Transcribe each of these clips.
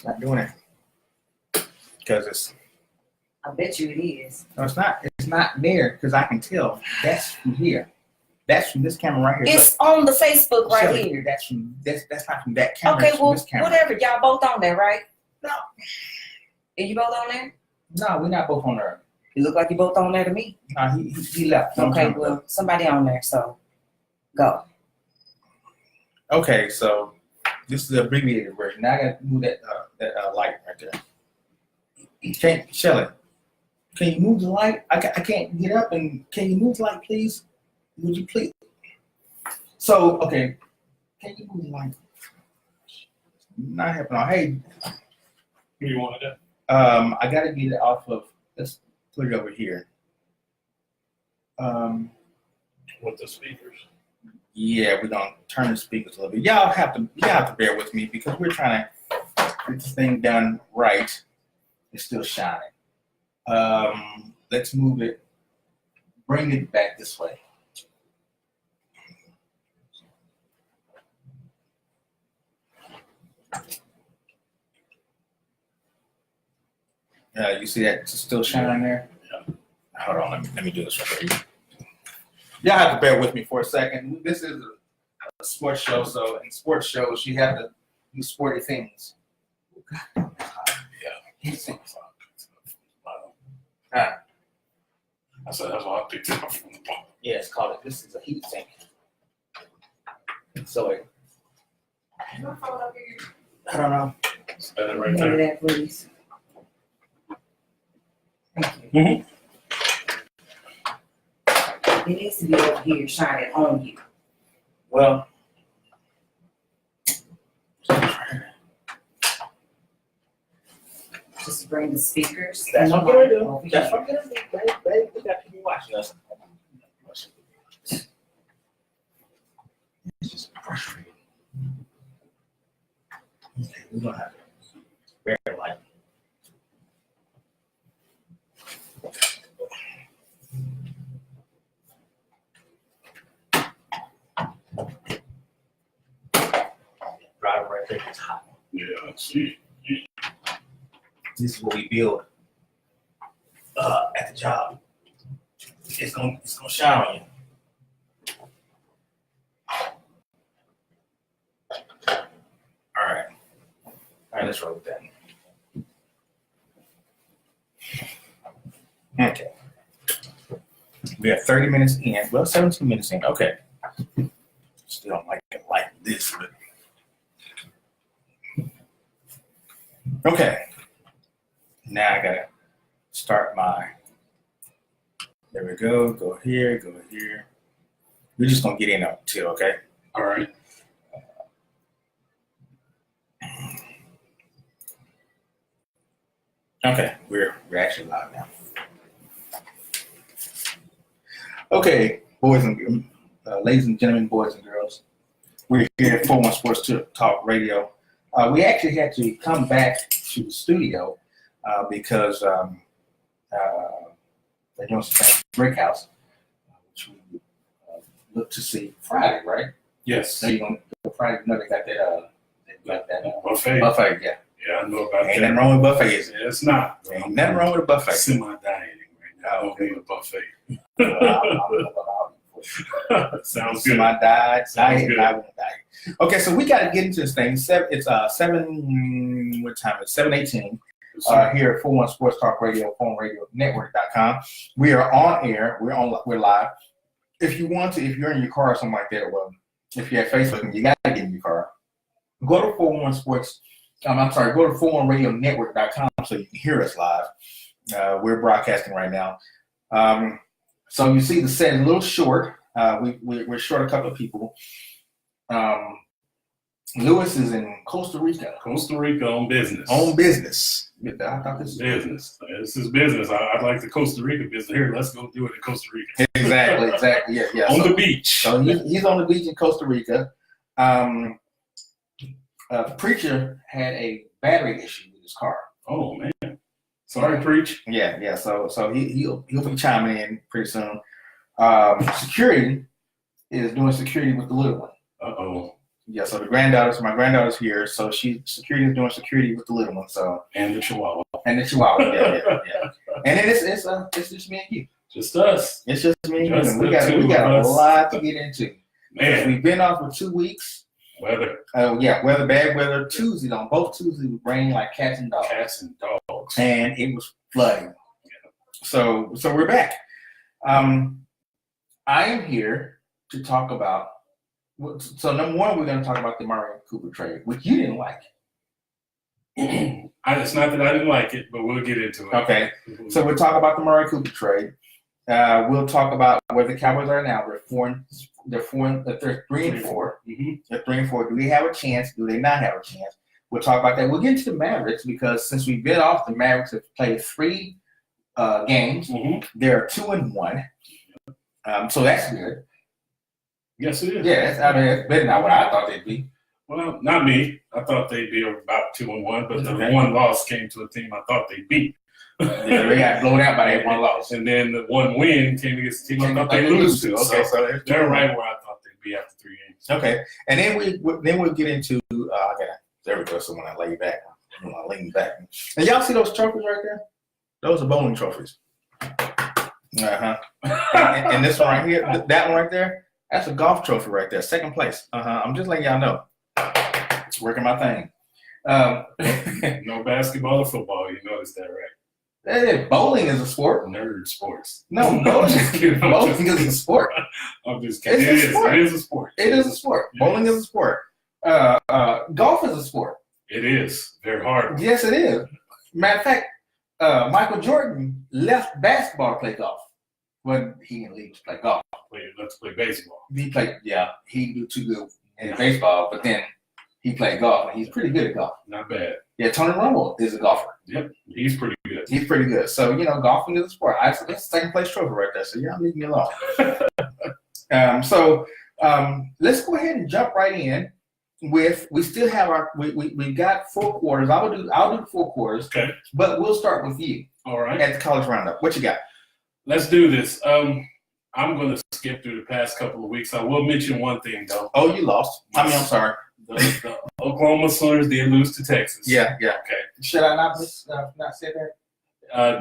Not doing it. Because it's... I bet you it is. No, it's not. It's not there because I can tell. That's from here. That's from this camera right here. It's on the Facebook right Shelly, here. That's from that's not from that camera. Okay, it's from well, this camera. whatever. Y'all both on there, right? No. Are you both on there? No, we're not both on there. You look like you both on there to me. No, he left. Okay, well, somebody on there, so go. Okay, so this is the abbreviated version. Now I got to move that light right there. Shelly, can you move the light? I can't get up, and can you move the light, please? Would you please? So, okay, can you move the light? Not happening. Hey, What do you want to do? I got to get it off of. Let's put it over here. With the speakers. Yeah, we're gonna turn the speakers a little bit. Y'all have to bear with me because we're trying to get this thing done right. It's still shining. Let's move it. Bring it back this way. You see that it's still shining there? Yeah. Hold on, let me do this right here. Y'all have to bear with me for a second. This is a sports show, so in sports shows you have to do sporty things. Yeah. I said that's what I picked up from the ball. Yeah, it's called it. This is a heat sink. So I don't know. Set it right Give there. me that, please. Thank you. Mm-hmm. It needs to be over here shining on you. Well, Just bring the speakers. that's what and I'm gonna the do. mic over That's here. what I'm gonna do. Baby, we got people watching us. It's just frustrating. Okay, we're gonna have to bear light. Drive right there. It's hot. Yeah, see. This is what we build at the job. It's gonna shine on you. All right, let's roll with that. Okay, we are 30 minutes in. Well, 17 minutes in. Okay, still don't like it like this, but okay. Now I gotta start my, there we go, go here. We're just gonna get in up till, okay? All right. Okay, we're actually live now. Okay, ladies and gentlemen, boys and girls, we're here at 41 Sports Talk Radio. We actually had to come back to the studio because they're doing some brick house, which we look to see Friday, right? Yes. So you're gonna go Friday? No, they got that Buffet. buffet. Yeah, Yeah, I know about ain't that. nothing wrong with buffet, is it? Yeah, it's not. Ain't nothing wrong with a buffet. Semi-dieting right now. I don't need a buffet. Sounds good. My diet, Sounds good. I won't die. Okay, so we got to get into this thing. It's 7. What time is it? 7:18. Here at 41 Sports Talk Radio, PhoneRadioNetwork.com. We are on air. We're live. If you want to, if you're in your car or something like that, well, if you're at Facebook, you got to get in your car. Go to 41 Sports. Go to 41RadioNetwork.com so you can hear us live. We're broadcasting right now. So you see the set is a little short. We're short a couple of people. Lewis is in Costa Rica. Costa Rica on business. On business. I thought this was business. This is business. I'd like the Costa Rica business. Here, let's go do it in Costa Rica. Exactly. Yeah. On the beach. So he's on the beach in Costa Rica. The preacher had a battery issue with his car. Oh man. Sorry, preach. Yeah. So he'll be chiming in pretty soon. Security is doing security with the little one. Uh-oh. Yeah, so my granddaughter's here, so security is doing security with the little one, so. And the Chihuahua. And the Chihuahua, yeah. And then it's just me and you. Just us. It's just me and you. Just And the we got two a of us. lot to get into. Man. We've been off for 2 weeks. Weather. Weather, bad weather. Tuesday, on both Tuesdays, it rained like cats and dogs. Cats and dogs. And it was flooding. So we're back. I am here to talk about. So number one, we're going to talk about the Murray Cooper trade, which you didn't like. It's not that I didn't like it, but we'll get into it. Okay. So we'll talk about the Murray Cooper trade. We'll talk about where the Cowboys are now. They're 3 and 4. Mm-hmm. They're 3 and 4. Do they have a chance? Do they not have a chance? We'll talk about that. We'll get into the Mavericks because since we've been off, the Mavericks have played 3 games. Mm-hmm. They're 2 and 1. So that's good. Yes, it is. Yeah, it's better than what I thought they'd be. Well, not me. I thought they'd be about 2 and 1, but the Okay. one loss came to a team I thought they'd beat. Yeah, they got blown out by that one loss. And then the one win came against the team I thought they'd lose to. Okay, so they're right where I thought they'd be after 3 games. Okay, and then we'll get into there we go. So when I lay back, when I lean back, and y'all see those trophies right there? Those are bowling trophies. And this one right here, that one right there, that's a golf trophy right there, 2nd place. I'm just letting y'all know. It's working my thing. No basketball or football. You noticed that, right? Hey, bowling is a sport. Nerd sports. No, bowling is a sport. I'm just kidding. It's a sport. It is a sport. It is a sport. Yes. Bowling is a sport. Golf is a sport. It is. Very hard. Yes, it is. Matter of fact, Michael Jordan left basketball to play golf. Well, he didn't leave to play golf. Let's play baseball. He played, he did too good in baseball, but then he played golf, and he's pretty good at golf. Not bad. Yeah, Tony Romo is a golfer. Yep, he's pretty good. He's pretty good. So, golfing is a sport. That's a 2nd place trophy right there, so y'all leave me alone. Let's go ahead and jump right in with, we still have we've got 4 quarters. I'll do the 4 quarters, Okay. but we'll start with you All right. at the college roundup. What you got? Let's do this. I'm going to skip through the past couple of weeks. I will mention one thing, though. Oh, you lost. I'm sorry. The Oklahoma Sooners did lose to Texas. Yeah. Okay. Should I not say that?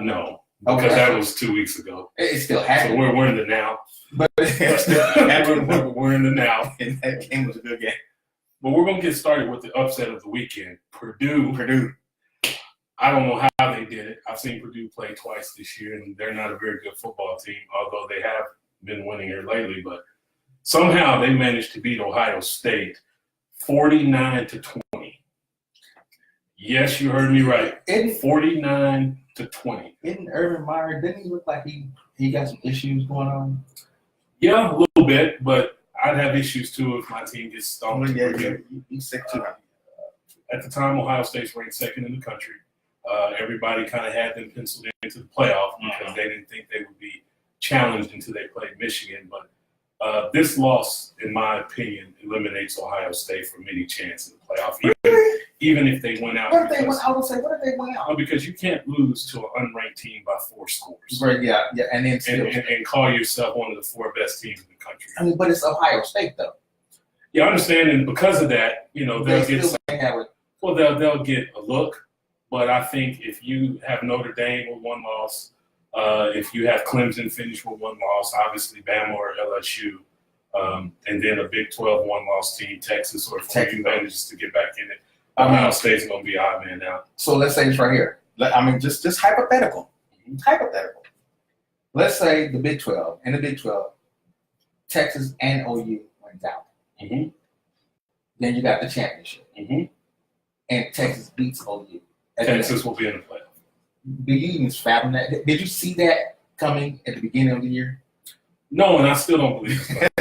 No, Okay. because that was 2 weeks ago. It still So happened. we're in the now. But it still happened. We're in the now. And that game was a good game. But we're going to get started with the upset of the weekend. Purdue. I don't know how they did it. I've seen Purdue play twice this year, and they're not a very good football team, although they have been winning here lately. But somehow they managed to beat Ohio State 49-20. Yes, you heard me right. 49-20. Isn't Urban Meyer, didn't he look like he got some issues going on? Yeah, a little bit, but I'd have issues too if my team gets stomped. He's sick too. At the time, Ohio State's ranked 2nd in the country. Everybody kind of had them penciled into the playoff because they didn't think they would be challenged until they played Michigan. But this loss, in my opinion, eliminates Ohio State from any chance in the playoff, even if they went out. What if they went out? Because you can't lose to an unranked team by 4 scores. Right, yeah, and then still. And call yourself one of the 4 best teams in the country. I mean, but it's Ohio State though. Yeah, I understand, and because of that, they'll get a look. But I think if you have Notre Dame with 1 loss, if you have Clemson finish with 1 loss, obviously Bama or LSU, and then a Big 12 1-loss team, Texas, or if you manages to get back in it, Ohio State's going to be odd man out. So let's say it's right here. I mean, just hypothetical. Hypothetical. Let's say the Big 12, in the Big 12, Texas and OU went out. Mm-hmm. Then you got the championship. Mm-hmm. And Texas beats OU. Texas will be in the playoff. Do you even fathom that? Did you see that coming at the beginning of the year? No, and I still don't believe it.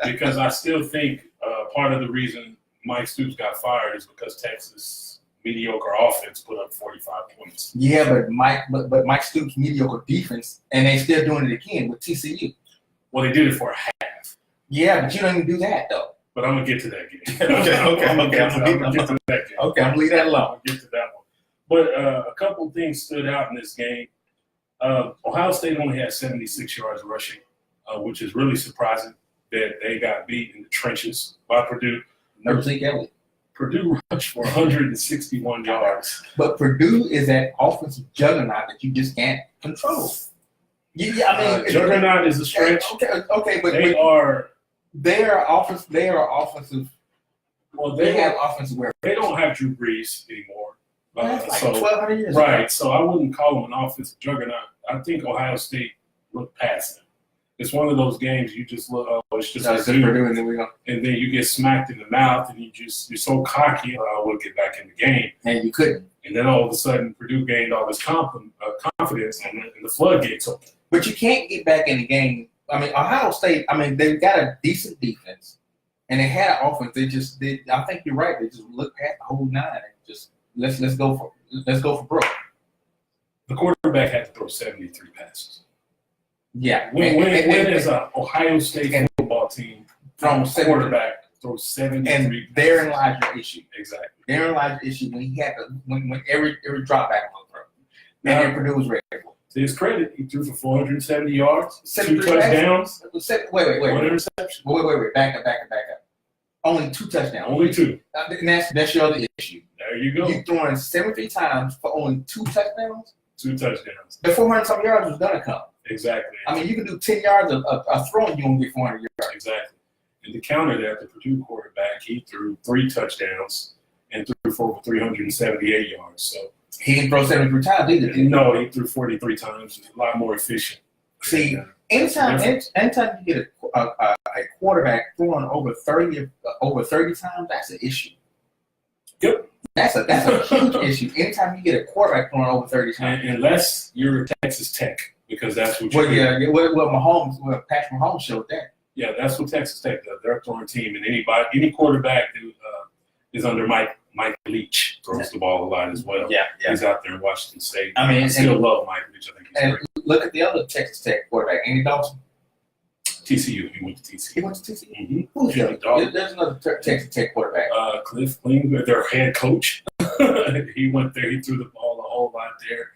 Because I still think part of the reason Mike Stoops got fired is because Texas' mediocre offense put up 45 points. Yeah, but Mike Stoops' mediocre defense, and they still doing it again with TCU. Well, they did it for a half. Yeah, but you don't even do that though. But I'm gonna get to that game. Okay. I'm gonna get to that game. Okay, I'm gonna leave that alone. I'll get to that one. But a couple things stood out in this game. Ohio State only had 76 yards rushing, which is really surprising that they got beat in the trenches by Purdue. No Zeke Elliott. Purdue rushed for 161 yards. But Purdue is that offensive juggernaut that you just can't control. Yeah, I mean, Juggernaut is a stretch. Okay, but They are offensive. Well, They have offensive weapons. they don't have Drew Brees anymore. That's like So 1,200 years right, ago. so I wouldn't call them an offensive juggernaut. I think Ohio State looked past them. It's one of those games you just look. Oh, it's just So a it's dude. Purdue, and then we go, And then you get smacked in the mouth, and you're so cocky. We'll get back in the game, and you couldn't. and then all of a sudden Purdue gained all this confidence, and the floodgates open. But you can't get back in the game. I mean, Ohio State. I mean, they've got a decent defense, and they had an offense. They just did. I think you're right. They just looked past the whole nine and just let's go for broke. The quarterback had to throw 73 passes. Yeah. When is an Ohio State football team from a quarterback throws 73 and therein lies your issue. Exactly. Therein lies the issue when he had when every drop back was thrown. Now, And then Purdue was ready for it. To his credit, he threw for 470 yards, 2 73 touchdowns, Wait. one interception. Wait. Back up. Only 2 touchdowns. Only 2. And that's your other issue. There you go. You throwing 73 times for only 2 touchdowns? 2 touchdowns. The 400-some yards was gonna come. Exactly. I mean, you can do 10 yards of throwing, you won't get 400 yards. Exactly. And to counter that, the Purdue quarterback, he threw 3 touchdowns and threw for over 378 yards. So He didn't throw 73 times either. Did he? no, he threw 43 times, a lot more efficient. See, And, anytime you get a quarterback throwing over 30 times, that's an issue. Yep. That's a huge issue. Anytime you get a quarterback throwing over 30 times. unless you're Texas Tech, because that's what Well, you're yeah, Patrick Mahomes showed that. Yeah, that's what Texas Tech does. They're a throwing team, and any quarterback that is under Mike Leach throws the ball a lot as well. Yeah. He's out there in Washington State. I mean, I still love Mike Leach. I think he's And great. look at the other Texas Tech quarterback, Andy Dawson. TCU. He went to He TCU. went to TCU. Mm-hmm. Who's the other? Dawson. There's another Texas Tech quarterback. Cliff Klingler, their head coach. He went there. He threw the ball a whole lot there.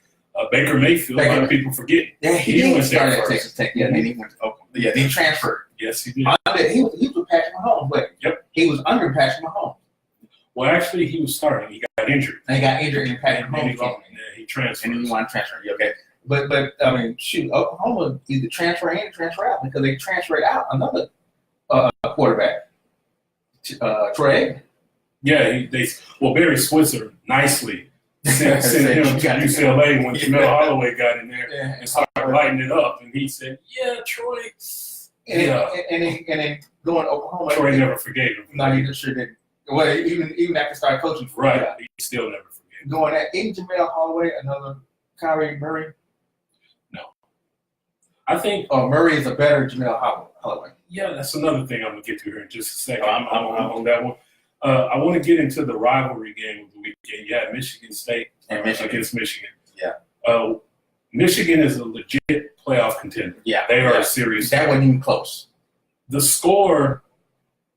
Baker Mayfield. A lot of people forget. Yeah, he he went started there at first. Texas Tech. Yeah, then he went to Oklahoma. Yeah, then he transferred. Yes, he did. He was with Patrick Mahomes, but Yep. he was under Patrick Mahomes. Well, actually, he was starting. He got injured. And he got injured in Patrick And then Mahomes. Game. he transferred. And then he wanted to transfer. Yeah, okay. But I mean, shoot, Oklahoma either transfer in or transfer out because they transferred out another quarterback, Troy Aikman. Yeah, Barry Switzer nicely sent him to UCLA when Jamel Holloway got in there and started lighting it up, and he said, "Yeah, Troy." And then going to Oklahoma. Troy never forgave him. No, he sure didn't. Well, even after started coaching for Right, he still never forgave him. Going at even Jamel Holloway, another Kyrie Murray. I think, Murray is a better Jamel Holloway. yeah, that's another thing I'm gonna get to here in just a second. I'm on that one. I want to get into the rivalry game of the weekend. You had Michigan State against Michigan. Yeah. Michigan is a legit playoff contender. Yeah, They are a serious. That wasn't even close. The score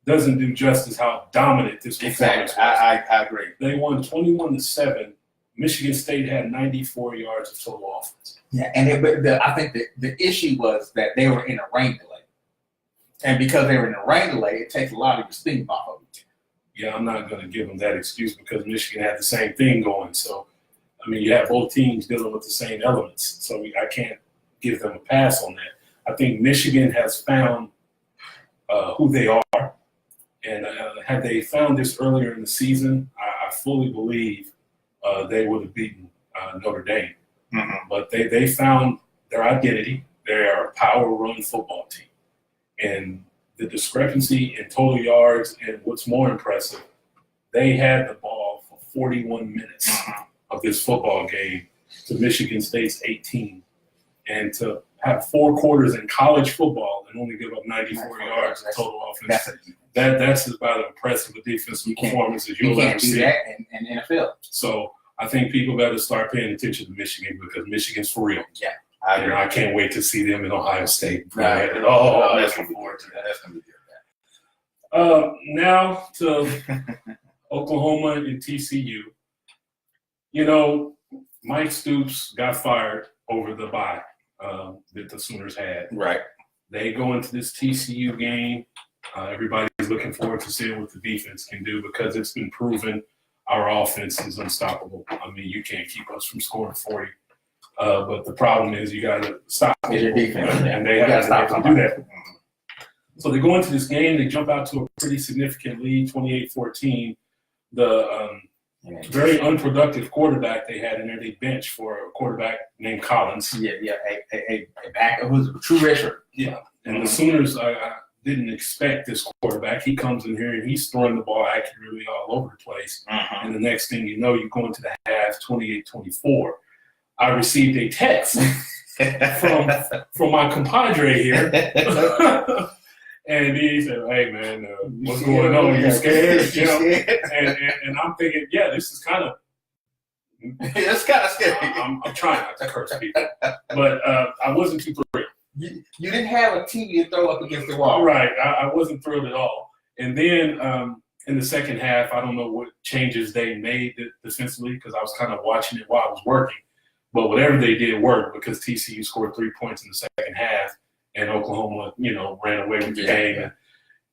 doesn't do justice how dominant this performance Exactly. was. I agree. They won 21-7. Michigan State had 94 yards of total offense. Yeah, and I think the issue was that they were in a rain delay, and because they were in a rain delay, it takes a lot of your steam off of it. Yeah, I'm not going to give them that excuse because Michigan had the same thing going. So, I mean, you have both teams dealing with the same elements. So I can't give them a pass on that. I think Michigan has found who they are. And had they found this earlier in the season, I fully believe they would have beaten Notre Dame. Mm-hmm. But they found their identity. They are a power run football team. And the discrepancy in total yards, and what's more impressive, they had the ball for 41 minutes of this football game to Michigan State's 18. And to have 4 quarters in college football and only give up 94 yards of total offense, that's about as impressive a defensive performance as you'll ever see. You can't do that in NFL. So I think people better start paying attention to Michigan because Michigan's for real. Yeah. I can't wait to see them in Ohio State. Right. Let's look forward to that. That's going to be good. Now to Oklahoma and TCU. You know, Mike Stoops got fired over the bye that the Sooners had. Right. They go into this TCU game Everybody's looking forward to seeing what the defense can do because it's been proven our offense is unstoppable. I mean, you can't keep us from scoring 40. But the problem is you got to stop your defense, and they have to do that. So they go into this game, they jump out to a pretty significant lead, 28-14. The very unproductive quarterback they had in there, they benched for a quarterback named Collins. A back who's a true redshirt. Yeah, and the Sooners, I didn't expect this quarterback. He comes in here and he's throwing the ball accurately all over the place. And the next thing you know, you go into the half, 28-24. I received a text from my compadre here. And he said, "Hey man, what's going on? You scared?" You know, and I'm thinking, yeah, this is kind of it's kind of scary. I'm trying not to curse people, but I wasn't too thrilled. You didn't have a TV to throw up against the wall, right? I wasn't thrilled at all. And then in the second half, I don't know what changes they made defensively because I was kind of watching it while I was working. But whatever they did worked because TCU scored 3 points in the second half. And Oklahoma, ran away with the game. And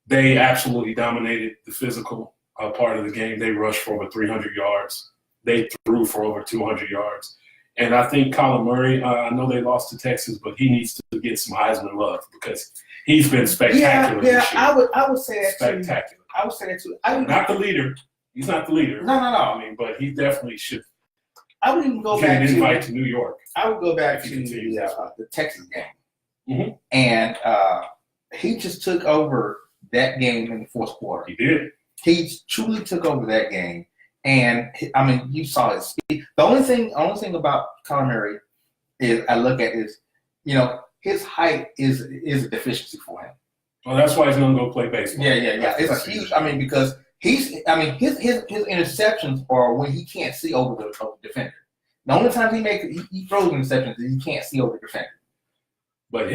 they absolutely dominated the physical part of the game. They rushed for over 300 yards. They threw for over 200 yards. And I think Kyler Murray, I know they lost to Texas, but he needs to get some Heisman love because he's been spectacular this year. I would say that spectacular. I would say that too. Not the leader. He's not the leader. No. I mean, but he definitely should. I would even go get back an invite to New York. I would go back to the Texas game. Mm-hmm. And he just took over that game in the fourth quarter. He did. He truly took over that game. And, I mean, you saw his speed. The only thing about Kyler Murray is I look at is, his height is a deficiency for him. Well, that's why he's going to go play baseball. Yeah. It's a huge – because his interceptions are when he can't see over the defender. The only time he throws interceptions is he can't see over the defender. But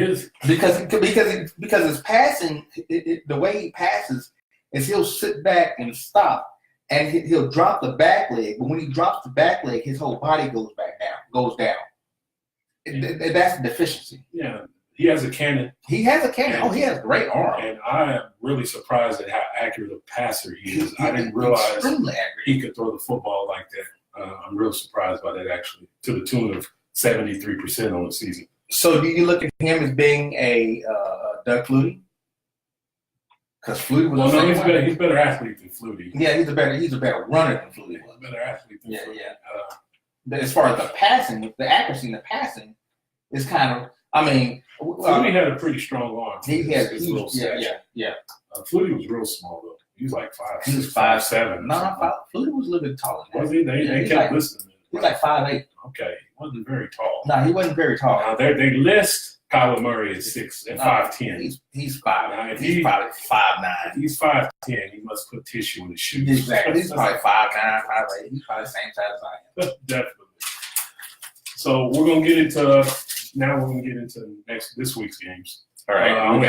because his passing, the way he passes is he'll sit back and stop, and he'll drop the back leg. But when he drops the back leg, his whole body goes down. That's a deficiency. Yeah, he has a cannon. He has a cannon. He has great arm. And I am really surprised at how accurate a passer he is. I didn't realize he could throw the football like that. I'm real surprised by that, actually, to the tune of 73% on the season. So do you look at him as being a Doug Flutie? Because Flutie was he's a better athlete than Flutie. Yeah, he's a better runner than Flutie. He's a better athlete than Flutie. But as far as the passing, the accuracy in the passing is kind of. Flutie had a pretty strong arm. He had little yeah. Flutie was real small though. He was like 5'6". He was 5'7". No, Flutie was a little bit taller. Was he? They kept listening. He's like 5'8". Okay, he wasn't very tall. No, he wasn't very tall. Now they list Kyler Murray as 6 and 5'10". He's 5. Now, if he's probably 5'9". He's 5'10". He must put tissue in his shoes. Exactly. He's probably 5'9", 5'8". He's probably the same size as I am. Definitely. So we're gonna get into this week's games. All right. I only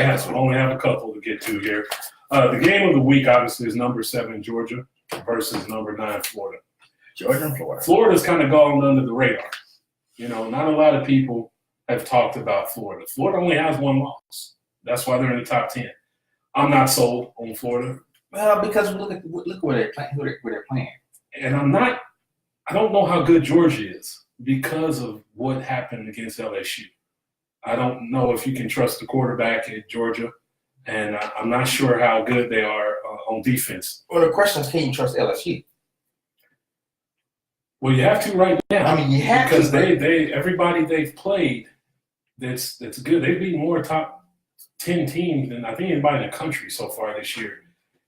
have a couple to get to here. The game of the week obviously is number 7 Georgia versus number 9 Florida. Georgia and Florida. Florida's kind of gone under the radar. Not a lot of people have talked about Florida. Florida only has 1 loss. That's why they're in the top 10. I'm not sold on Florida. Well, because look where they're playing. And I don't know how good Georgia is because of what happened against LSU. I don't know if you can trust the quarterback at Georgia, and I'm not sure how good they are on defense. Well, the question is, can you trust LSU? Well, you have to right now. You have because to. Everybody they've played that's good. They've beaten more top 10 teams than I think anybody in the country so far this year,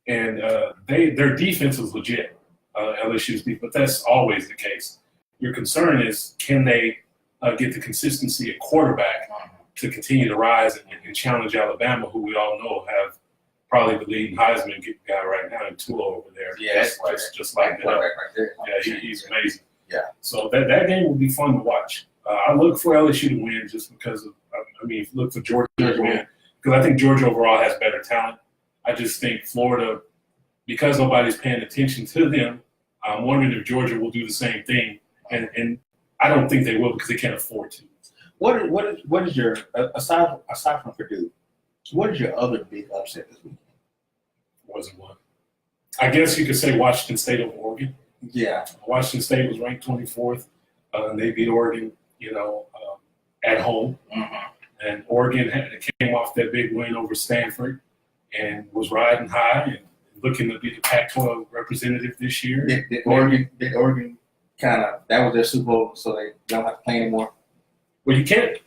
and their defense is legit. LSU's defense, but that's always the case. Your concern is, can they get the consistency at quarterback to continue to rise and challenge Alabama, who we all know have probably the leading Heisman guy right now in Tua over there. Yeah, just like that. Right there. Yeah, he's amazing. Yeah. So that game will be fun to watch. I look for LSU to win just because of. Look for Georgia to win because I think Georgia overall has better talent. I just think Florida, because nobody's paying attention to them, I'm wondering if Georgia will do the same thing, and I don't think they will because they can't afford to. What is your aside from Purdue? What is your other big upset this weekend? wasn't one. I guess you could say Washington State over Oregon. Yeah. Washington State was ranked 24th. And they beat Oregon, at home. Mm-hmm. And Oregon came off that big win over Stanford and was riding high and looking to be the Pac-12 representative this year. Did Oregon kind of, that was their Super Bowl, so they don't have to play anymore? Well, you can't.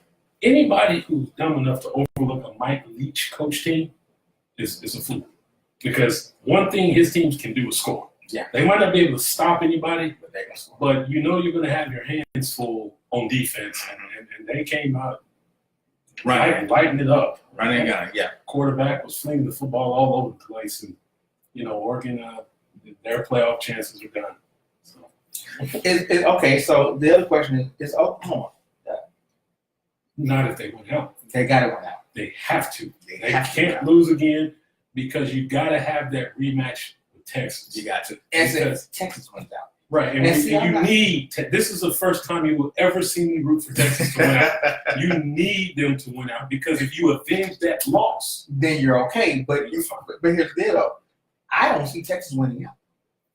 Anybody who's dumb enough to overlook a Mike Leach coach team is a fool. Because one thing his teams can do is score. Yeah. They might not be able to stop anybody, But they can score. but you're going to have your hands full on defense. And they came out lighting it up. Running gun, yeah. Quarterback was flinging the football all over the place. And, Oregon, their playoff chances are done. So. Okay, so the other question is Oklahoma. Not if they win out. They got to win out. They have to. They have to can't lose again because you got to have that rematch with Texas. You got to. And Because- Texas wins out. Right, and see, this is the first time you will ever see me root for Texas to win out. You need them to win out because if you avenge that loss, Then you're okay. But here's the deal, though. I don't see Texas winning out.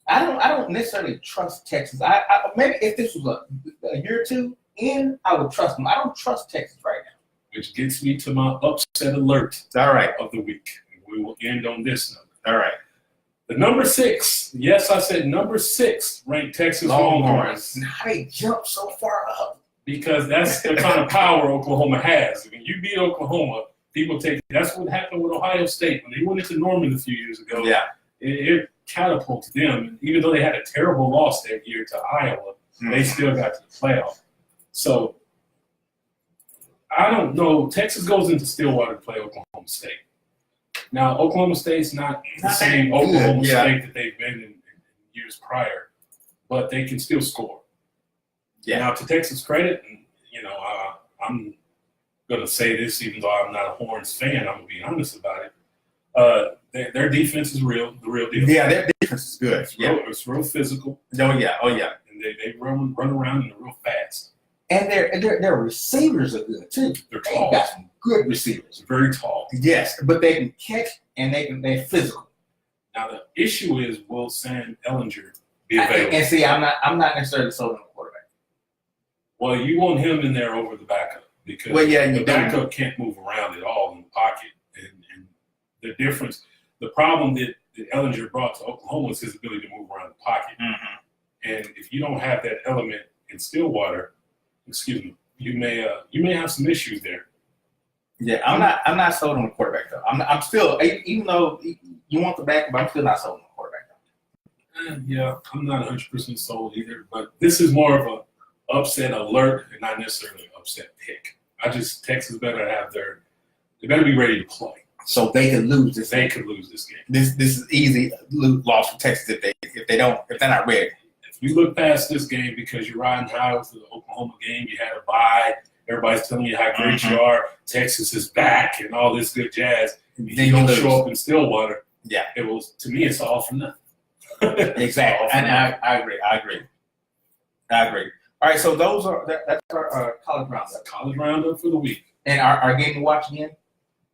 I don't necessarily trust Texas. I maybe if this was a year or two in, I would trust them. I don't trust Texas right now. which gets me to my upset alert All right. of the week. We will end on this note. All right. The number 6, yes, I said number 6 ranked Texas Longhorns How they jump so far up? because that's the kind of power Oklahoma has. When you beat Oklahoma, people take that's what happened with Ohio State when they went into Norman a few years ago. Yeah. It catapulted them. Even though they had a terrible loss that year to Iowa, they still got to the playoff. So I don't know. Texas goes into Stillwater to play Oklahoma State. Now, Oklahoma State's not the same Oklahoma State that they've been in years prior, but they can still score. Yeah. Now, to Texas' credit, and I'm going to say this even though I'm not a Horns fan, I'm going to be honest about it. Their defense is real, the real defense. Yeah, their defense is good. It's real physical. Oh, yeah. And they run around and they're real fast. And their receivers are good, too. They're They tall. got some good receivers. They're very tall. Yes, but they can catch and they're physical. Now, the issue is, will Sam Ellinger be available? And see, I'm not necessarily sold on the quarterback. Well, you want him in there over the backup because the backup can't move around at all in the pocket. And the difference, the problem that Ellinger brought to Oklahoma is his ability to move around the pocket. Mm-hmm. And if you don't have that element in Stillwater, you may have some issues there. Yeah, I'm not sold on the quarterback though. I'm still, even though you want the backup, I'm still not sold on the quarterback though. Yeah, I'm not 100% sold either, but this is more of a upset alert and not necessarily an upset pick. Texas better they better be ready to play. So they could lose this. They could lose this game. This is easy loss for Texas if they're not ready. If you look past this game because you're riding high with the Oklahoma game, you had a bye, everybody's telling you how great you are, Texas is back and all this good jazz. And you don't show up in Stillwater. Yeah. To me, it's all for nothing. Exactly. And I agree. All right, so that's our college roundup. College roundup for the week. And our game to watch again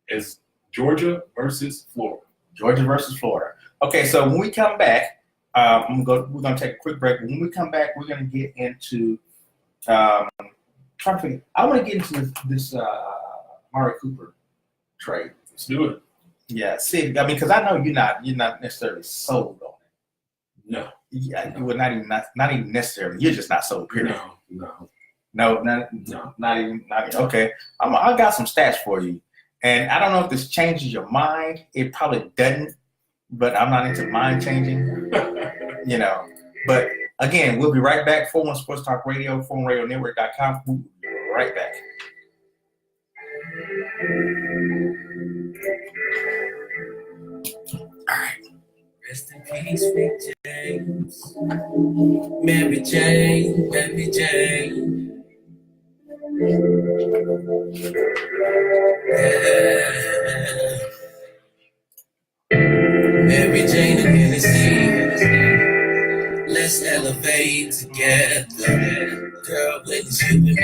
is Georgia versus Florida. Georgia versus Florida. Okay, so when we come back, we're gonna take a quick break. When we come back, we're gonna get into I want to get into this Mari Cooper trade. Let's do it. Yeah, see, because I know you're not necessarily sold on it. No. Yeah, you were not even necessarily. You're just not sold. Period. No. Not even. Okay, I got some stats for you, and I don't know if this changes your mind. It probably doesn't, but I'm not into mind changing. But again, we'll be right back. 41 Sports Talk Radio, ForumRadioNetwork.com. We'll be right back. All right. Rest in peace, Rick James. Mary Jane. Yeah. Mary Jane and Hennessy. Let's elevate together. Girl, with you and me,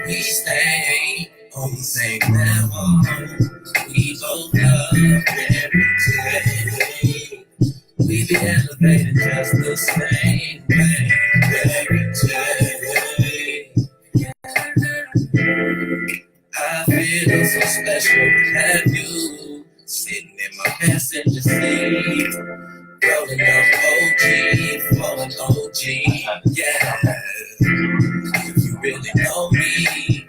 we stay on the same level. We both love Mary Jane. elevated just the same way. I feel so special to have you sitting in my passenger seat, rolling up OG, flowing OG, yeah. If you really know me,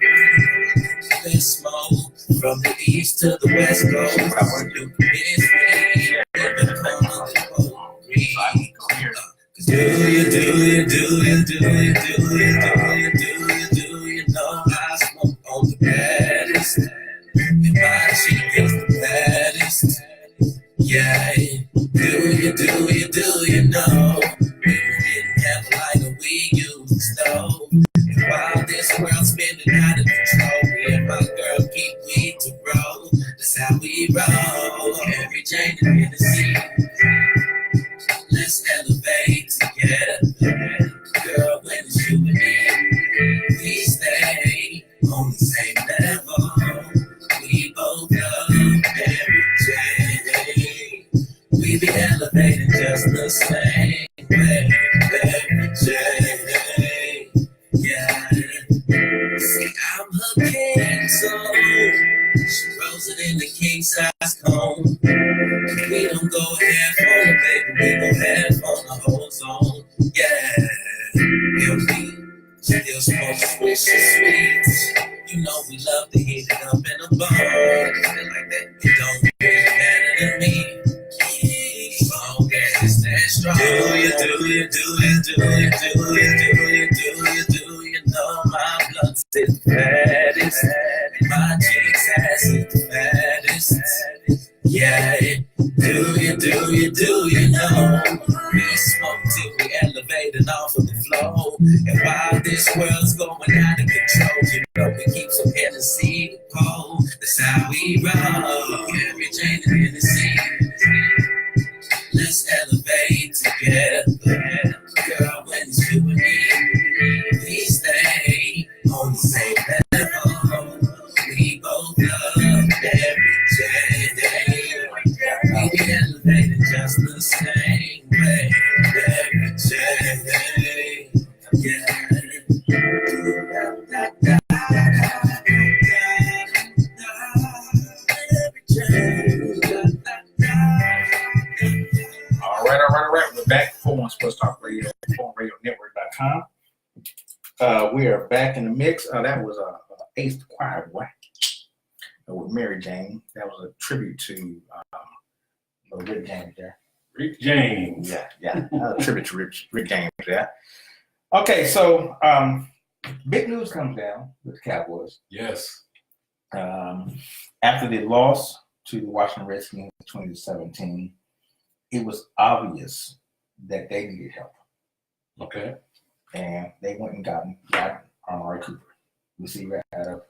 let's smoke from the east to the west coast. You can miss me, never come on the boat. Do you know I smoke on the baddest? And my chick is the baddest. Yeah, do you know? We didn't have a lighter, we used the stove. And while this world's spinning out of control, me and my girl keep weed to roll. That's how we roll. Every Jane and Hennessy. Let's elevate together. Girl, when it's you and me, we stay on the same level. We both love every day. We be elevating just the same way. Every day. Yeah. See, I'm her king, so she rolls it in the king size cone. We don't go half on it, baby. We go half on the whole zone. Yeah. And we still smoke sweets. You know we love to heat it up in a bar. Feel like that. You don't really matter to me. As long as it's that strong. Do you know my blood's the fattest? And my cheeks has it the fattest. Yeah, do you know? We smoke till we elevating off of the flow. And while this world's going out of control, you know we keep some Hennessy to cold. That's how we roll. Every Jane and Hennessy. Let's elevate together. Girl, when it's you and me, we stay on the same level. We both love every day. We be elevated just the same way. Every day. Yeah. All right. We're back. 41 Sports Talk Radio, ForumRadioNetwork.com. We are back in the mix. That was Ace the Choir Boy with Mary Jane. That was a tribute to Rick James there. Rick James. Yeah. A tribute to Rick James there. Okay, so big news comes down with the Cowboys. Yes. After they lost to the Washington Redskins in 2017, it was obvious that they needed help. Okay. And they went and got Amari Cooper, receiver out of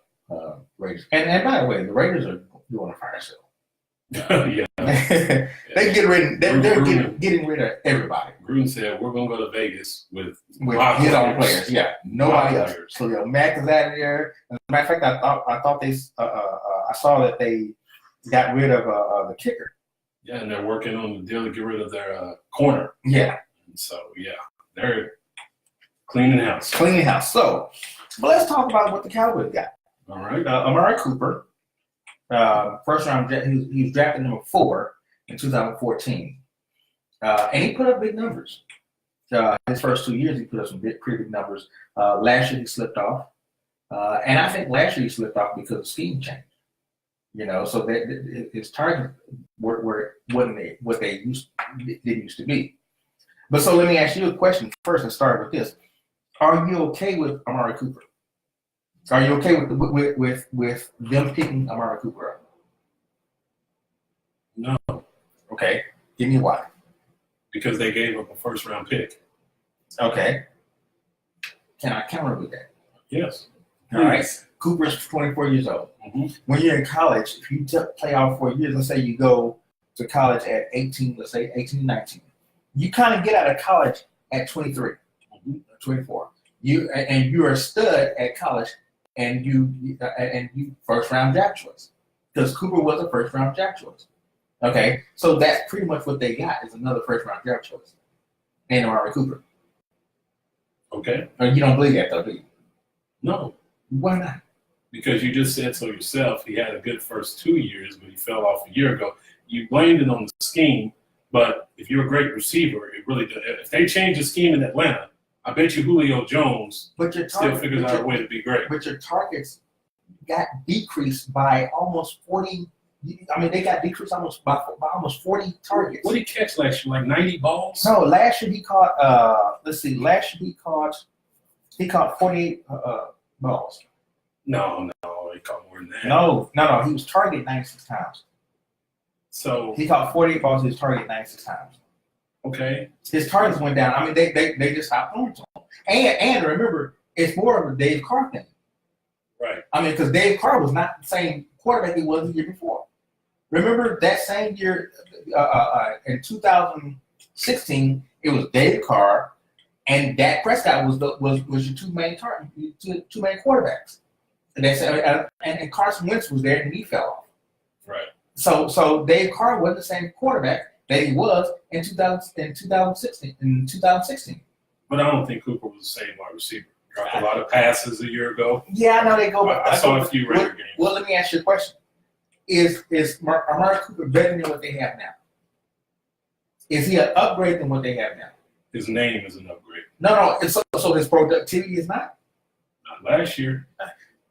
Raiders. And by the way, the Raiders are doing a fire sale. Yeah. They're getting rid of everybody. Gruden said we're gonna go to Vegas with his own players. Yeah, nobody else. Players. So Mac is out of there. As a matter of fact, I thought they I saw that they got rid of the kicker. Yeah, and they're working on the deal to get rid of their corner. Yeah. So yeah, they're cleaning house. So, but let's talk about what the Cowboys got. All right. Amari Cooper, first round, he was drafted number 4 in 2014, and he put up big numbers. His first 2 years, he put up some pretty big numbers. Last year, he slipped off, and I think last year he slipped off because the scheme changed. You know, so his targets were what they used to be. But so let me ask you a question first and start with this. Are you okay with Amari Cooper? Are you okay with them picking Amari Cooper up? No. Okay. Give me why. Because they gave up a first round pick. Okay. Can I counter with that? Yes. All right. Cooper's 24 years old. Mm-hmm. When you're in college, if you play all 4 years, let's say you go to college at 18, let's say 18, 19, you kind of get out of college at 23, 24. You are a stud at college, and you first round draft choice, because Cooper was a first round draft choice. Okay, so that's pretty much what they got is another first round draft choice, and Amari Cooper. Okay. Or you don't believe that though, do you? No, Why not? because you just said so yourself. He had a good first 2 years, but he fell off a year ago. You blamed it on the scheme, but if you're a great receiver, it really does. If they change the scheme in Atlanta, I bet you Julio Jones But your still figures out a way to be great. But your targets got decreased by almost 40. I mean, they got decreased by almost 40 targets. What did he catch last year? Like 90 balls? No, last year he caught. Let's see. Last year he caught 48 balls. No, he caught more than that. No. He was targeted 96 times. So He caught 48 balls. He was targeted 96 times. okay, His targets went down. I mean, they just stopped throwing to him. And remember, it's more of a Dave Carr thing. right. I mean, because Dave Carr was not the same quarterback he was the year before. Remember that same year in 2016, it was Dave Carr and Dak Prescott was your two main quarterbacks. And they said, and Carson Wentz was there and he fell off. Right. So Dave Carr wasn't the same quarterback that he was in 2016. But I don't think Cooper was the same wide receiver. Dropped a lot of passes a year ago. Yeah, I know they go. I saw a few Raider games. Well, let me ask you a question: Is Amari Cooper better than what they have now? Is he an upgrade than what they have now? His name is an upgrade. No. So his productivity is not. Not last year.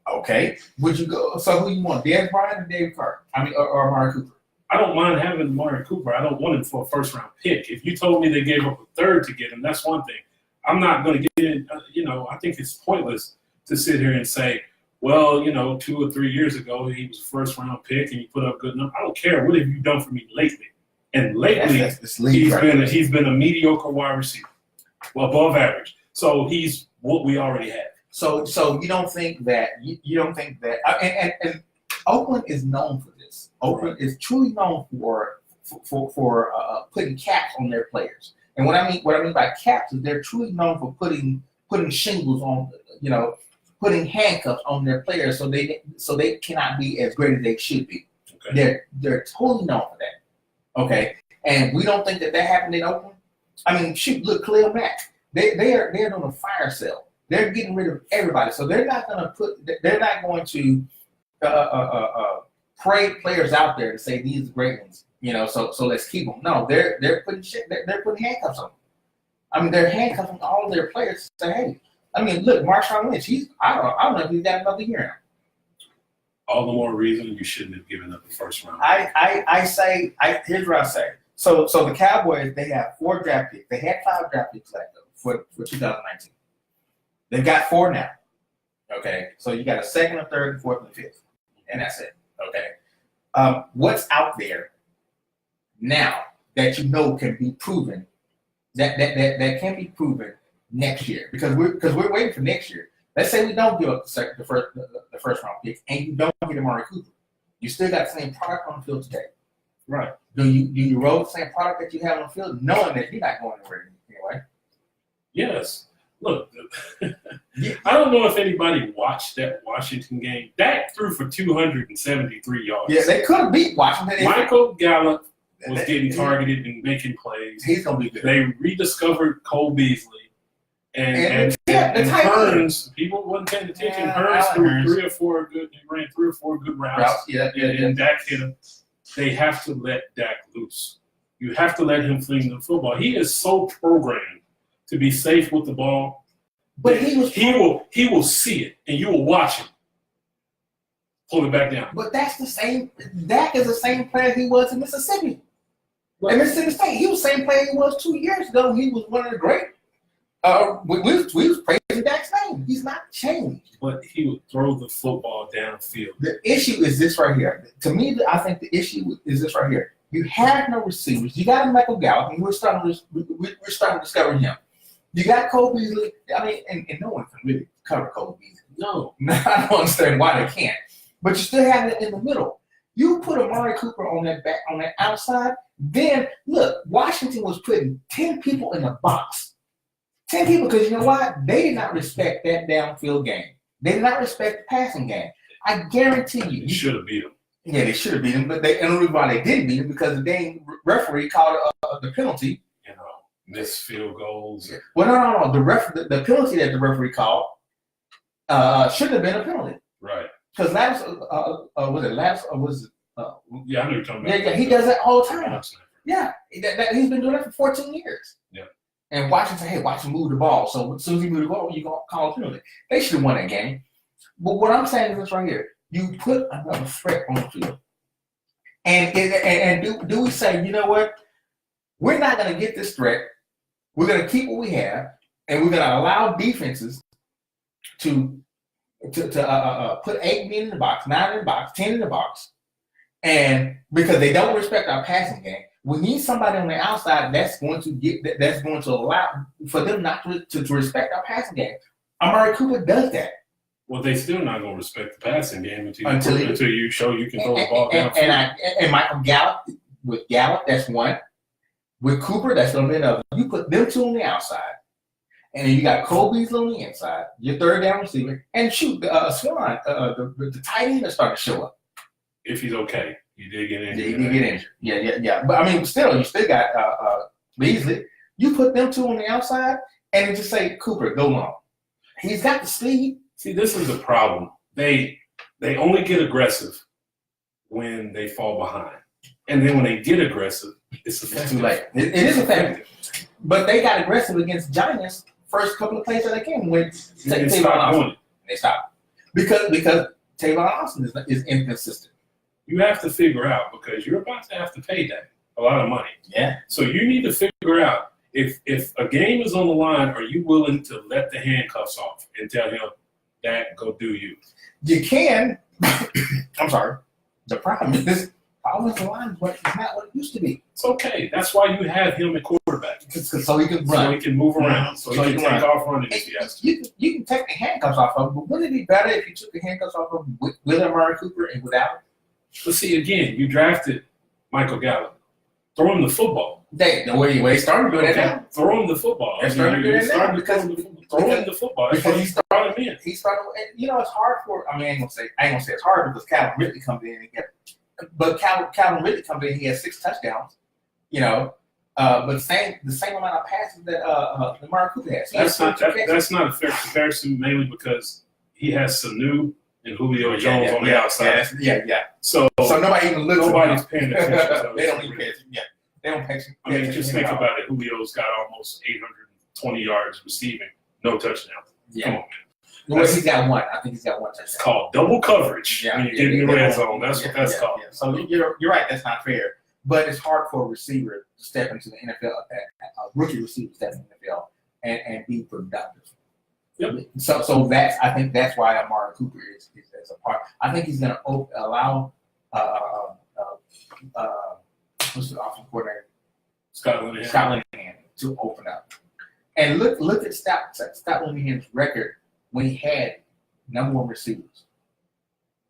Okay. Would you go? So who you want, Dez Bryant or David Carr? I mean, or Amari Cooper? I don't mind having Amari Cooper. I don't want him for a first-round pick. If you told me they gave up a third to get him, that's one thing. I'm not going to get in. I think it's pointless to sit here and say, well, 2 or 3 years ago, he was a first-round pick and he put up good numbers. I don't care. What have you done for me lately? And lately, he's been a mediocre wide receiver, well, above average. So he's what we already have. So you don't think that and Oakland is known for this. Oakland is truly known for putting caps on their players. And what I mean by caps is they're truly known for putting shingles on, putting handcuffs on their players so they cannot be as great as they should be. Okay. They're totally known for that. Okay. And we don't think that happened in Oakland. I mean, shoot, look, Khalil Mack. They're doing a fire sale. They're getting rid of everybody. So they're not going to parade players out there to say these are great ones. So let's keep them. No, they're putting handcuffs on them. I mean, they're handcuffing all of their players to say, hey, I mean, look, Marshawn Lynch, I don't know if he's got another year now. All the more reason you shouldn't have given up the first round. Here's what I say. So the Cowboys, they have 4 draft picks. They had 5 draft picks left for 2019. They've got 4 now. Okay, so you got a second, a third, and fourth, and fifth, and that's it. Okay, what's out there now that can be proven that can be proven next year? Because we're waiting for next year. Let's say we don't give up the first round pick, and you don't get Amari Cooper. You still got the same product on the field today. Right. Do you roll the same product that you have on the field, knowing that you're not going anywhere anyway? Yes. Look, I don't know if anybody watched that Washington game. Dak threw for 273 yards. Yeah, they could have beat Washington. Michael Gallup was getting targeted and making plays. He's going to be good. They rediscovered Cole Beasley. And Hearns, people wasn't paying attention. Hearns threw ran 3 or 4 good routes. And Dak hit him. They have to let Dak loose. You have to let him fling the football. He is so programmed to be safe with the ball. But he will see it, and you will watch him pull it back down. But that's the same. Dak is the same player he was in Mississippi. In Mississippi State, he was the same player he was 2 years ago. He was one of the great. We was praising Dak's name. He's not changed. But he would throw the football downfield. The issue is this right here. To me, I think the issue is this right here. You have no receivers. You got Michael Gallup, and we're starting to discover him. You got Cole Beasley. I mean, and no one can really cover Cole Beasley. No. I don't understand why they can't. But you still have it in the middle. You put Amari Cooper on that outside, then look, Washington was putting 10 people in the box. 10 people, because you know what? They did not respect that downfield game. They did not respect the passing game. I guarantee you. You should have beat them. Yeah, they should have beat him, but and the reason why they didn't beat him because the dang referee called the penalty. You know, missed field goals. Well, no. The penalty that the referee called shouldn't have been a penalty. Right. Because Labs, was it Labs or was it? Yeah, I know you're talking about. Yeah, he does that all the time. Absolutely. Yeah, he's been doing that for 14 years. Yeah. And Washington said, hey, watch him move the ball. So as soon as he move the ball, you're going to call a penalty. They should have won that game. But what I'm saying is this right here. You put another threat on the field. And do we say, you know what? We're not going to get this threat. We're going to keep what we have. And we're going to allow defenses to put 8 men in the box, 9 in the box, 10 in the box. And because they don't respect our passing game, we need somebody on the outside that's going to allow for them not to respect our passing game. Amari Cooper does that. Well, they still not going to respect the passing game until you show you can throw the ball down. And Michael Gallup, with Gallup, that's one. With Cooper, that's going to be another. You put them 2 on the outside, and then you got Cole Beasley on the inside, your third down receiver, and shoot, Swan, the tight end is starting to show up. If he's okay. He did get injured. Yeah, he did get injured. Yeah. But I mean, you still got Beasley. You put them 2 on the outside, and then just say, Cooper, go long. He's got the speed. See, this is the problem. They only get aggressive when they fall behind, and then when they get aggressive, it's too late. It is effective, but they got aggressive against Giants first couple of plays that they came with. They stopped doing it. They stopped because Tavon Austin is inconsistent. You have to figure out because you're about to have to pay that a lot of money. Yeah. So you need to figure out if a game is on the line, are you willing to let the handcuffs off and tell him that go do you? You can. I'm sorry. The problem is offensive line is not what it used to be. It's okay. That's why you have him at quarterback. So he can run. So he can move around. So he can take off running if he has to. You can take the handcuffs off of him, but wouldn't it be better if you took the handcuffs off of him with Amari Cooper and without him? But see, again, you drafted Michael Gallup. Throw him the football. They started doing it now. Throw him the football. They started doing it now because throw him the football. Because he started him in. He started. You know, it's hard for. I ain't gonna say it's hard because Calvin Ridley comes in and but Calvin Ridley comes in. He has 6 touchdowns. You know, but the same amount of passes that Amari Cooper has. That's not a fair comparison, mainly because he has Sanu and Julio Jones on the outside. Yeah. So nobody even looks. Nobody's paying attention. They don't even pay attention. Yeah, they don't pay attention. I mean, just think about it. Julio's got almost 820 yards receiving, no touchdown. Yeah. Come on, man. Well, he's got 1. I think he's got 1 touchdown. It's called double coverage when you get in the red zone. That's what that's called. Yeah. So you're right. That's not fair. But it's hard for a receiver to step into the NFL, a rookie receiver to step into the NFL and be productive. Yep. So I think that's why Amari Cooper is a part. I think he's going to allow what's the offensive coordinator? Scott Linehan to open up. And look at Scott Linehan's record when he had number 1 receivers.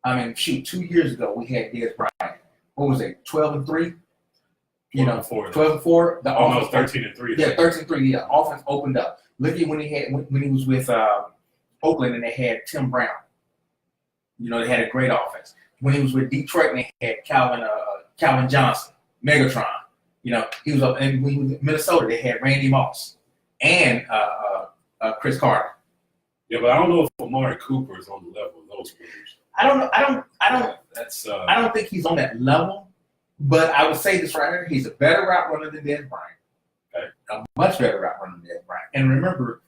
I mean, 2 years ago we had Dez Bryant. What was it? 12-3. 12-4. The almost offense 13-3. Yeah, 13-3. Yeah, offense opened up. Look at when he was with Oakland and they had Tim Brown. You know, they had a great offense. When he was with Detroit and they had Calvin Johnson, Megatron. You know, he was up, and when he was in Minnesota, they had Randy Moss and Chris Carter. Yeah, but I don't know if Amari Cooper is on the level of those players. I don't know. I don't think he's on that level. But I would say this right here: he's a better route runner than Dez Bryant. Okay. A much better route runner than Dez Bryant. And remember,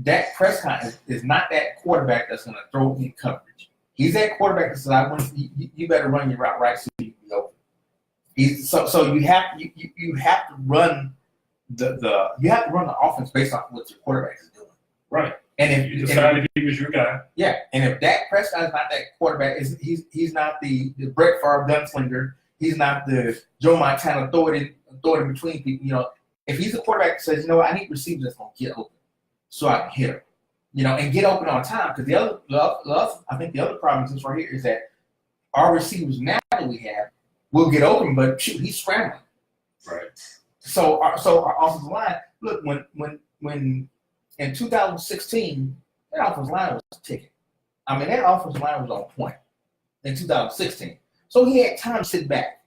Dak Prescott is not that quarterback that's going to throw in coverage. He's that quarterback that says, you better run your route right so you can be open. So you have to run the offense based off what your quarterback is doing. Right. And if you decide he was your guy. Yeah. And if Dak Prescott is not that quarterback, he's not the Brett Favre gunslinger. He's not the Joe Montana throw it in between people. You know, if he's a quarterback that says, I need receivers that's going to get open so I can hit him. You know, and get open on time. Because I think the other problem is this right here is that our receivers now that we have will get open, but shoot, he's scrambling. Right. So our offensive line, look, when in 2016, that offensive line was ticking. I mean, that offensive line was on point in 2016. So he had time to sit back.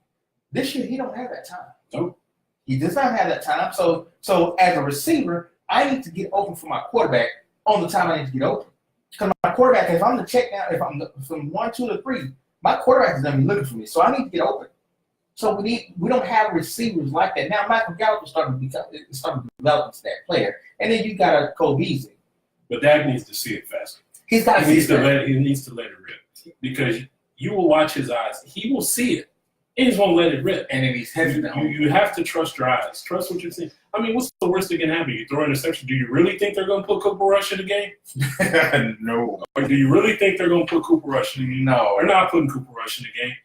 This year, he don't have that time. Nope. He does not have that time. So as a receiver, I need to get open for my quarterback on the time I need to get open. Because my quarterback, if I'm the check down, if I'm from 1, 2 to 3, my quarterback is going to be looking for me. So I need to get open. So we don't have receivers like that. Now Michael Gallup is starting to develop into that player. And then you got a Cole Beasley. But Dak needs to see it faster. He needs to let it rip. Because you will watch his eyes. He will see it. And he's gonna let it rip. And then he's hesitant. You have to trust your eyes. Trust what you're seeing. I mean, what's the worst that can happen? You throw an interception. Do you really think they're gonna put Cooper Rush in the game? No. Or do you really think they're gonna put Cooper Rush in the game? No. They're not putting Cooper Rush in the game.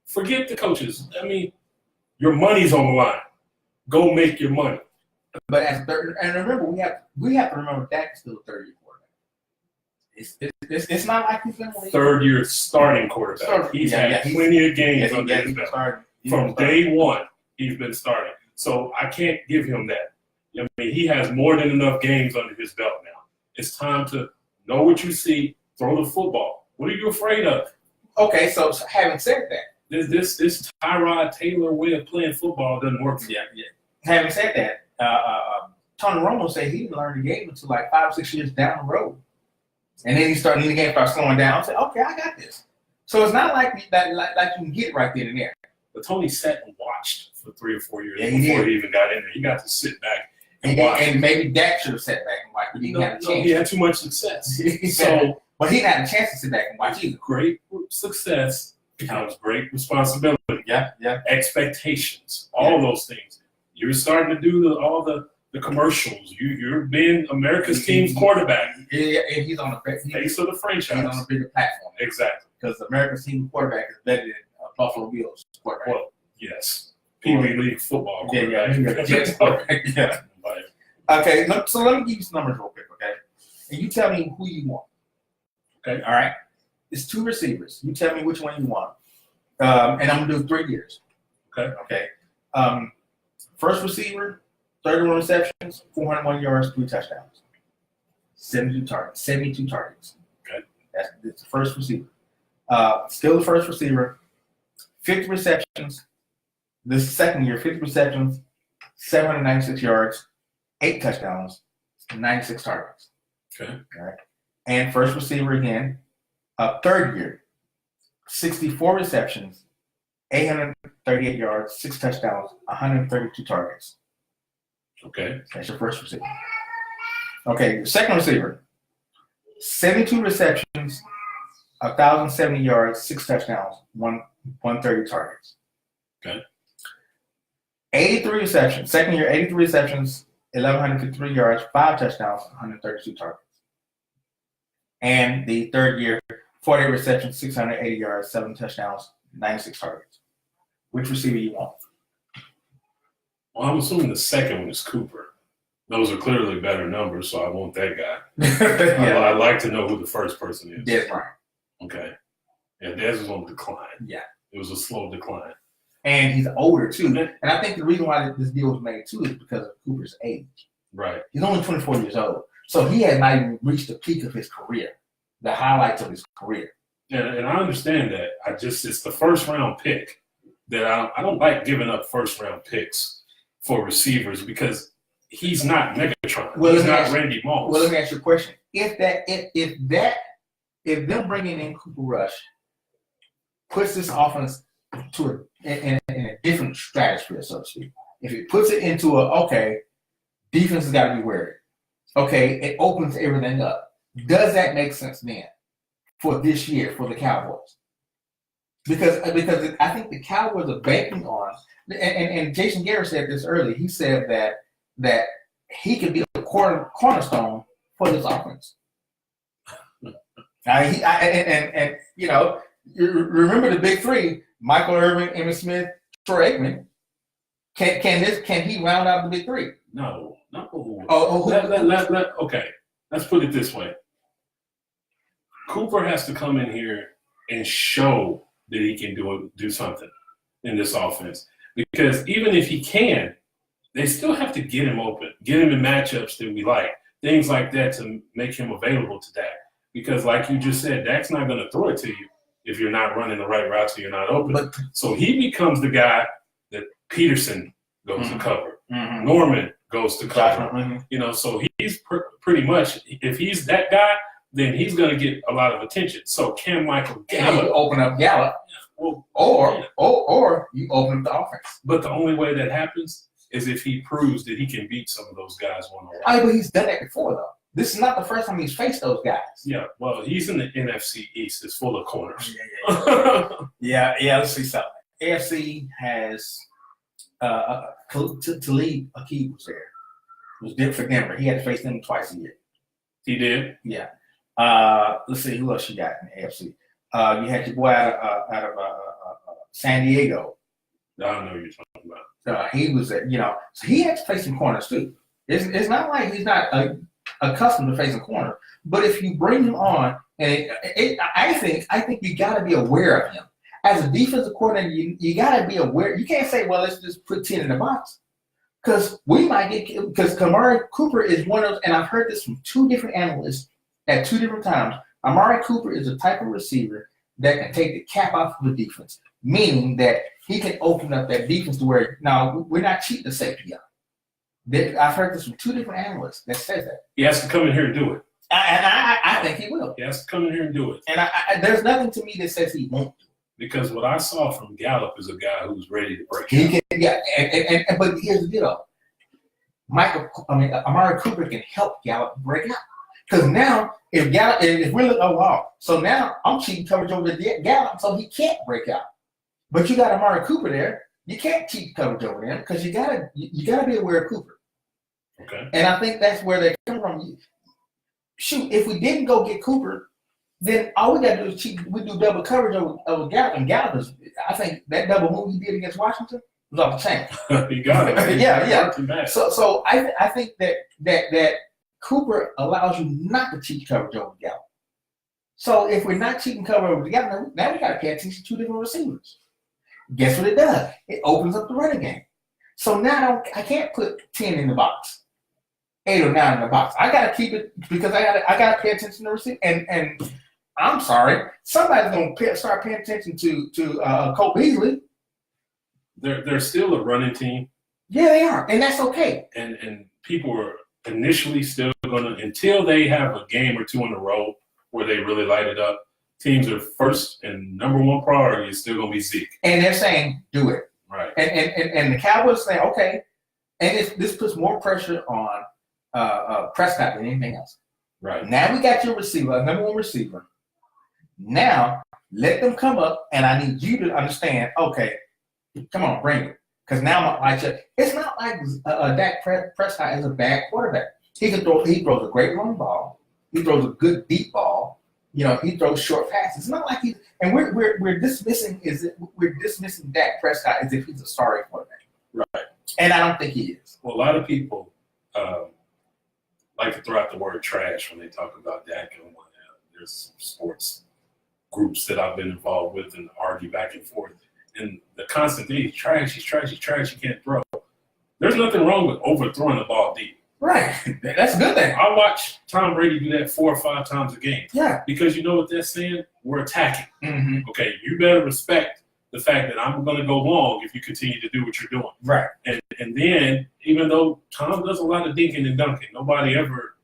Forget the coaches. I mean, your money's on the line. Go make your money. But as third, and remember, we have to remember Dak is still a third-year quarterback. It's not like he's been Third-year starting quarterback. He's had plenty of games under his belt. From day one, he's been starting. So I can't give him that. I mean, he has more than enough games under his belt now. It's time to know what you see, throw the football. What are you afraid of? Okay, so having said that, this Tyrod Taylor way of playing football doesn't work for you. Yeah. Having said that, Tony Romo said he didn't learn the game until like 5 or 6 years down the road. And then the game starts slowing down. I said, okay, I got this. So it's not like you can get it right then and there. But Tony sat and watched for 3 or 4 years Yeah, before he even got in there. He got to sit back and watch. And maybe Dak should have sat back and watched, but he didn't have a chance. He had too much success. But he didn't have a chance to sit back and watch either. Great success becomes great responsibility. Yeah. Expectations, all those things. You're starting to do all the commercials. You're being America's team's quarterback. Yeah, and he's on the face of the franchise. He's on a bigger platform. Exactly. Because America's team quarterback is better than Buffalo Bills quarterback. Well, yes. Pee Wee League football quarterback. Yeah. Okay, so let me give you some numbers real quick, okay? And you tell me who you want. Okay, all right? It's 2 receivers. You tell me which one you want. And I'm going to do 3 years. Okay. First receiver, 31 receptions, 401 yards, 3 touchdowns. 72 targets. Okay. That's the first receiver. Still the first receiver, 50 receptions. This second year, 50 receptions, 796 yards, 8 touchdowns, 96 targets. Okay. All right. And first receiver again, third year, 64 receptions, 838 yards, 6 touchdowns, 132 targets. Okay. That's your first receiver. Okay, your second receiver, 72 receptions, 1,070 yards, 6 touchdowns, 130 targets. Okay. 83 receptions. Second year, 83 receptions, 1,153 yards, 5 touchdowns, 132 targets. And the third year, 48 receptions, 680 yards, 7 touchdowns, 96 targets. Which receiver you want? Well, I'm assuming the second one is Cooper. Those are clearly better numbers, so I want that guy. I'd like to know who the first person is. Dez Bryant. Okay. Yeah, Dez was on decline. Yeah. It was a slow decline. And he's older, too. And I think the reason why this deal was made, too, is because of Cooper's age. Right. He's only 24 years old. So he had not even reached the peak of his career, the highlights of his career. And I understand that. It's the first round pick that I don't like giving up first round picks for receivers because he's not Megatron. He's not Randy Moss. Well, let me ask you a question. If them bringing in Cooper Rush puts this offense to in a different stratosphere, so to speak. If it puts it into defense has got to be wary. Okay, it opens everything up. Does that make sense then for this year for the Cowboys? Because I think the Cowboys are banking on, and Jason Garrett said this earlier. He said that he could be a cornerstone for this offense. You remember the big three: Michael Irvin, Emmitt Smith, Troy Aikman. Can he round out the big three? No. Okay, let's put it this way. Cooper has to come in here and show that he can do something in this offense. Because even if he can, they still have to get him open, get him in matchups that we like, things like that to make him available to Dak. Because like you just said, Dak's not going to throw it to you. if you're not running the right route, so you're not open. But So he becomes the guy that Peterson goes to cover. Norman goes to cover. You know, so he's pretty much, if he's that guy, then he's going to get a lot of attention. So can Michael Gallup open up Gallup, well, or you open up the offense. but the only way that happens is if he proves that he can beat some of those guys one-on-one. But he's done that before, though. This is not the first time he's faced those guys. Yeah, well, he's in the NFC East. It's full of corners. Yeah. Let's see something. AFC has Talib Akib was there. It was different for Denver. He had to face them twice a year. He did. Yeah. Let's see who else you got in the AFC. You had your boy out of San Diego. I don't know what you're talking about. He was there. You know, so he had to face some corners too. It's not like he's not accustomed to facing corners. But if you bring him on, and I think you got to be aware of him. As a defensive coordinator, you got to be aware. You can't say, well, let's just put 10 in the box. Because we might get, because Amari Cooper is one of those, and I've heard this from two different analysts at two different times. Amari Cooper is the type of receiver that can take the cap off of the defense, meaning that he can open up that defense to where, now, we're not cheating the safety guy. I've heard this from two different analysts that says that. He has to come in here and do it. I think he will. He has to come in here and do it. And there's nothing to me that says he won't. Because what I saw from Gallup is a guy who's ready to break. He can, yeah, but here's the deal. Amari Cooper can help Gallup break out. Because now, if we're looking, oh wow, so now I'm cheating coverage over the Gallup, so he can't break out. But you got Amari Cooper there, you can't cheat coverage over them because you gotta be aware of Cooper. Okay. And I think that's where they come from. Shoot, if we didn't go get Cooper, then all we got to do is we do double coverage over Gallup. And Gallup is, I think that double move he did against Washington was off the chain. He got it. Yeah. So I think that Cooper allows you not to cheat coverage over Gallup. So if we're not cheating coverage over Gallup, now we got to pay attention to two different receivers. Guess what it does? It opens up the running game. So now I can't put 10 in the box, 8 or 9 in the box. I got to keep it because I got to pay attention to the receiver. And I'm sorry, somebody's going to start paying attention to Cole Beasley. They're still a running team. Yeah, they are, and that's okay. And people are initially still going to, until they have a game or two in a row where they really light it up, teams are first and number one priority is still going to be Zeke. And they're saying, do it. Right. And the Cowboys say, okay. And this puts more pressure on Prescott than anything else. Right. Now we got your receiver, number one receiver. Now let them come up, and I need you to understand, okay, come on, bring it. Because now it's not like Dak Prescott is a bad quarterback. He throws a great long ball. He throws a good deep ball. You know, he throws short passes. It's not like we're dismissing Dak Prescott as if he's a sorry quarterback. Right. And I don't think he is. Well, a lot of people like to throw out the word trash when they talk about Dak and whatnot. There's some sports groups that I've been involved with and argue back and forth. And the constant thing, he's trash, he can't throw. There's nothing wrong with overthrowing the ball deep. Right. That's a good thing. I watch Tom Brady do that 4 or 5 times a game. Yeah. Because you know what that's saying? We're attacking. Mm-hmm. Okay, you better respect the fact that I'm going to go long if you continue to do what you're doing. Right. And then, even though Tom does a lot of dinking and dunking, nobody ever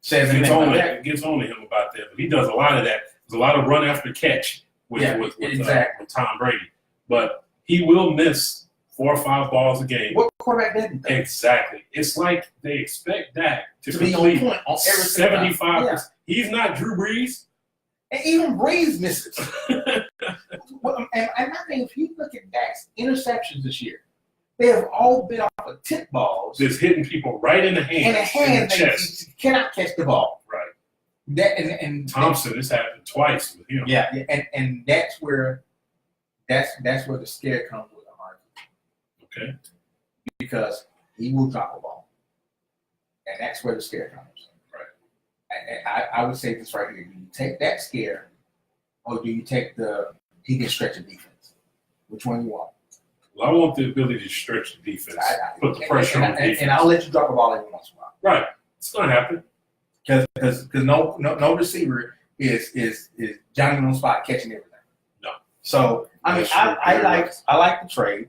says gets on to him about that. But he does a lot of that. There's a lot of run after catch with Tom Brady. But he will miss 4 or 5 balls a game. What quarterback didn't? Exactly. It's like they expect that to be complete on point on every 75%. Yeah. He's not Drew Brees. And even Brees misses. And I think if you look at Dak's interceptions this year, they have all been off of tip balls. Just hitting people right in the hands. In the hands, in the chest. They cannot catch the ball. Right. That and Thompson, this happened twice with him. Yeah, and that's where the scare comes with Amari. Okay. Because he will drop a ball, and that's where the scare comes. Right. I would say this right here: do you take that scare, or do you take he can stretch the defense? Which one you want? Well, I want the ability to stretch the defense, put the pressure on the defense, and I'll let you drop a ball every once in a while. Right, it's gonna happen. Because no receiver is Johnny on the spot catching everything. So I mean, I like the trade.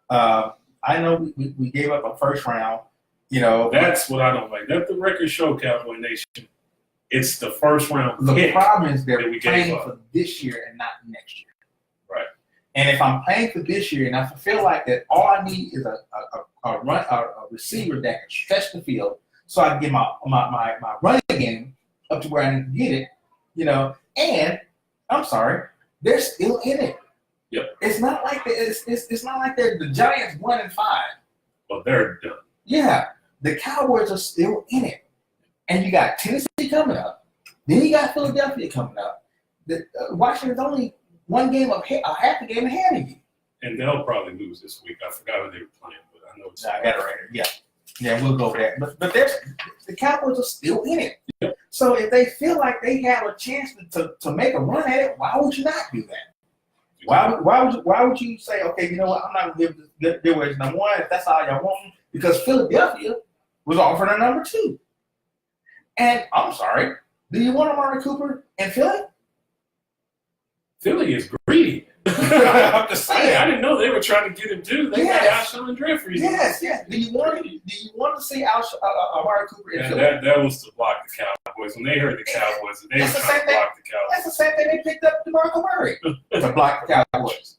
I know we gave up a first round. You know, That's what I don't like. Let the record show, Cowboy Nation. It's the first round the pick. problem is they're that we playing gave up. for this year and not next year. Right. And if I'm playing for this year, and I feel like that, all I need is a receiver that can stretch the field, so I can get my running game up to where I need to get it. You know, and I'm sorry, they're still in it. Yep. It's not like it's not like they're the Giants 1-5. Well, they're done. Yeah, the Cowboys are still in it, and you got Tennessee coming up. Then you got Philadelphia coming up. Washington's only one game of half a game ahead of you. And they'll probably lose this week. I forgot who they were playing, but I know it's. I got it right here. Yeah, we'll go for that. But the Cowboys are still in it. Yep. So if they feel like they have a chance to make a run at it, why would you not do that? Why would you say, okay, you know what, I'm not going to give away number one if that's all y'all want? Because Philadelphia was offering a number 2. And I'm sorry, do you want Amari Cooper in Philly? Philly is greedy. I'm just saying. I didn't know they were trying to get him too. They got Alshon Jeffries. Yes. Do you want to see Amari Cooper in Philly? That was to block the Cowboys. When they heard the Cowboys, they were trying to block the Cowboys. That's the same thing they picked up DeMarco Murray to block the Cowboys.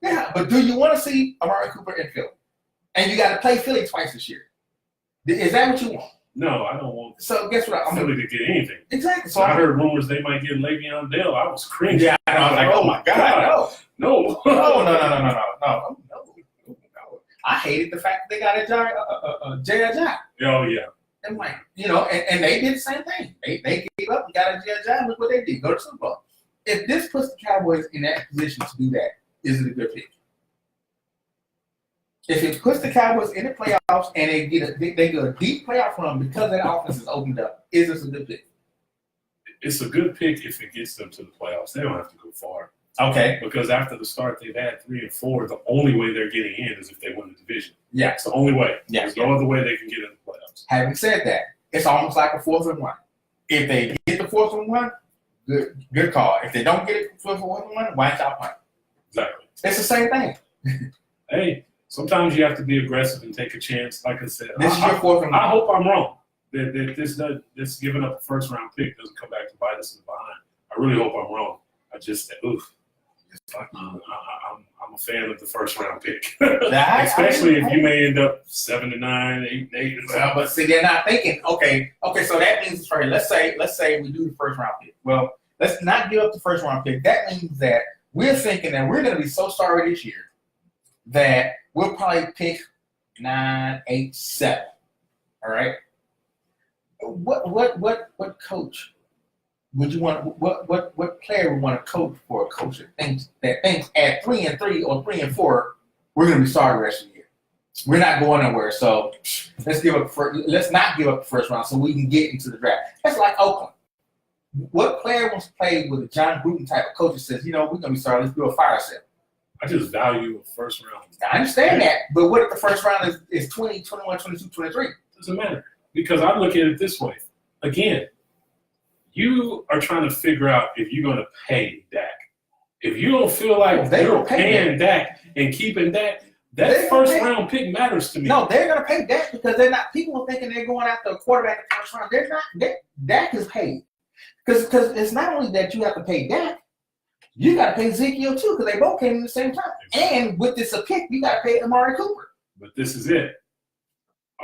Yeah, but do you want to see Amari Cooper in Philly? And you got to play Philly twice this year. Is that what you want? No, I don't want So guess what? I'm Philly to get anything. Exactly. So I heard rumors they might get Le'Veon Bell. I was cringing. Yeah, I was like, oh my God, no. No. I hated the fact that they got a J.I. Oh yeah. And like, you know, and they did the same thing. They gave up and got a J.I. Look what they did. Go to Super Bowl. If this puts the Cowboys in that position to do that, is it a good pick? If it puts the Cowboys in the playoffs and they get a deep playoff run because that offense is opened up, is this a good pick? It's a good pick if it gets them to the playoffs. They don't have to go far. Okay. Because after the start they've had 3 and 4, the only way they're getting in is if they win the division. Yeah. It's the only way. Yeah. There's no other way they can get in the playoffs. Having said that, it's almost like a 4th and 1. If they get the 4th and 1, good call. If they don't get it 4th and 1, why don't y'all play? Exactly. It's the same thing. Hey, sometimes you have to be aggressive and take a chance. Like I said, This is your 4th and 1. I hope I'm wrong. That this giving up a first round pick doesn't come back to bite us in the behind. I really hope I'm wrong. I just oof. I'm a fan of the first round pick, especially if you may end up 7-9, 8-8. Well, but see, they're not thinking. Okay. So that means for let's say we do the first round pick. Well, let's not give up the first round pick. That means that we're thinking that we're going to be so sorry this year that we'll probably pick 9, 8, 7. All right. What coach would you want? What player would want to coach for a coach that thinks at 3 and 3 or 3 and 4 we're going to be sorry the rest of the year. We're not going nowhere. So let's not give up the first round so we can get into the draft. That's like Oakland. What player wants to play with a John Gruden type of coach that says, you know, we're going to be sorry, let's do a fire sale? I just value a first round. I understand that, but what if the first round is 20, 21, 22, 23? Doesn't matter. Because I look at it this way. Again, you are trying to figure out if you're going to pay Dak. If you don't feel like you're paying Dak and keeping Dak, that first round pick matters to me. No, they're going to pay Dak because they're not. People are thinking they're going after a quarterback in the first round. They're not. Dak is paid because it's not only that you have to pay Dak, you got to pay Ezekiel too because they both came in the same time. And with this a pick, you got to pay Amari Cooper. But this is it.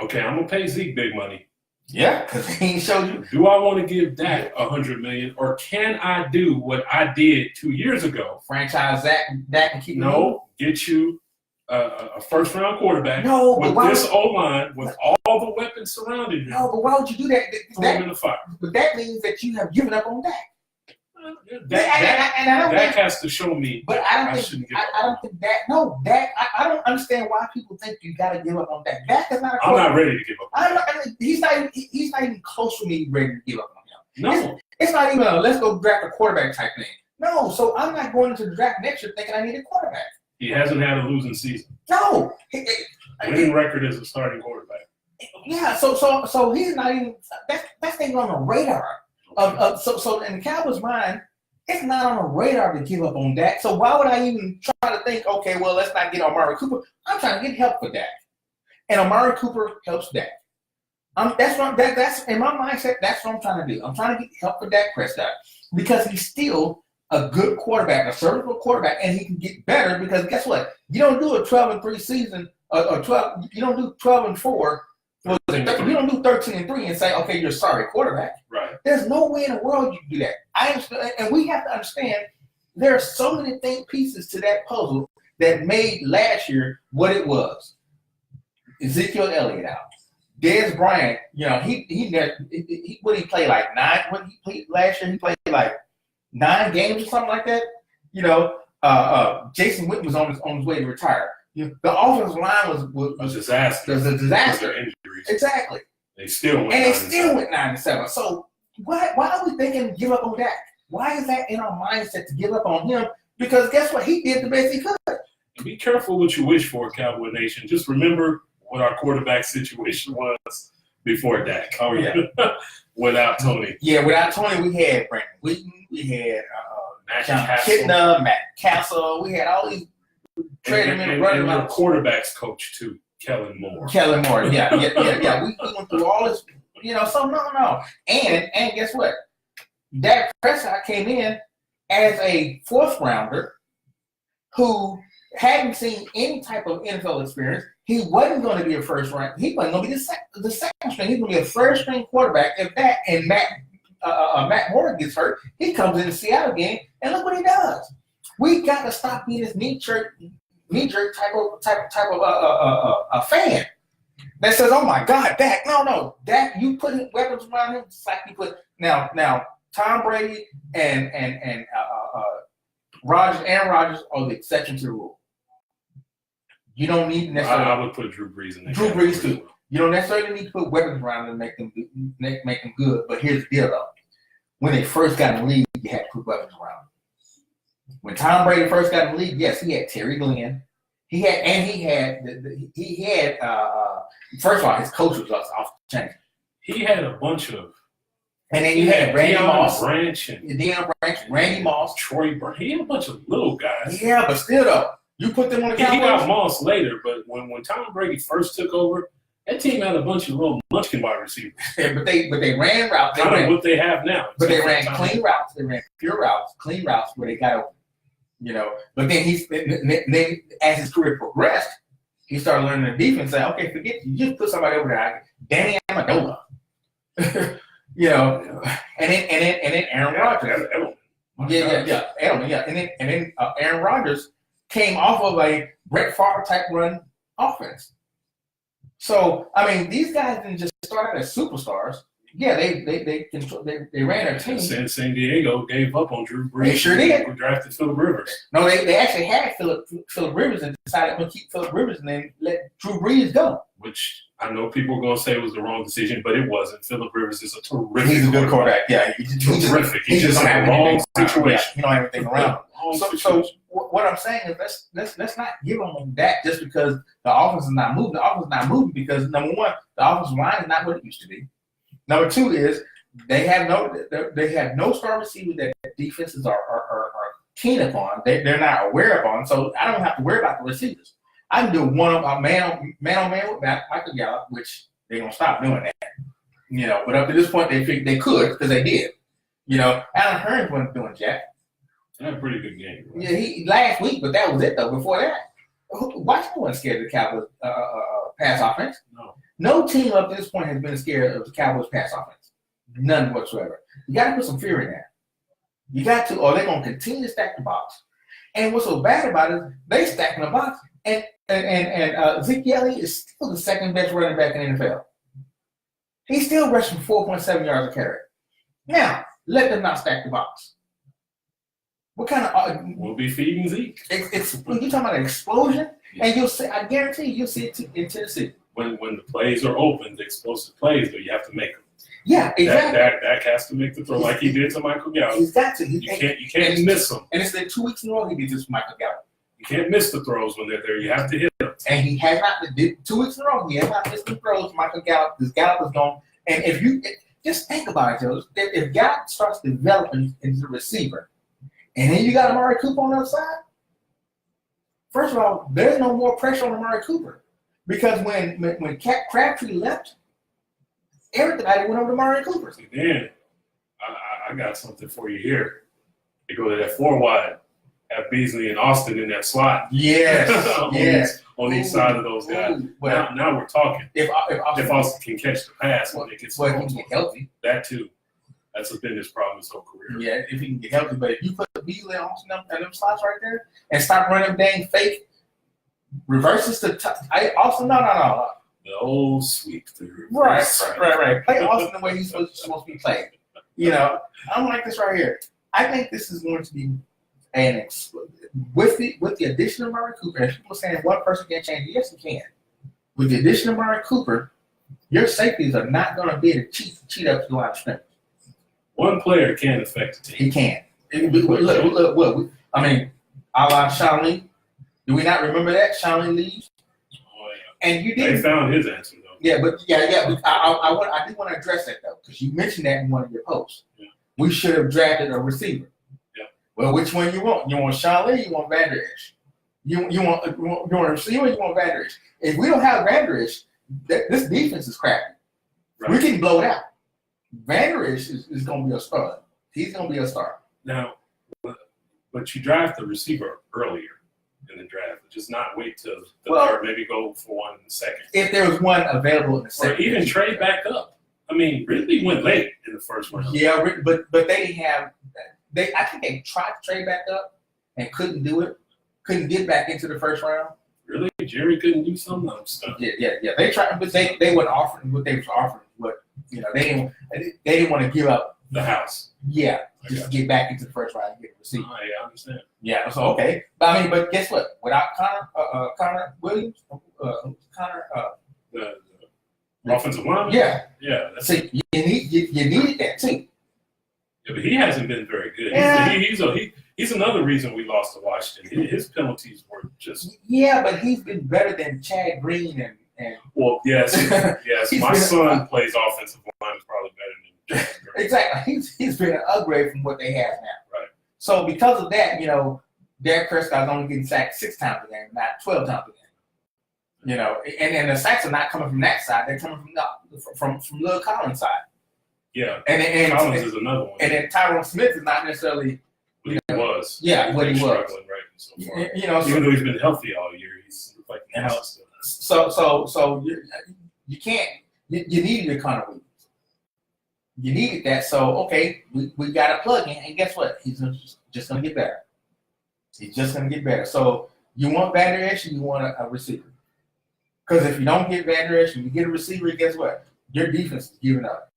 Okay, I'm gonna pay Zeke big money. Yeah, because he ain't showed you. Do I want to give Dak $100 million, or can I do what I did 2 years ago? Franchise Dak and keep get you a first round quarterback. No, with this O line, with all the weapons surrounding you. No, but why would you do that? Throw him in the fire. But that means that you have given up on Dak. Dak has to show me. But I don't think Dak. No, Dak. I don't understand why people think you got to give up on Dak. Dak is not. I'm not ready to give up. He's not even close to me ready to give up on him. No, it's not even a let's go draft a quarterback type thing. No, so I'm not going into the draft next year thinking I need a quarterback. He hasn't had a losing season. No, winning record as a starting quarterback. Yeah, so he's not even. That's not even on the radar. So in the Cowboys' mind, it's not on the radar to give up on Dak. So why would I even try to think, okay, well, let's not get Amari Cooper. I'm trying to get help for Dak. And Amari Cooper helps Dak. That's in my mindset, that's what I'm trying to do. I'm trying to get help for Dak Prescott because he's still a good quarterback, a serviceable quarterback, and he can get better because guess what? You don't do a 12-3 season or 12. You don't do 12-4. You don't do 13-3 and say, okay, you're sorry quarterback. Right. There's no way in the world you can do that. I understand, and we have to understand there are so many pieces to that puzzle that made last year what it was. Ezekiel Elliott out. Dez Bryant, he played like 9. What he played last year? He played like 9 games or something like that. Jason Witten was on his way to retire. The offensive line was a disaster. It was a disaster. Injuries. Exactly. They still went 9-7. So why are we thinking give up on Dak? Why is that in our mindset to give up on him? Because guess what? He did the best he could. And be careful what you wish for, Cowboy Nation. Just remember what our quarterback situation was before Dak. Oh, yeah. Without Tony. Yeah, without Tony, we had Brandon Wheaton, we had Matt Kitna, Matt Castle. We had all these and our quarterbacks coach, too, Kellen Moore. Yeah. We went through all this, so no. And guess what? Dak Prescott came in as a 4th rounder who hadn't seen any type of NFL experience. He wasn't going to be a first round. He wasn't going to be the second string. He's going to be a first string quarterback. If that and Matt Moore gets hurt, he comes in the Seattle game and look what he does. We got to stop being this knee jerk type of a fan that says, "Oh my God, Dak!" No, Dak. You put weapons around him, just like you put now. Tom Brady and Aaron Rodgers are the exception to the rule. You don't need necessarily. I would put Drew Brees in there. Drew Brees too. You don't necessarily need to put weapons around them and make them good. But here's the deal, though: when they first got in the league, you had to put weapons around them. When Tom Brady first got in the league, yes, he had Terry Glenn. He had first of all, his coach was off the chain. He had a bunch of. And then you had Randy Moss, Deion Branch, Randy Moss, Troy Brown. He had a bunch of little guys. Yeah, but still though, you put them on the Cowboys. He got Moss later, but when Tom Brady first took over, that team had a bunch of little munchkin wide receivers. Yeah, but they ran routes. Kind of what they have now. But they ran clean routes. They ran pure routes, clean routes where they got open. But then as his career progressed, he started learning the defense. Say, okay, forget you just put somebody over there, Danny Amendola. And then Aaron Rodgers. Edelman, yeah. And then Aaron Rodgers came off of a Brett Favre type run offense. So I mean, these guys didn't just start out as superstars. Yeah, they ran their team. San Diego gave up on Drew Brees. They sure did. We drafted Phillip Rivers. No, they actually had Phillip Rivers and decided to keep Phillip Rivers and then let Drew Brees go. Which I know people are going to say was the wrong decision, but it wasn't. Phillip Rivers is a terrific. He's a good quarterback. Yeah, he's terrific. He's just in the wrong situation. You don't have anything around him. So what I'm saying is let's not give them that just because the offense is not moving. The offense is not moving because number one, the offensive line is not what it used to be. Number two is they have no star receivers that defenses are keen upon. They're not aware upon. So I don't have to worry about the receivers. I can do a man on man with Michael Gallup, which they're gonna stop doing that. But up to this point they figured they could because they did. Alan Hearns wasn't doing jack. Had a pretty good game. Right? Yeah, he last week, but that was it though. Before that, Washington wasn't scared of the Cowboys pass offense. No team up to this point has been scared of the Cowboys pass offense. None whatsoever. You got to put some fear in there. You got to, or they're going to continue to stack the box. And what's so bad about it is they stacking the box, and Zeke Elliott is still the second best running back in the NFL. He's still rushing 4.7 yards a carry. Now, let them not stack the box. What kind of we'll be feeding Zeke. It's when you're talking about an explosion, and you'll see. I guarantee you'll see it in Tennessee. When the plays are open, the explosive plays, but you have to make them. Yeah, exactly. Dak has to make the throw like he did to Michael Gallup. He's got to. You can't miss them. And it's been 2 weeks in a row he did this with Michael Gallup. You can't miss the throws when they're there. You have to hit them. And he has not did 2 weeks in a row. He has not missed the throws. Michael Gallup. This Gallup is gone. And if you just think about it, Joe, if Gallup starts developing into a receiver, and then you got Amari Cooper on the other side. First of all, there's no more pressure on Amari Cooper because when Crabtree left, everybody went over to Amari Cooper. And then I got something for you here. They go to that 4 wide, have Beasley and Austin in that slot. Yes, yes. On each side of those guys. Well, Now we're talking. if Austin can catch the pass when it gets he can get healthy. that too. That's been his problem his whole career. Yeah, if he can get healthy. But if you put Beasley and Austin in them slots right there and start running dang fake reverses to Austin, no. The old sweep through. Right. Play Austin the way he's supposed to be played. You know, I'm like this right here. I think this is going to be with the addition of Amari Cooper. And people are saying one person can change it. Yes, he can. With the addition of Amari Cooper, your safeties are not going to be able to cheat up to the line of scrimmage. One player can affect the team. He can. Look. I mean, a la Sean Lee. Do we not remember that Sean Lee leaves? Oh, yeah. And you They did. found his answer though. Yeah, but I do want to address that though, because you mentioned that in one of your posts. Yeah. We should have drafted a receiver. Yeah. Well, which one you want? You want Sean Lee? You want Van Der Esch? You want a receiver? You want Van Der Esch? If we don't have Van Der Esch, this defense is crappy. Right. We can blow it out. Van Der Esch is going to be a star. He's going to be a star. Now, but you draft the receiver earlier in the draft. Just not wait till the third, maybe go for one in the second. If there was one available in the second. Or even trade back up. I mean, Ridley went late in the first round. Yeah, but they didn't have. I think they tried to trade back up and couldn't do it. Couldn't get back into the first round. Really? Jerry couldn't do some of them stuff. Yeah. They tried, but they weren't offering what they was offering. What they didn't want to give up The house. Yeah, just to get back into the first round and get a receiver. Oh, yeah, I understand. Yeah, so okay, but guess what? Without Connor Williams, The offensive lineman? yeah. Yeah. That's, See, you needed that too. yeah, but he hasn't been very good. Yeah. He's another reason we lost to Washington. His penalties were just. Yeah, but he's been better than Chad Green and Well, yes. He's My been- son plays offensive line probably better than James Green. exactly. He's been an upgrade from what they have now. Right. So because of that, Dak Prescott's only getting sacked 6 times a game, not 12 times a game. And the sacks are not coming from that side; they're coming from Lil Collins' side. Yeah. And Collins is another one. And then Tyron Smith is not necessarily What he was. Yeah, what he was. Struggling right so far. So, Even though he's been healthy all year, he's like so you can't you needed your Connor Williams. You needed that, so okay, we got a plug in, and guess what? He's just gonna get better. He's just gonna get better. So you want Van Der Esch, and you want a receiver. Because if you don't get Van Der Esch and you get a receiver, guess what? Your defense is giving up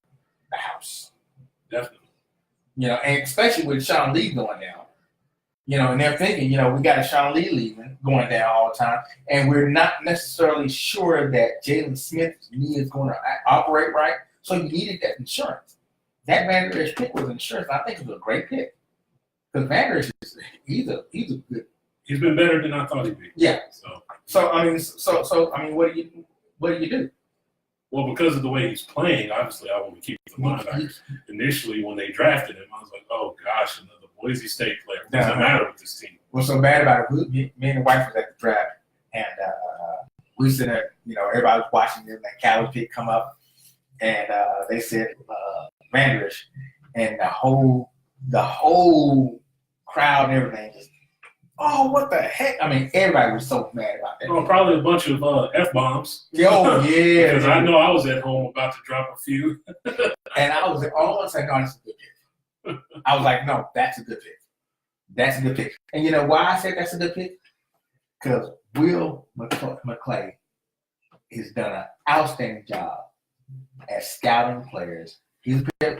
the house. Definitely. And especially with Sean Lee going down. And they're thinking, we got a Sean Lee leaving, going down all the time, and we're not necessarily sure that Jalen Smith's knee is going to operate right. So you needed that insurance. That Van Der Esch pick was insurance. I think it was a great pick because Van Der Esch he's a good. He's been better than I thought he'd be. Yeah. So I mean, what do you do? well, because of the way he's playing, obviously I want to keep the linebackers. Initially, when they drafted him, I was like, oh gosh, another Boise State player. What does it matter with this team? What's so bad about it? Me and the wife was at the draft, and we sit there. Everybody was watching them. That Cali pick come up, and they said Van Der Esch, and the whole crowd and everything just, oh, what the heck? I mean, everybody was so mad about that. Well, probably a bunch of F-bombs. Oh, yeah. Because I know I was at home about to drop a few. And I was all of a sudden, no, that's a good pick. I was like, no, that's a good pick. That's a good pick. And you know why I said that's a good pick? Because Will McClay has done an outstanding job at scouting players. He's vice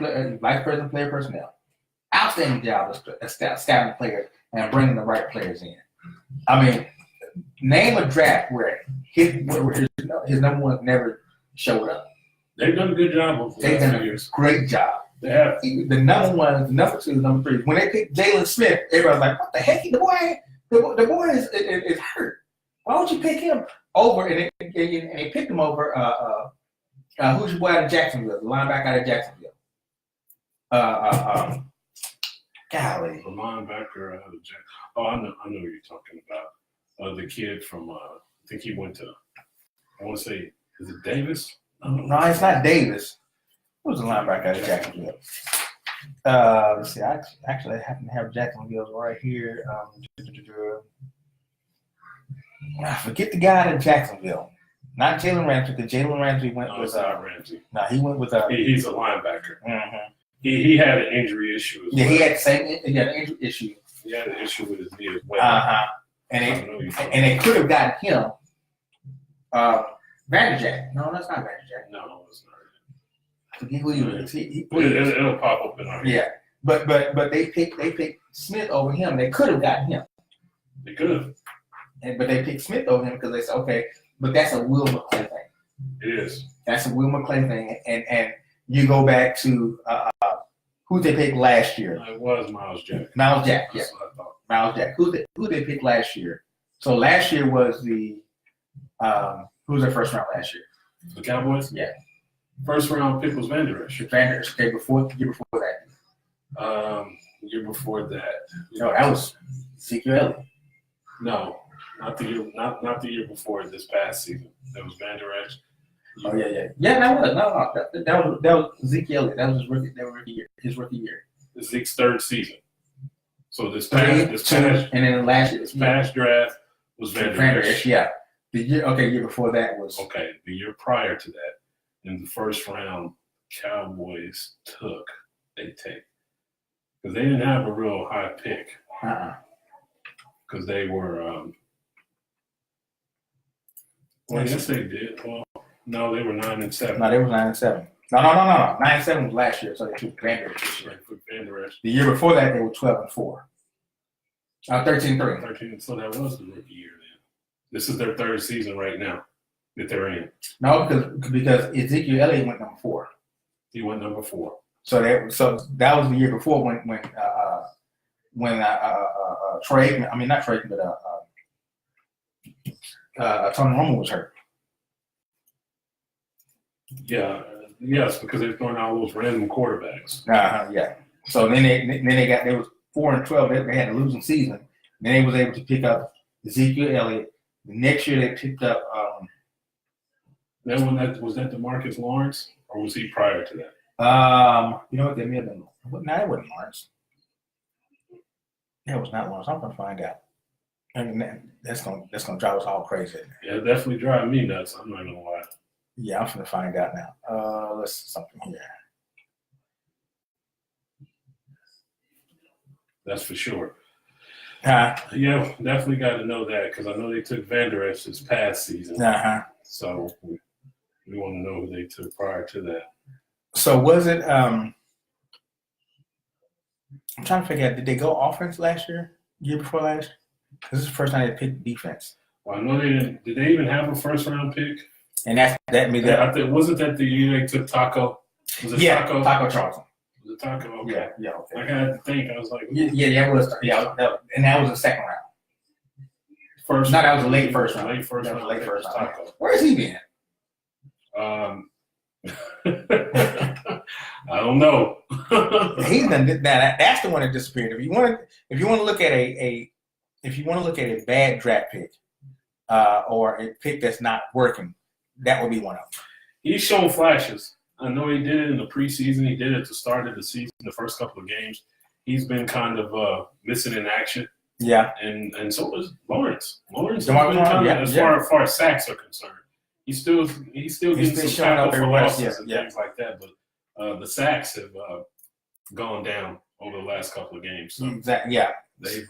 president of player personnel. Outstanding job at scouting players and bringing the right players in. I mean, name a draft where his number one never showed up. They've done a good job over the They've last done few a years. great job. They have. The number one, the number two, the number three. When they picked Jalen Smith, everybody's like, "What the heck? The boy is hurt. Why would you pick him over?" And they picked him over. Who's your boy out of Jacksonville? The linebacker out of Jacksonville. Golly. The linebacker out of Jack. Oh, I know who you're talking about. The kid from, I think he went to, I want to say, is it Davis? No, it's not Davis. Who's the linebacker out of Jacksonville? Let's see. I actually happen to have Jacksonville right here. Forget the guy out of Jacksonville. Not Jalen Ramsey, because Jalen Ramsey went No, with it's not Ramsey. No, he went with He's a linebacker. Mm-hmm. He had an injury issue as well. He had the same an injury issue. He had an issue with his knee as well. And they could have gotten him. Vanderjack. No, that's not Vanderjack. No, it's not. I forget who he was. It'll pop up in our Yeah, but they picked Smith over him. They could have gotten him. They could have. But they picked Smith over him because they said, okay, but that's a Will McClay thing. It is. That's a Will McClay thing. And you go back to who they picked last year. It was Miles Jack. Miles Jack, yeah. That's what I thought. Miles Jack. Who they picked last year? So last year was the who was their first round last year? The Cowboys? Yeah. First round pick was Van Der Esch. Okay, year before that. Year before that. No, that was Ezekiel Elliott. No, not the year. Not the year before this past season. That was Van Der Esch. Oh yeah. That was Ezekiel Elliott. That was his rookie year. His rookie year. Zeke's third season. So this And then last year, this past draft was Van Der Esch. Yeah. The year before that was Okay, the year prior to that, in the first round, Cowboys take because they didn't have a real high pick because they were. Well, yes, they did. Well, no, they were 9-7. No, they were 9-7. No. 9-7 was last year, so they took Van Der Esch this year. Van Der Esch. The year before that, they were 12-4. 13-3. 13. So that was the rookie year then. This is their third season right now that they're in. No, because Ezekiel Elliott went number 4. He went number 4. So that was the year before when Trey, I mean not Trey, but Tony Romo was hurt. Yeah, yes, because they're throwing all those random quarterbacks. Yeah. So then they was 4-12. They had a losing season. Then they was able to pick up Ezekiel Elliott. The next year they picked up. Was that DeMarcus Lawrence, or was he prior to that? You know what? They may have been. No, it wasn't Lawrence. That was not Lawrence. I'm gonna find out. I mean, that's gonna drive us all crazy. Yeah, it definitely drive me nuts. I'm not gonna lie. Yeah, I'm gonna find out now. Let's see something here. That's for sure. Uh-huh. Yeah, definitely got to know that because I know they took Van Der Esch this past season. Uh-huh. So we want to know who they took prior to that. So was it? I'm trying to figure out. Did they go offense last year? Year before last? This is the first time they picked defense. Well, I know they didn't. Did they even have a first round pick? And that means that. I think wasn't that the year they took Taco? Was it Yeah, Taco? Taco Charlton. Was it Taco? Okay. Yeah. Okay. I had to think. I was like, Yeah. It was. Yeah, and that was the second round. first. No, that was a late first round. Late first That was round. late first round. Taco. Where's he been? I don't know. He's done that. That's the one that disappeared. If you want to look at a bad draft pick, or a pick that's not working, that would be one of them. He's shown flashes. I know he did it in the preseason. He did it at the start of the season, the first couple of games. He's been kind of missing in action. Yeah. And so is Lawrence. Lawrence DeMarcus has been kind of, Lawrence, as far as sacks are concerned. He's still getting some showing up tackle for everywhere. losses and Yeah. things like that. But the sacks have gone down over the last couple of games. So Exactly. Yeah. they've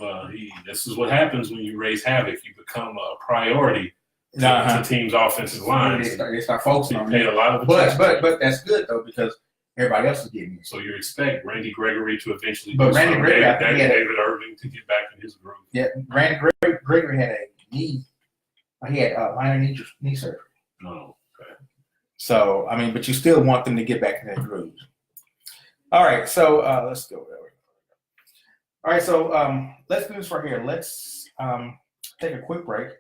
this is what happens when you raise havoc. You become a priority to the team's offensive line. They start focusing You on pay it. a lot of attention. But that's good though because everybody else is getting it. So you expect Randy Gregory to eventually But do Randy something. Gregory, I think he had David Irving to get back in his groove. Yeah, Randy Gregory had a knee. He had minor knee surgery. No. Okay. So I mean, but you still want them to get back in their grooves. All right, so let's go. All right, so let's do this right here. Let's take a quick break,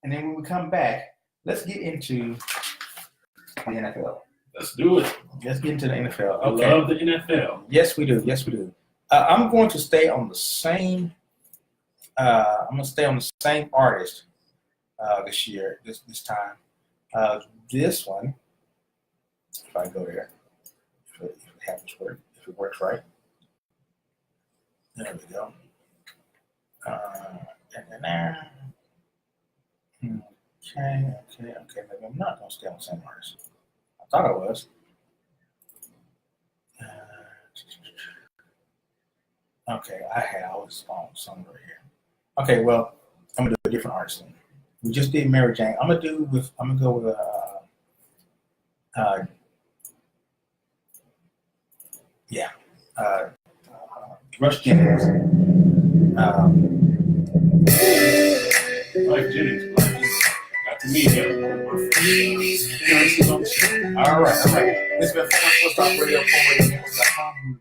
and then when we come back, let's get into the NFL. Let's do it. Let's get into the NFL. I Okay. love the NFL. Yes, we do. Yes, we do. I'm going to stay on the same. I'm going to stay on the same artist this year. This time. This one. If I go there, if it happens work, if it works right. There we go. Okay. Maybe I'm not going to stay on the same artist. I thought I was. Okay, I was on somewhere here. Okay, well, I'm gonna do a different artist then. We just did Mary Jane. I'm gonna go with Rush Jennings. Like Jennings. Got to meet him. All right. This has been Sports Talk Radio, forumradio.com.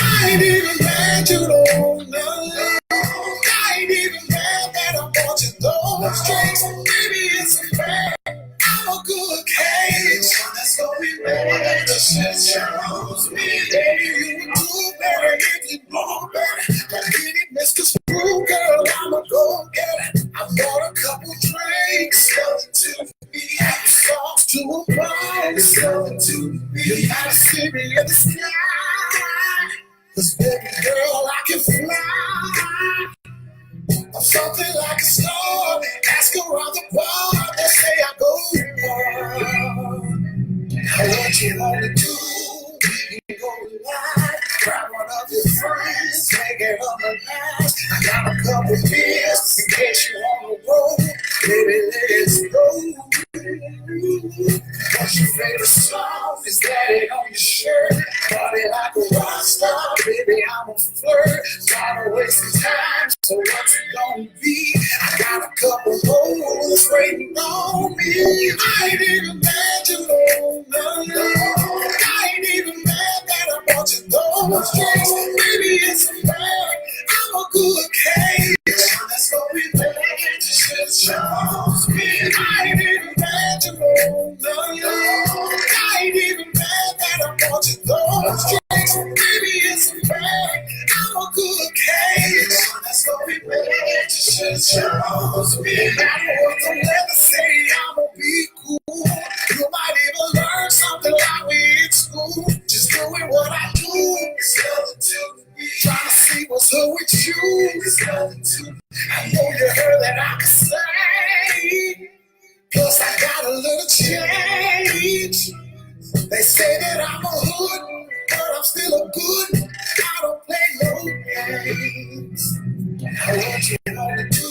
I ain't even mad, you don't know. I ain't even mad that I'm watching those drinks. Maybe it's a fact. I'm a good case. That's what we made. The shit shows me. Baby, you would do better if you know better. But get it, Mr. Screw Girl, I'ma go get it. I bought a couple drinks. Something to be sauce to a bar. Something to be out of city in the sky. Cause baby girl, I can fly. I'm something like a star. Ask around the bar. They say I go far. What you wanna do? You go lie. Grab one of your friends. Take it on the night. I got a couple beers in case you on the road. Baby, let's go. What's your favorite song? Is that it on your shirt? Party like a rock star, baby, I'm a flirt. Gotta waste some time, so what's it gonna be? I got a couple holes waiting on me. I ain't even mad, you know, no. I ain't even mad that I'm watching those drinks. Maybe it's a fact, I'm a good case. That's what we made, just shows me. I ain't even mad, you know, no. I ain't even mad that I'm watching those drinks. Maybe it's a fact, I'm a good case. That's what we made, just shows me. I know what the weather say, I'ma be cool. You might even learn something like we in school. Just doing what I do. It's nothing to me. Trying to see what's up with you. It's nothing to me. I know you heard that I can say. Plus I got a little change. They say that I'm a hood, but I'm still a good. I don't play no games. What you wanna do?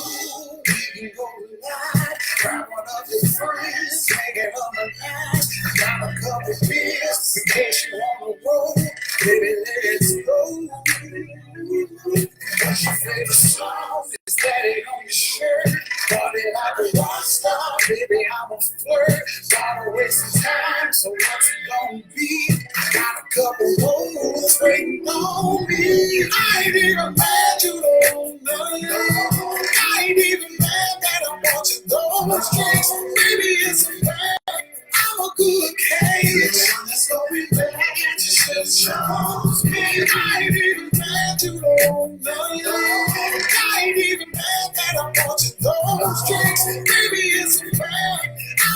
You go lie. Grab one of your friends. Take it on the night. Got a couple beers in case you on the road. Baby, let's go. What's your favorite song? Is that it on your shirt? Party like a rock star, baby, I'm a flirt. Gotta waste some time, so what's it gonna be? I got a couple holes waiting on me. I ain't even mad, you don't know. I ain't even mad that I'm watching those drinks. Maybe it's a fact, I'm a good case. That's what we made, just shows me. I ain't even mad, you don't know. I ain't even mad that I'm watching those drinks. Maybe it's a fact,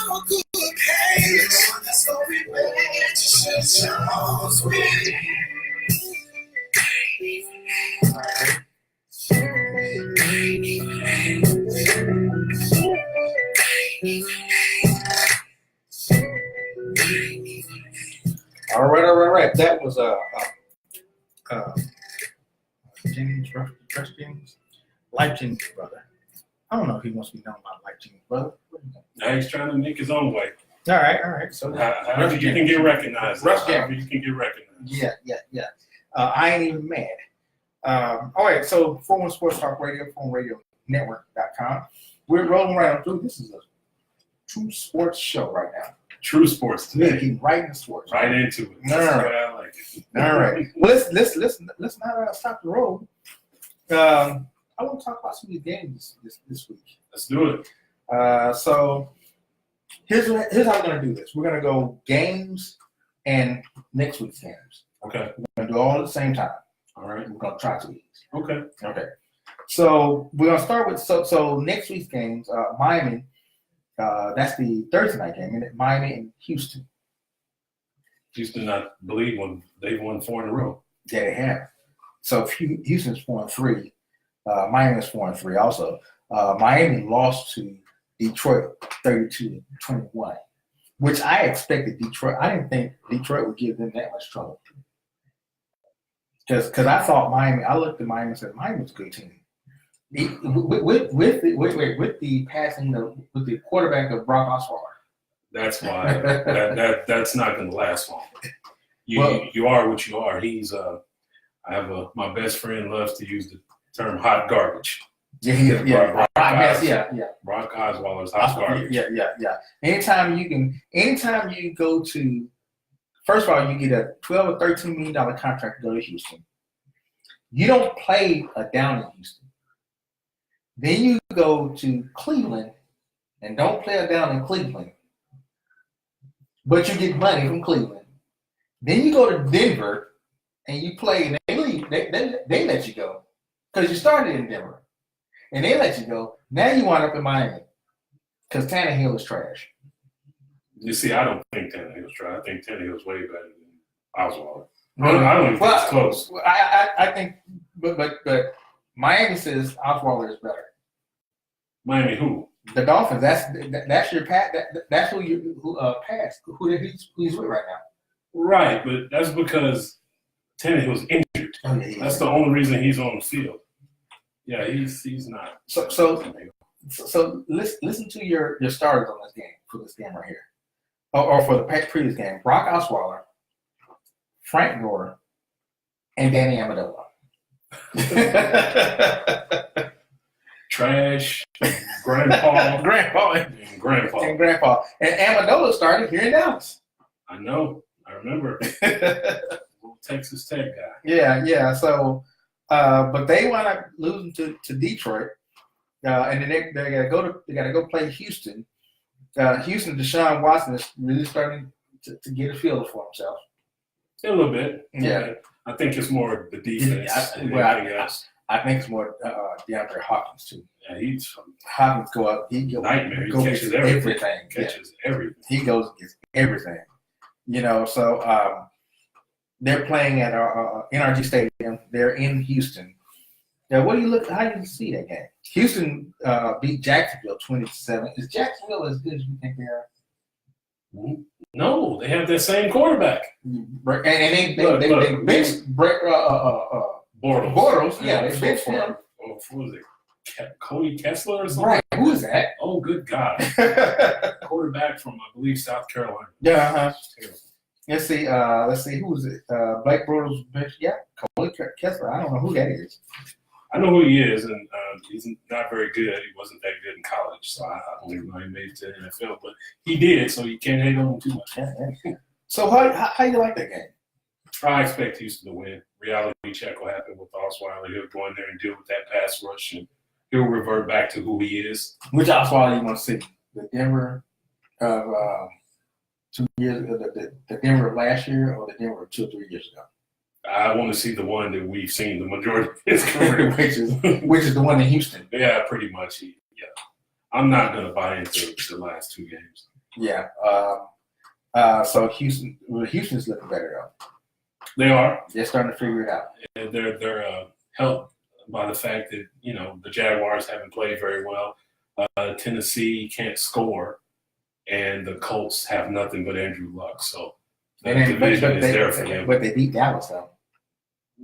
I'm a good case. That's what we made, just shows me. All right. That was Jennings, Rush Jennings, Life Jennings brother. I don't know if he wants to be known by Life Jennings brother. Now he's trying to make his own way. All right. So However you can get recognized. Rush However you can get recognized. Yeah. I ain't even mad. All right, so 41 Sports Talk Radio, forumradionnetwork.com. We're rolling right through. This is a true sports show right now. True sports today. Getting right into sports. Right into it. All right. I like it. All right. Well, let's not stop the road. I want to talk about some of these games this week. Let's do it. So here's how we're going to do this. We're going to go games and next week's games. Okay. We're gonna do all at the same time. All right. We're gonna try 2 weeks. Okay. Okay. So we're gonna start with so next week's games. Miami. That's the Thursday night game. And Miami and Houston. Houston, I believe, they've won 4 in a row. Yeah, they have. So Houston's 4-3. Miami's 4-3 also. Miami lost to Detroit 32-21, which I expected Detroit. I didn't think Detroit would give them that much trouble. Because I thought Miami, I looked at Miami and said Miami was a good team. With the passing, with the quarterback of Brock Osweiler. That's why that's not going to last long. You are what you are. He's my best friend loves to use the term hot garbage. Yeah. Brock Osweiler's hot garbage. Yeah. Anytime you go to, first of all, you get a $12 or $13 million contract to go to Houston. You don't play down in Houston. Then you go to Cleveland and don't play down in Cleveland, but you get money from Cleveland. Then you go to Denver and you play and they leave. They let you go because you started in Denver. And they let you go. Now you wind up in Miami because Tannehill is trash. You see, I don't think Tannehill's trash. I think Tannehill's way better than Osweiler. I don't even think it's close. I think, but Miami says Osweiler is better. Miami who? The Dolphins. That's your pat. That's who passed. Who he's with right now. Right, but that's because Tannehill's injured. Oh, yeah. That's the only reason he's on the field. Yeah, he's not. So listen to your starters on this game right here, or for the previous game: Brock Osweiler, Frank Gore, and Danny Amendola. Trash, grandpa, and grandpa, and Amendola started here in Dallas. I know. I remember. Texas Tech guy. Yeah. So. But they wound up losing to Detroit, and then they gotta go play Houston. Houston, Deshaun Watson is really starting to get a feel for himself. A little bit. Yeah. I think it's more the defense. I think it's more DeAndre Hopkins too. Yeah, Hopkins go up. He go nightmare. He catches everything. Everything. He goes and gets everything. So. They're playing at NRG Stadium. They're in Houston. Now, how do you see that game? Houston beat Jacksonville 20-7. Is Jacksonville as good as you think they are? No, they have that same quarterback. And they benched Bortles. Yeah, they benched him. What was it? Cody Kessler or something? Right. Who is that? Oh, good God. Quarterback from, I believe, South Carolina. Yeah. Let's see. Who is it? Blake Bortles. Yeah, Cody Kessler. I don't know who that is. I know who he is, and he's not very good. He wasn't that good in college, so I don't even know he made it to the NFL. But he did, so you can't hate on him too much. Yeah. So how you like that game? I expect Houston to win. Reality check will happen with Osweiler. He'll go in there and deal with that pass rush, and he'll revert back to who he is. Which Osweiler you want to see? The Denver of 2 years, the Denver of last year, or the Denver of 2 or 3 years ago? I want to see the one that we've seen the majority of his career, which is the one in Houston. Yeah, pretty much. Yeah, I'm not going to buy into the last 2 games. Yeah. So Houston's looking better though. They are. They're starting to figure it out. And they're helped by the fact that the Jaguars haven't played very well. Tennessee can't score, and the Colts have nothing but Andrew Luck. So the division is there for them. But they beat Dallas though.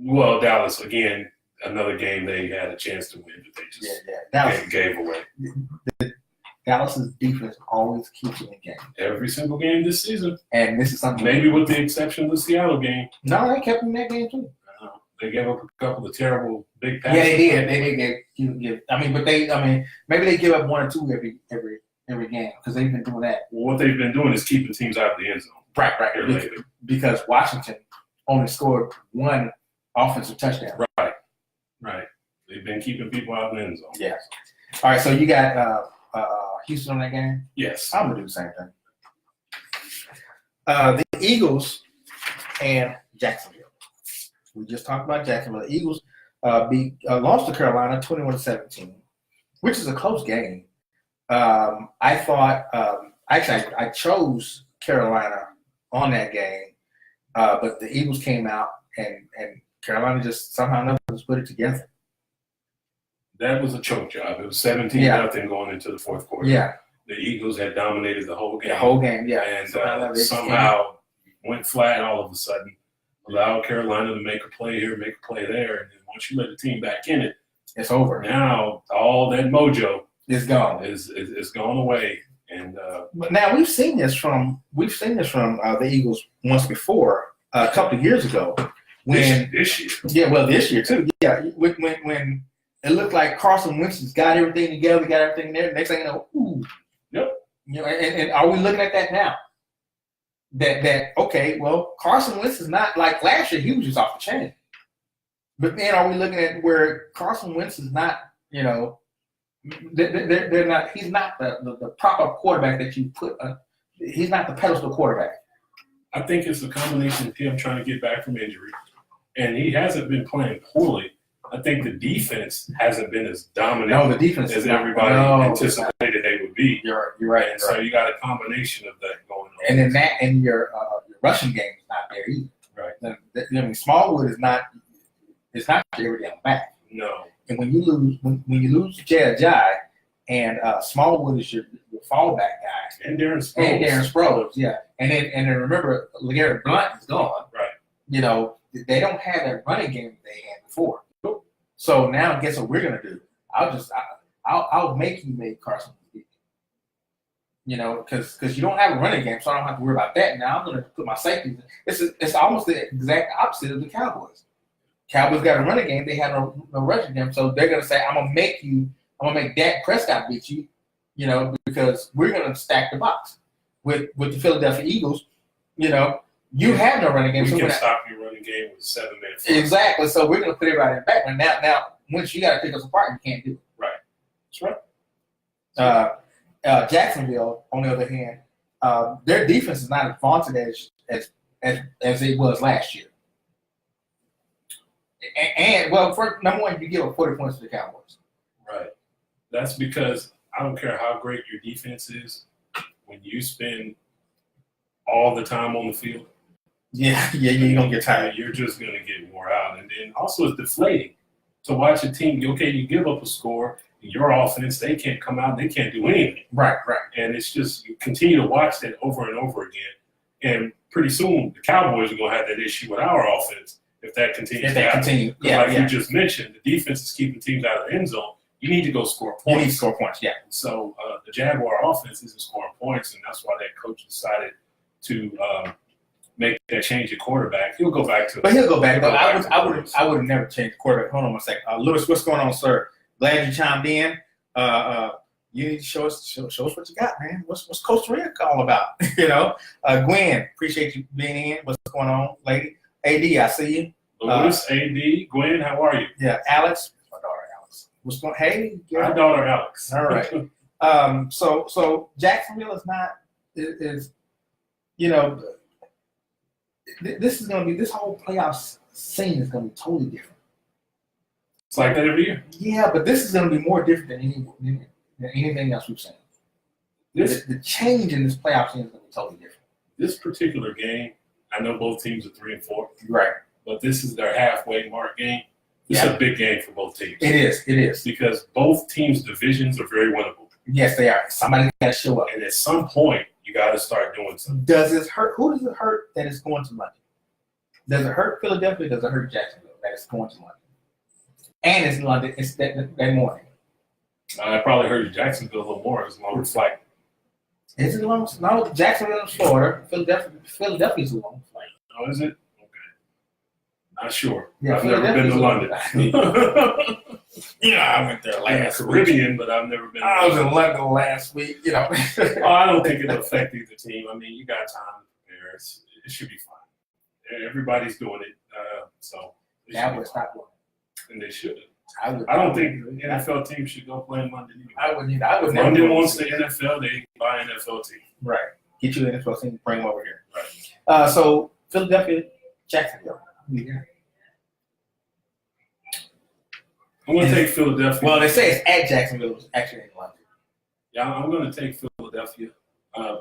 Well, Dallas again, another game they had a chance to win, but they just gave away. Dallas's defense always keeps you in the game. Every single game this season. And this is something. Maybe with the exception of the Seattle game. No, they kept them in that game too. They gave up a couple of terrible big passes. Yeah, they did. They did. Maybe they give up 1 or 2 every game because they've been doing that. Well, what they've been doing is keeping teams out of the end zone. Right. Because Washington only scored 1 offensive touchdown. Right. They've been keeping people out of the end zone. Yeah. All right, so you got Houston on that game? Yes. I'm going to do the same thing. The Eagles and Jacksonville. We just talked about Jacksonville. The Eagles lost to Carolina 21-17, which is a close game. I thought actually I chose Carolina on that game, but the Eagles came out and Carolina just somehow or another just put it together. That was a choke job. It was 17-0 going into the fourth quarter. Yeah. The Eagles had dominated the whole game. The whole game, yeah. And somehow went flat all of a sudden. Allowed Carolina to make a play here, make a play there, and then once you let the team back in it, it's over. Now all that mojo is gone. Is gone away. And but now we've seen this from the Eagles once before, a couple of years ago. When this year. Yeah, well, this year too. Yeah, when it looked like Carson Wentz's got everything together, got everything there. Next thing you know, ooh. Yep. You know, and are we looking at that now? That okay, well, Carson Wentz is not like last year. He was just off the chain. But then are we looking at where Carson Wentz is not? You know, they're not. He's not the proper quarterback that you put. He's not the pedestal quarterback. I think it's a combination of him trying to get back from injury, and he hasn't been playing poorly. I think the defense hasn't been as dominant as everybody anticipated they would be. You're right. And so you got a combination of that going on. And then your rushing game is not there either. Right. I mean, Smallwood is not. It's not everything on the back. No. And when you lose Jai, and Smallwood is your fallback guy. And Darren Sproles. Yeah. And then remember, LeGarrette Blount is gone. Right. You know, they don't have that running game that they had before. So now, guess what we're gonna do? I'll make you make Carson. You know, because you don't have a running game, so I don't have to worry about that. Now I'm gonna put my safeties. It's almost the exact opposite of the Cowboys. Cowboys got a running game; they have no rushing game, so they're gonna say, "I'm gonna make Dak Prescott beat you," you know, because we're gonna stack the box with the Philadelphia Eagles. You know, you have no running game. We so can stop your running game with 7 minutes. Exactly. So we're gonna put everybody in the back. Now, once you got to pick us apart, you can't do it. Right. That's right. Jacksonville, on the other hand, their defense is not as vaunted as it was last year. And well, for number one, you give up 40 points to the Cowboys. Right. That's because I don't care how great your defense is, when you spend all the time on the field. Yeah, you're gonna get tired. You're just gonna get wore out, and then also it's deflating to watch a team. Okay, you give up a score, your offense, they can't come out, they can't do anything. Right. And it's just you continue to watch that over and over again, and pretty soon the Cowboys are gonna have that issue with our offense if that continues. You just mentioned, the defense is keeping teams out of the end zone. You need to go score points. You need to score points, yeah. So the Jaguar offense isn't scoring points, and that's why that coach decided to make that change at quarterback. He'll go back to. But he'll go back. Though I would have never changed quarterback. Hold on one second, Lewis. What's going on, sir? Glad you chimed in. You need to show us what you got, man. What's Costa Rica all about? You know, Gwen, appreciate you being in. What's going on, lady? AD, I see you. Lewis, AD, Gwen, how are you? Yeah, Alex, my daughter Alex. What's going? Hey, my daughter Alex. All right. So Jacksonville is you know, this is going to be, this whole playoff scene is going to be totally different. It's like that every year. Yeah, but this is going to be more different than anything else we've seen. The change in this playoff scene is going to be totally different. This particular game, I know both teams are 3-4. Right. But this is their halfway mark game. It's a big game for both teams. It is. Because both teams' divisions are very winnable. Yes, they are. Somebody got to show up. And at some point, you got to start doing something. Does it hurt? Who does it hurt that it's going to London? Does it hurt Philadelphia? Does it hurt Jacksonville that it's going to London? And it's London. It's that morning. I probably heard Jacksonville a little more. It's a longer flight. Is it long? No, Jacksonville is Florida. Philadelphia's a long flight. Oh, is it? Okay. Not sure. Yeah, I've never been to London. Yeah, I went there last Caribbean, but I've never been. I was in London last week. You know. I don't think it'll affect either team. I mean, you got time to prepare. It should be fine. Everybody's doing it, so. Now we're stop doing it. And they should. I don't think the NFL team should go play in London either. I wouldn't either. I would London wants the NFL, they buy an NFL team. Right. Get you an NFL team, bring them over here. Right. So Philadelphia, Jacksonville. Yeah. I'm going to take Philadelphia. Well, they say it's at Jacksonville. It's actually in London. Yeah, I'm going to take Philadelphia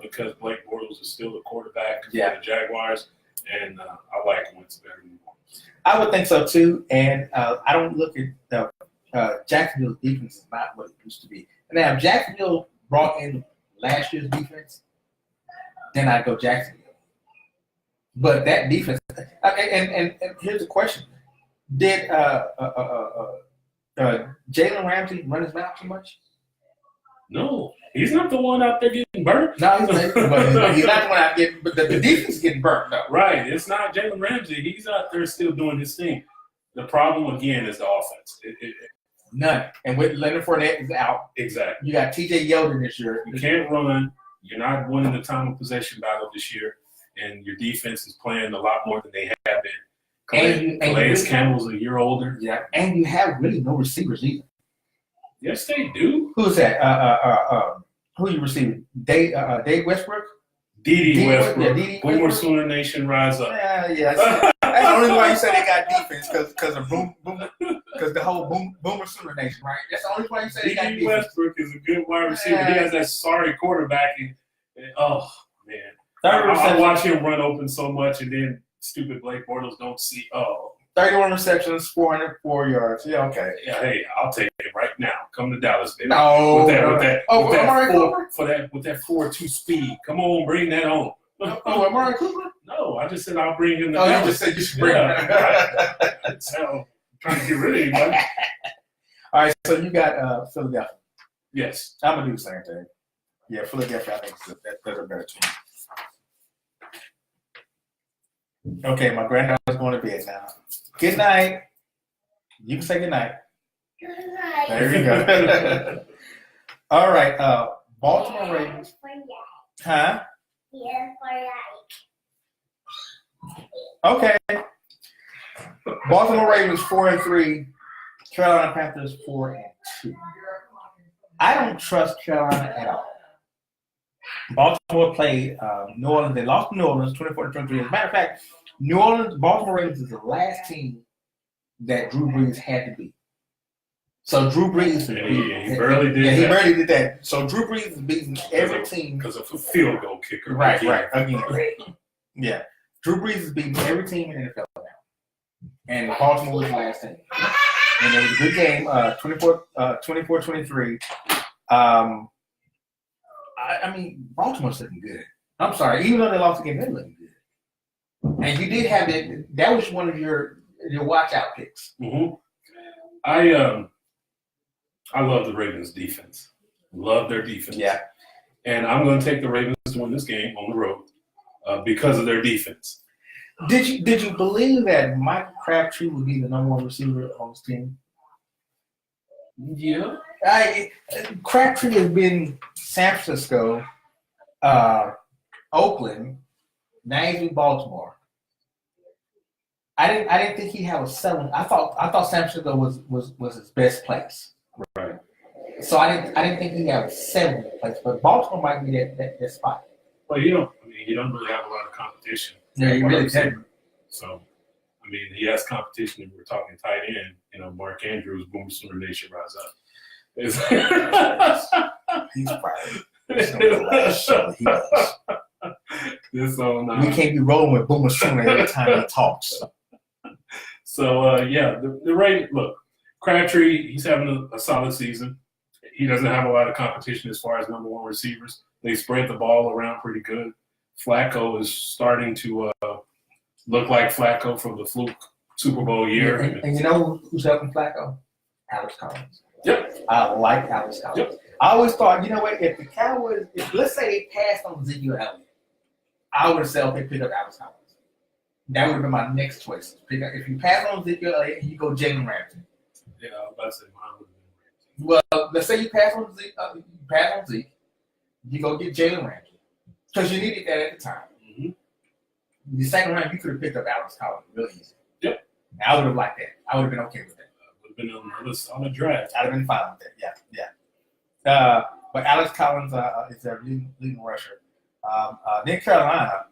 because Blake Bortles is still the quarterback for Yeah. the Jaguars, and I like Wentz better than Bortles. I would think so too, and I don't look at Jacksonville's defense is not what it used to be. Now, if Jacksonville brought in last year's defense, then I'd go Jacksonville. But that defense, and here's the question: did Jalen Ramsey run his mouth too much? No, he's not the one out there getting burnt. No, he's not the one out getting. But the defense is getting burnt, though. Right, it's not Jalen Ramsey. He's out there still doing his thing. The problem again is the offense. None. And with Leonard Fournette is out, Exactly. you got T.J. Yeldon this year. You can't run. You're not winning the time of possession battle this year, and your defense is playing a lot more than they have been. Calais Campbell's a year older. Yeah, and you have really no receivers either. Yes, they do. Who's that? Who you receiving? Dave Westbrook? D.D. Westbrook. Yeah, D.D. Boomer Westbrook. Sooner Nation, rise up. Yeah. That's the only why you say they got defense because of because the whole Boomer Sooner Nation, right? That's the only why you say they got D.D. defense. Westbrook is a good wide receiver. He has that sorry quarterback. And oh, man. Third I reception, watch him run open so much, and then stupid Blake Bortles don't see. 31 receptions, 404 yards. Yeah, okay. Yeah, hey, I'll take it right now. Come to Dallas, baby. No. With that Amari Cooper? with that 4.2 speed. Come on, bring that on. Amari Cooper? No, I just said I'll bring him to Oh, Dallas. you just said you should bring him. Right. So, trying to get rid of anybody. All right, so you got Philadelphia. Yes. I'm going to do the same thing. Yeah, Philadelphia, I think that's a better team. Okay, my granddaughter's going to bed now. Good night. You can say good night. Good night. There you go. All right, Baltimore Ravens. Huh? Yeah, Okay. Baltimore Ravens 4-3. Carolina Panthers 4-2. I don't trust Carolina at all. Baltimore played New Orleans. They lost to New Orleans 24-23. As a matter of fact, Baltimore Ravens is the last team that Drew Brees had to beat. So Drew Brees, he barely did that. He barely did that. So Drew Brees is beating every team because of a field goal kicker. Right. Again. Yeah. Drew Brees is beating every team in the NFL now. And Baltimore was the last team. And it was a good game, 24-23. I mean, Baltimore's looking good. I'm sorry, even though they lost the game, they're looking good. And you did have that was one of your watch out picks. Mm-hmm. I love the Ravens defense. Love their defense. Yeah. And I'm going to take the Ravens to win this game on the road because of their defense. Did you believe that Mike Crabtree would be the number one receiver on this team? Yeah. Crabtree has been San Francisco, Oakland, now he's in Baltimore. I didn't think he had a selling. I thought San Francisco was his best place. Right. So I didn't think he had a selling place, but Baltimore might be that spot. Well, he don't really have a lot of competition. Yeah, he really didn't. So, I mean, he has competition. If we're talking tight end, Mark Andrews, Boomer Sooner Nation, rise up. He's probably the last show he does. We can't be rolling with Boomer Sooner every time he talks. So, the Ravens, look, Crabtree, he's having a solid season. He doesn't have a lot of competition as far as number one receivers. They spread the ball around pretty good. Flacco is starting to look like Flacco from the fluke Super Bowl year. And you know who's helping Flacco? Alex Collins. Yep. I like Alex Collins. Yep. I always thought, you know what, if the Cowboys, let's say they passed on Ezekiel Elliott, I would have said, okay, pick up Alex Collins. That would have been my next choice. If you pass on Ezekiel Elliott, you go Jalen Ramsey. Yeah, I was about to say mine would have been Ramsey. Well, let's say you pass on Zeke, you go get Jalen Ramsey. Because you needed that at the time. Mm-hmm. The second round, you could have picked up Alex Collins really easy. Yep. I would have liked that. I would have been okay with that. Would have been another solid draft. I'd have been fine with that. Yeah. But Alex Collins is their leading rusher. Then Carolina,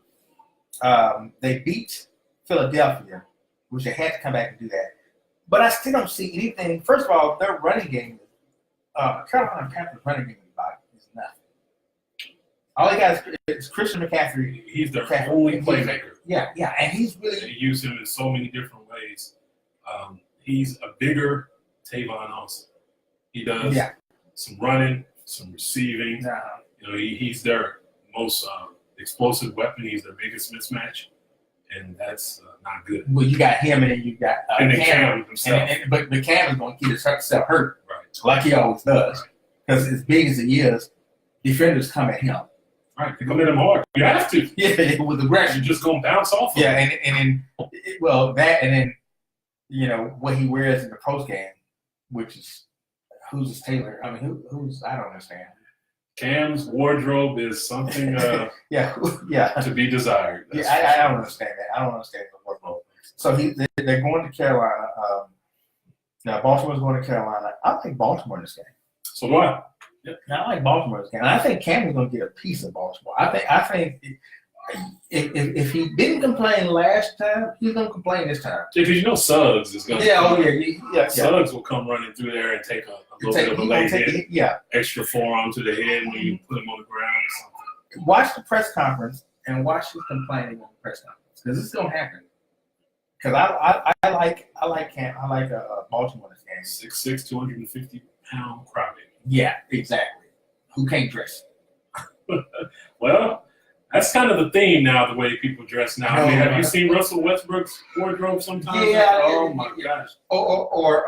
they beat Philadelphia, which they had to come back and do that. But I still don't see anything. First of all, their running game, Carolina Panthers running game is nothing. All they got is Christian McCaffrey. He's their only playmaker. Yeah, and he's really. They use him in so many different ways. He's a bigger Tavon Austin. He does some running, some receiving. He's their most explosive weapon. He's their biggest mismatch, and that's not good. Well, you got him, and then you got and then Cam himself. But Cam is going to keep himself hurt, Right. like he always does. Because as big as he is, defenders come at him. Right, they come at him hard. You have to. Yeah, with aggression. You're just gonna bounce off. Of Yeah, him. and then what he wears in the post game, which is who's his tailor? I mean, who's I don't understand. Cam's wardrobe is something yeah. to be desired. Yeah, I don't understand that. I don't understand the wardrobe. So they're going to Carolina. Now Baltimore's going to Carolina. I think Baltimore in this game. So do I. Now I like Baltimore in this game. And I think Cam is going to get a piece of Baltimore. I think if he didn't complain last time, he's going to complain this time. Yeah, because Suggs is going to. Yeah. Suggs will come running through there and take a little bit of a late hit. Yeah. Extra forearm to the head when you put him on the ground or something. Watch the press conference and watch his complaining on the press conference because this is going to happen. Because I like Cam. I like Baltimore in this game. 6'6", 250-pound crybaby. Yeah, exactly. Who can't dress? Well, that's kind of the theme now, the way people dress now. I mean, have you seen Russell Westbrook's wardrobe sometimes? Yeah. Oh my gosh. Or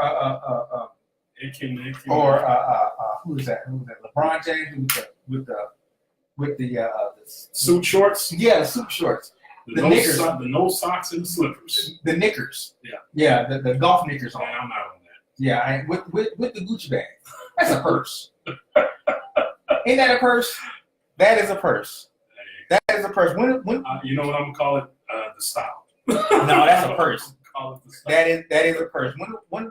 who's that? LeBron James with the suit shorts? Yeah, the suit shorts. The knickers. The no socks and the slippers. The knickers. Yeah. Yeah, the golf knickers on. Yeah, I'm not on that. Yeah, with the Gucci bag. That's a purse. Ain't that a purse? That is a purse. That is a purse. When you know what I'm gonna call it? The style. No, that's a purse. Call it the style. That is a purse. When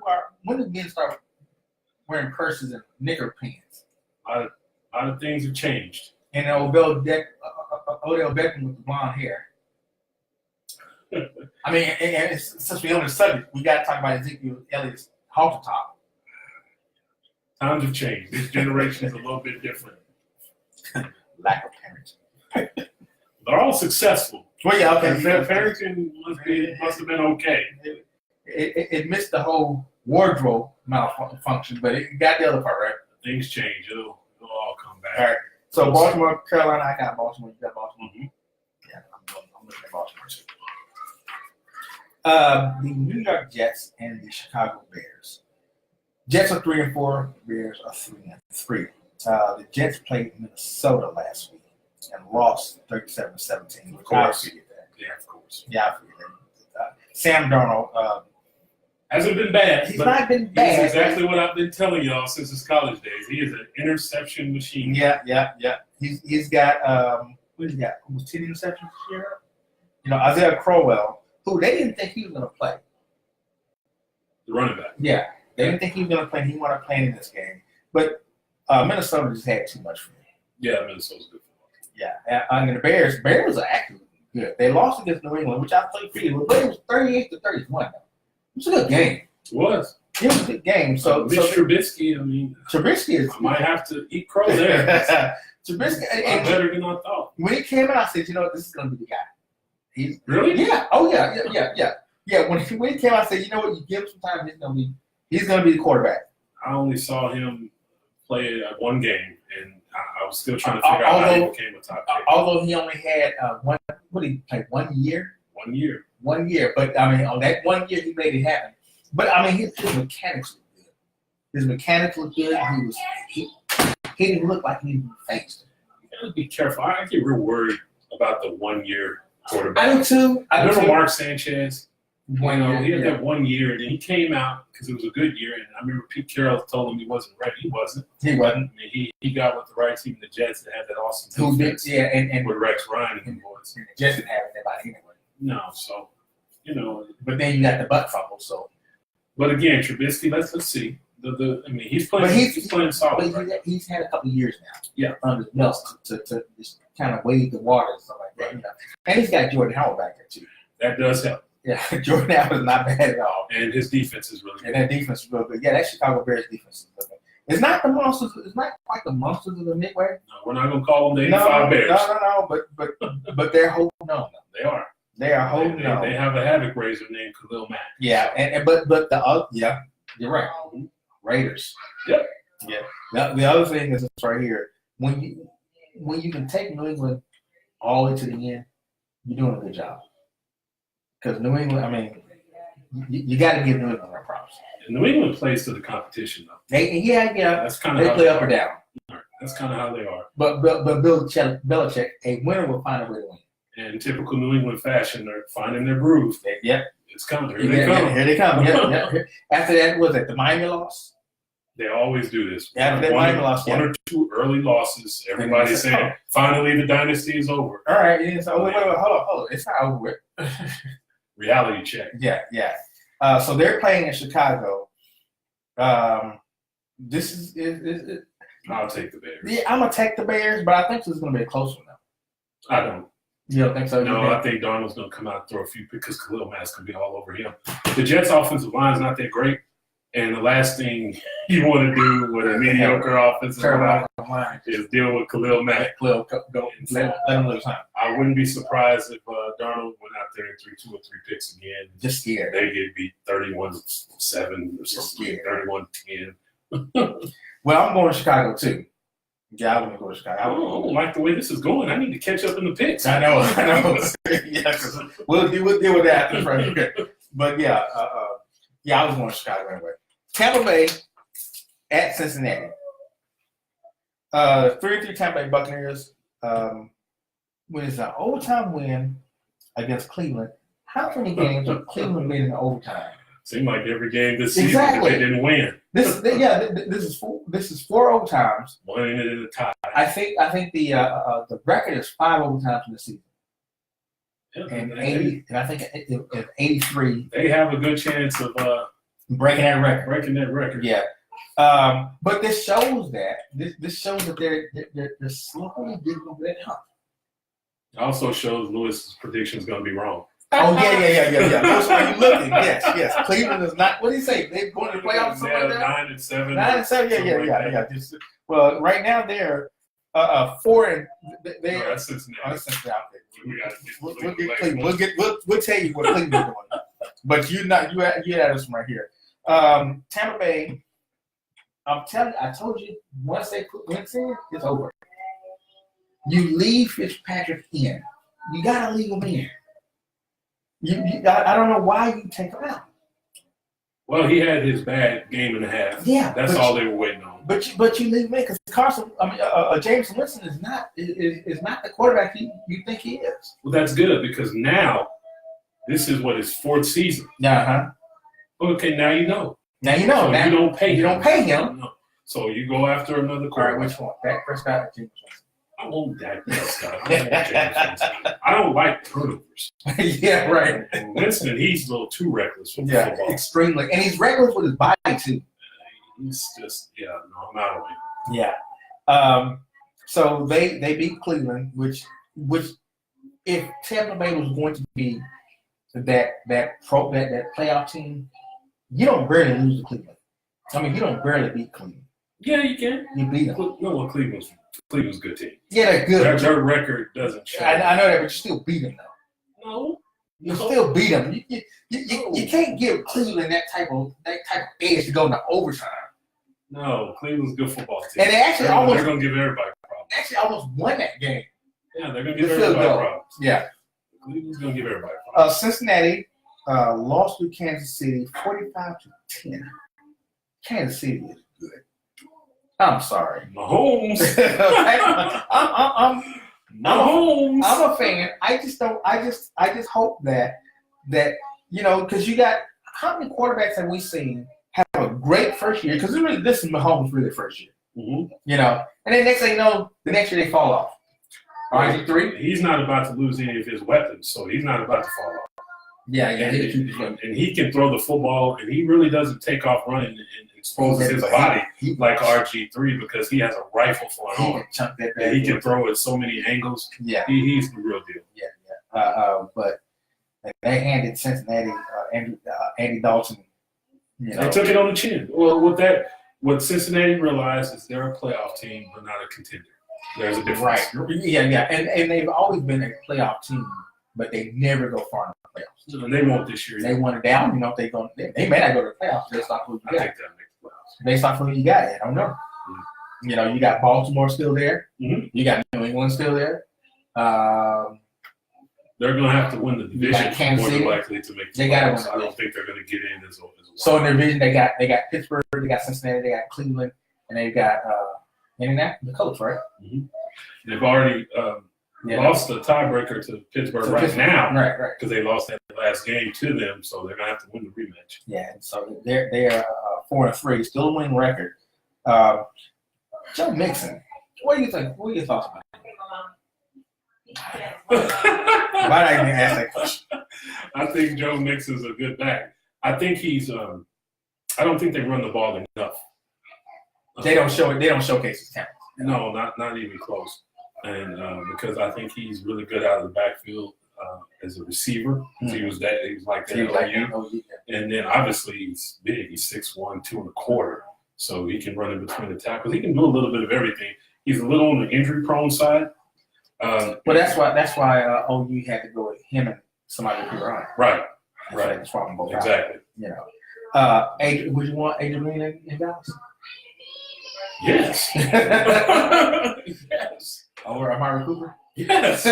do men start wearing purses and knicker pants? A lot of things have changed. And Odell Beckham with the blonde hair. I mean, and since we're on the subject, we got to talk about Ezekiel Elliott's halter top. Times have changed. This generation is a little bit different. Lack of parenting. They're all successful. Well, yeah, okay. Parenting must have been okay. It missed the whole wardrobe malfunction, but it got the other part right. Things change. It'll all come back. All right. So Baltimore, Carolina, I got Baltimore. You got Baltimore. Mm-hmm. Yeah, I'm looking at Baltimore too. The New York Jets and the Chicago Bears. Jets are 3-4. Bears are 3-3. The Jets played Minnesota last week and lost 37-17. Of course. I figured that. Yeah, of course. Yeah, I figured that. Sam Darnold. Hasn't been bad. He's not been bad. He's exactly what I've been telling y'all since his college days. He is an interception machine. Yeah. He's got what he got? Almost 10 interceptions this year. Isaiah Crowell, who they didn't think he was going to play. The running back. Yeah, they didn't think he was going to play. He wanted to play in this game, but Minnesota just had too much for him. Yeah, Minnesota's good for him. Yeah, and the Bears are actually good. They lost against New England, which I played for you, but it was 38-31. It was a good game. It was. It was a good game. So Trubisky, I mean, Trubisky is. I might have to eat crow there. Trubisky, I'm better than I thought. When he came in, I said, this is going to be the guy. He's really? Yeah. Oh yeah. Yeah. When he came out, I said, you know what? You give him some time, he's gonna be the quarterback. I only saw him play one game, and I was still trying to figure out how he became a top pick. Although he only had one. What did he play? 1 year. 1 year. 1 year. But I mean, on that 1 year, he made it happen. But I mean, his mechanics look good. His mechanics look good. He didn't look like he was faced. You gotta be careful. I get real worried about the 1 year quarterback. I do too. I remember Mark Sanchez. He had Yeah. that 1 year, and then he came out because it was a good year. And I remember Pete Carroll told him he wasn't ready. He wasn't. He wasn't. I mean, he got with the right team, the Jets, that had that awesome Who did? defense. Yeah, and with Rex Ryan and the boys. the Jets didn't have anybody anyway. No, so But then you got the butt fumble. So. But again, Trubisky, let's see. I mean, he's playing. But he's playing solid. But Right? he's had a couple of years now. Yeah. Under his belt to just kind of wade the water and stuff like that. And he's got Jordan Howard back there too. That does help. Yeah, Jordan Allen is not bad at all. And his defense is really And good. that defense is real good. Yeah, that Chicago Bears defense is good. It's not the monsters. It's not quite the monsters of the Midway. No, we're not going to call them the 85 Bears. No. But they're holding on. They are. They are holding on. They have a havoc raiser named Khalil Mack. Yeah, but the other, yeah, you're right. Raiders. Yep. Yeah. The other thing is this right here. When you can take New England all the way to the end, you're doing a good job. Because New England, I mean, you got to give New England their props. New England plays to the competition, though. Yeah. That's kind of They how play up or down. That's kind of how they are. But Belichick, a winner will find a way to win. In typical New England fashion, they're finding their groove. Yep. It's coming. Here they come. Here they come. Yep. After that, was it the Miami loss? They always do this. After that Miami loss, one or two early losses, everybody's saying, finally the dynasty is over. All right. So wait, hold on. It's not over with. Reality check. Yeah. So they're playing in Chicago. This is I'll take the Bears. yeah, I'm gonna take the Bears, but I think this is gonna be a close one now. I don't. You don't think so? No, I think Darnold's going to come out and throw a few because Khalil Mack's going to be all over him. The Jets' offensive line is not that great, and the last thing you want to do with a mediocre offensive line is deal with Khalil Mack. Let him lose time. I wouldn't be surprised if Darnold went out there and threw 2 or 3 picks again. Just scared. They get beat 31-7 or something, 31-10. Well, I'm going to Chicago too. Yeah, I'm going to go to I Chicago. don't like the way this is going. I need to catch up in the picks. I know. Yeah, 'cause we'll deal with that after first. But yeah, I was going to Chicago anyway. Tampa Bay at Cincinnati. 3-3 Tampa Bay Buccaneers. When it's an overtime win against Cleveland, how many games have Cleveland made in overtime? Seemed like every game this season Exactly. they didn't win. This is 4 overtimes. One in a tie. I think the record is 5 overtimes in the season. And 80, and I think it's 83. They have a good chance of Breaking that record. Yeah. But this shows that they're slowly getting over that hump. It also shows Lewis's prediction is going to be wrong. Oh yeah. Those are you looking? Yes. Cleveland is not. What do you say? They're going to the playoffs. Something like that. 9-7. 9-7. Yeah. Well, right now they're 4 and No, they. that's Cincinnati. That's Cincinnati. We got We'll get Cleveland. We'll tell you what Cleveland is doing. But you had us from right here. Tampa Bay. I told you once they put Wentz in, it's over. You leave Fitzpatrick in. You gotta leave him in. I don't know why you take him out. Well, he had his bad game and a half. Yeah, that's all they were waiting on. But you leave him in because James Winston is not the quarterback you think he is. Well, that's good because now this is what his 4th season. Okay, now you know. Now you know. So now, you don't pay him. You don't pay him. No. So you go after another All right, quarterback. which one? Dak Prescott or James I want Dak Prescott. I want James Winston. I don't like turnovers. Winston? Yeah, right. And Winston, he's a little too reckless for Yeah, football. extremely, and he's reckless with his body too. He's just, I'm out of it. Yeah. So they beat Cleveland, which if Tampa Bay was going to be that playoff team, you don't barely lose to Cleveland. I mean, you don't barely beat Cleveland. Yeah, you can. You beat them. No, Cleveland's a good team. Yeah, they're good. Their record doesn't show. I know that, but you still beat them though. No. You still beat them. You can't give Cleveland that type of edge to go into overtime. No, Cleveland's a good football team. And they actually they're going to give everybody problems. Actually almost won that game. Yeah, they're going to give The field everybody goal. problems. Yeah. Cleveland's going to give everybody problems. Cincinnati lost to Kansas City 45-10. Kansas City is good. I'm sorry. Mahomes. I'm Mahomes. a fan. I just hope that because you got how many quarterbacks have we seen have a great first year? Because this is Mahomes' really first year. Mm-hmm. And then next thing you know, the next year they fall off. RG3. He's not about to lose any of his weapons, so he's not about to fall off. Yeah. And he can throw the football, and he really doesn't take off running and exposes his body like RG3 because he has a rifle for an arm. And he can throw at so many angles. Yeah. He's the real deal. Yeah. But And they handed Cincinnati Andy Dalton. You know, They took it on the chin. Well, what Cincinnati realized is they're a playoff team, but not a contender. There's a difference. right. Yeah, and they've always been a playoff team, but they never go far in the playoffs. And they won't this year. They want it down. You know, they may not go to the playoffs based off who you I got. think that makes the playoffs. Based off who you got, I don't know. You know, you got Baltimore still there. Mhm. You got New England still there. They're going to have to win the division Kansas more than City. likely to make the They gotta playoffs. win the I don't division. think they're going to get in as well. So in their division, they got Pittsburgh, they got Cincinnati, they got Cleveland, and they got Indianapolis, the Colts, right? They've already Yeah. lost the tiebreaker to Pittsburgh So right Pittsburgh. now Right. because they lost that last game to them, so they're going to have to win the rematch. Yeah, and so they're 4-3, still a winning record. Joe Mixon, what do you think? What are your thoughts about him? Why did I even ask that question? I think Joe Mixon's a good back. I think he's. I don't think they run the ball enough. They don't showcase his talent. No, not even close. And because I think he's really good out of the backfield as a receiver. He was like that. He was like, at OU. oh, yeah. And then obviously he's big. He's 6'1", 2.25. So he can run in between the tackles. He can do a little bit of everything. He's a little on the injury prone side. Well, that's why OU had to go with him and somebody who could run. Right. That's why I'm both out. Exactly. You know, would you want Adrian Green in Dallas? Yes. Yes. Or Amari Cooper? Yes.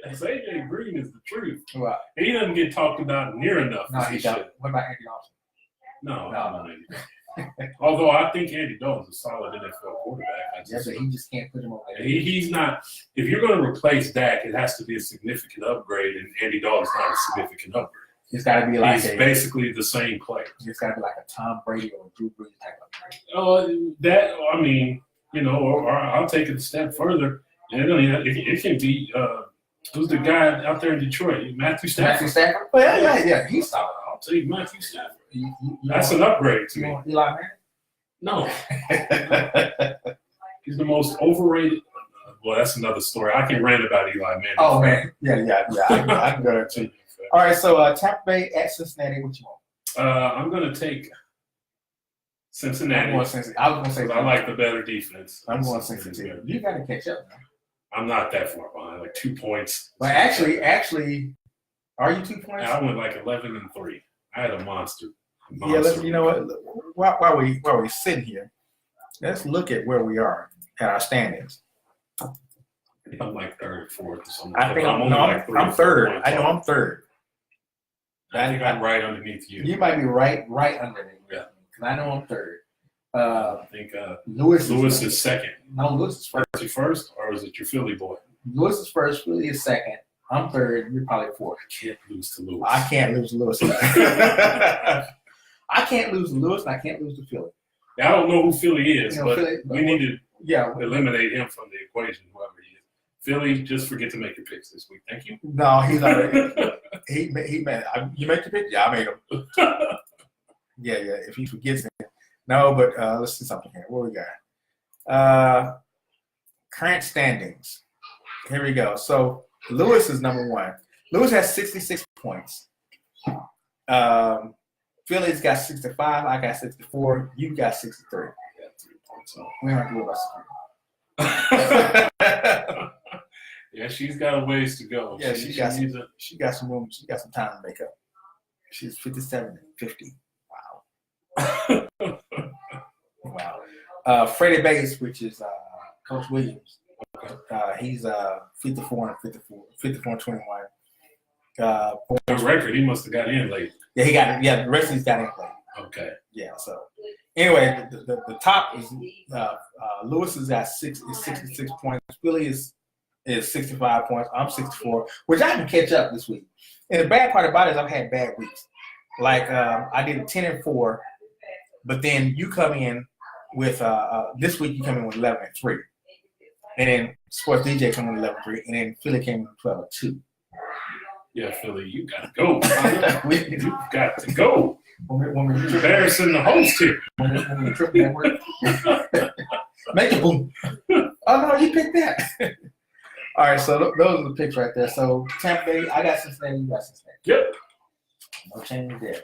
AJ Green is the truth. Well, He doesn't get talked about near enough. no, as he he don't. should. What about Andy Dalton? No. Although I think Andy Dalton's a solid NFL quarterback. Yes, but he just can't put him over there. He's not. If you're going to replace Dak, it has to be a significant upgrade, and Andy Dalton's not a significant upgrade. It's got to be like He's basically the same player. it's got to be like a Tom Brady or a Drew Brees type of. Or I'll take it a step further. It can be. Who's the guy out there in Detroit? Matthew Stafford. Matthew Stafford? Well, yeah, he's solid. I'll take Matthew Stafford. You That's want- an upgrade to you me. want Eli No, Manning? he's the most overrated. Well, that's another story. I can rant about Eli Manning. Oh man, yeah. I can go there too. All right, so Tampa Bay at Cincinnati. What you want? I'm going to take I'm Cincinnati. going Cincinnati. I was going to say 'Cause I like the better defense. I'm going Cincinnati. You got to catch up, man. I'm not that far behind, like 2 points. But actually, are you 2 points? I went like 11-3. I had a monster. Yeah, let's. You know what? While we sit here, let's look at where we are at our standings. I'm like third or fourth or something. I think only like 3 or I'm 4 third. points I know off. I'm third. I think I'm right underneath you. You might be right under me. Yeah. Because I know I'm third. I think Lewis is second. No, Lewis is first. Is he first, or is it your Philly boy? Lewis is first. Philly is second. I'm third. You're probably fourth. Can't lose to Lewis. I can't lose to Lewis. I can't lose to Lewis, and I can't lose to Philly. I don't know who Philly is, You know, but Philly- we need to Yeah. eliminate him from the equation, whoever he is. Philly, just forget to make your picks this week. Thank you. No, he's already. He made. You make the pick? Yeah, I made him. Yeah. If he forgets it. No, but let's see something here. What we got? Current standings. Here we go. So Lewis is number one. Lewis has 66 points. Philly's got 65. I got 64. You got 63. Got 3 points off. We don't have to worry about security. Yeah, she's got a ways to go. Yeah, she got needs a, She got some room. She got some time to make up. She's 57 and 50. Wow. Freddie Bates, which is Coach Williams. He's 54 and 21. the record. He must have got in late. Yeah, he got it. Yeah, the rest of these got in late. Okay. Yeah. So anyway, the top is Lewis has got 66 points. Philly is 65 points. I'm 64, which I can catch up this week. And the bad part about it is I've had bad weeks. Like I did 10-4, but then you come in with this week you come in with 11-3, and then Sports DJ come in with 11-3, and then Philly came in with 12-2. Yeah, Philly, you got to go. You've got to go. When we You're embarrassing the host here. when we trip that word, make it boom. Oh no, you picked that. All right, so those are the picks right there. So Tampa Bay, I got Cincinnati, you got Cincinnati. Yep. No change there.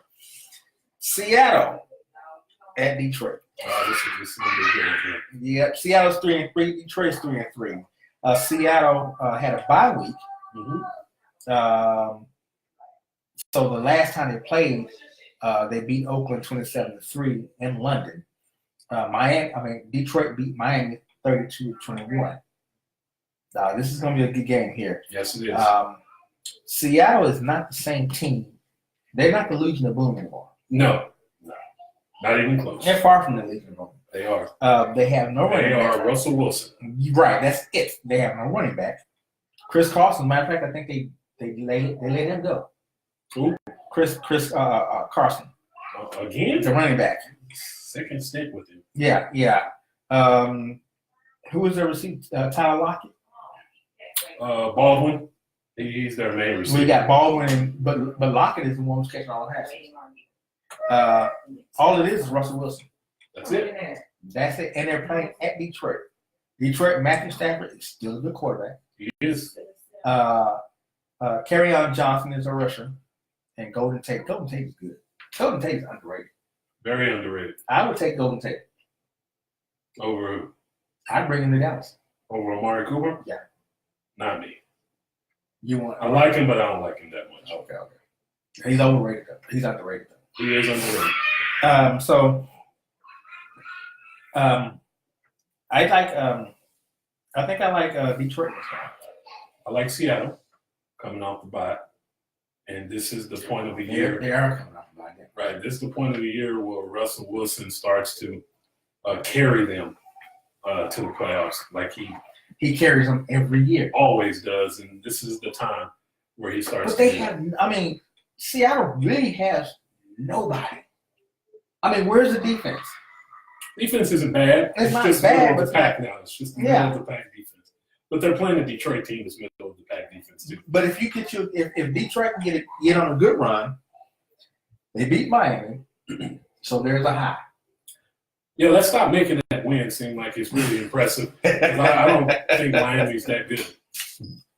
Seattle at Detroit. This is gonna be good. Yep, Seattle's 3-3. Detroit's 3-3. Seattle had a bye week. Mm-hmm. So the last time they played, they beat Oakland 27-3 in London. Detroit beat Miami 32-21. This is going to be a good game here. Yes, it is. Seattle is not the same team. They're not the Legion of Boom anymore. No, not even close. They're far from the Legion of Boom. They are. They have no running They back. are Russell Wilson. Right, that's it. They have no running back. Chris Carson, matter of fact, I think they let him go. Who? Chris Carson, Again? the running back. Second stick with him. Yeah. Who was their receiver? Tyler Lockett. Baldwin. He's their main receiver. We got Baldwin, but Lockett is the one who's catching all the passes. All it is Russell Wilson. That's it. That's it. And they're playing at Detroit. Detroit, Matthew Stafford is still a good quarterback. He is. Kerryon Johnson is a rusher. And Golden Tate. Golden Tate is good. Golden Tate is underrated. Very underrated. I would take Golden Tate. Over who? I'd bring him to Dallas. Over Amari Cooper? Yeah. Not me. You want? I like him, but I don't like him that much. Okay. He's overrated though. He's underrated though. He is underrated. I think I like Detroit this time. I like Seattle coming off the bye. And this is the point of the year. They are coming off the bye. Right. This is the point of the year where Russell Wilson starts to carry them to the playoffs like He carries them every year. always does. And this is the time where he starts But they to have, Seattle really has nobody. Where's the defense? Defense isn't bad. It's not just bad, middle of but the pack now. It's just the middle Yeah. of the pack defense. But they're playing a Detroit team that's middle of the pack defense too. But if Detroit can get on a good run, they beat Miami, so there's a high. Yeah, let's stop making that win seem like it's really impressive. 'Cause I don't think Miami's that good.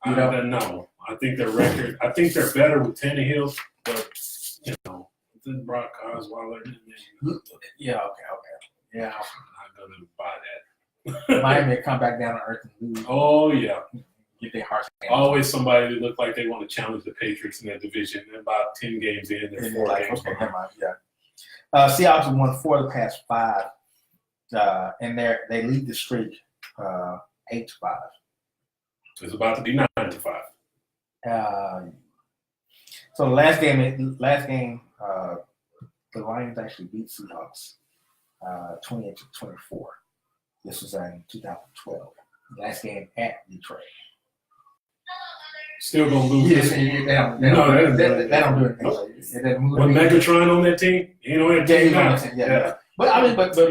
No. I think their record. I think they're better with Tannehill, but then Brock Osweiler. Yeah, okay. Yeah, I'm not gonna buy that. Miami come back down to earth and lose. Oh yeah, Get their hearts. always somebody that look like they want to challenge the Patriots in that division. And about 10 games in, they're And 4 like, games okay, behind. never mind. Yeah. Seahawks have won 4 of the past 5, and they lead the streak 8-5. It's about to be 9-5. So the last game, the Lions actually beat Seahawks 28-24. This was in 2012. Last game at Detroit. Still gonna lose. Yes, this they one. don't do anything. Nope. It doesn't move With anything. Megatron on that team, you know that Yeah, team he's on now. that team, yeah. But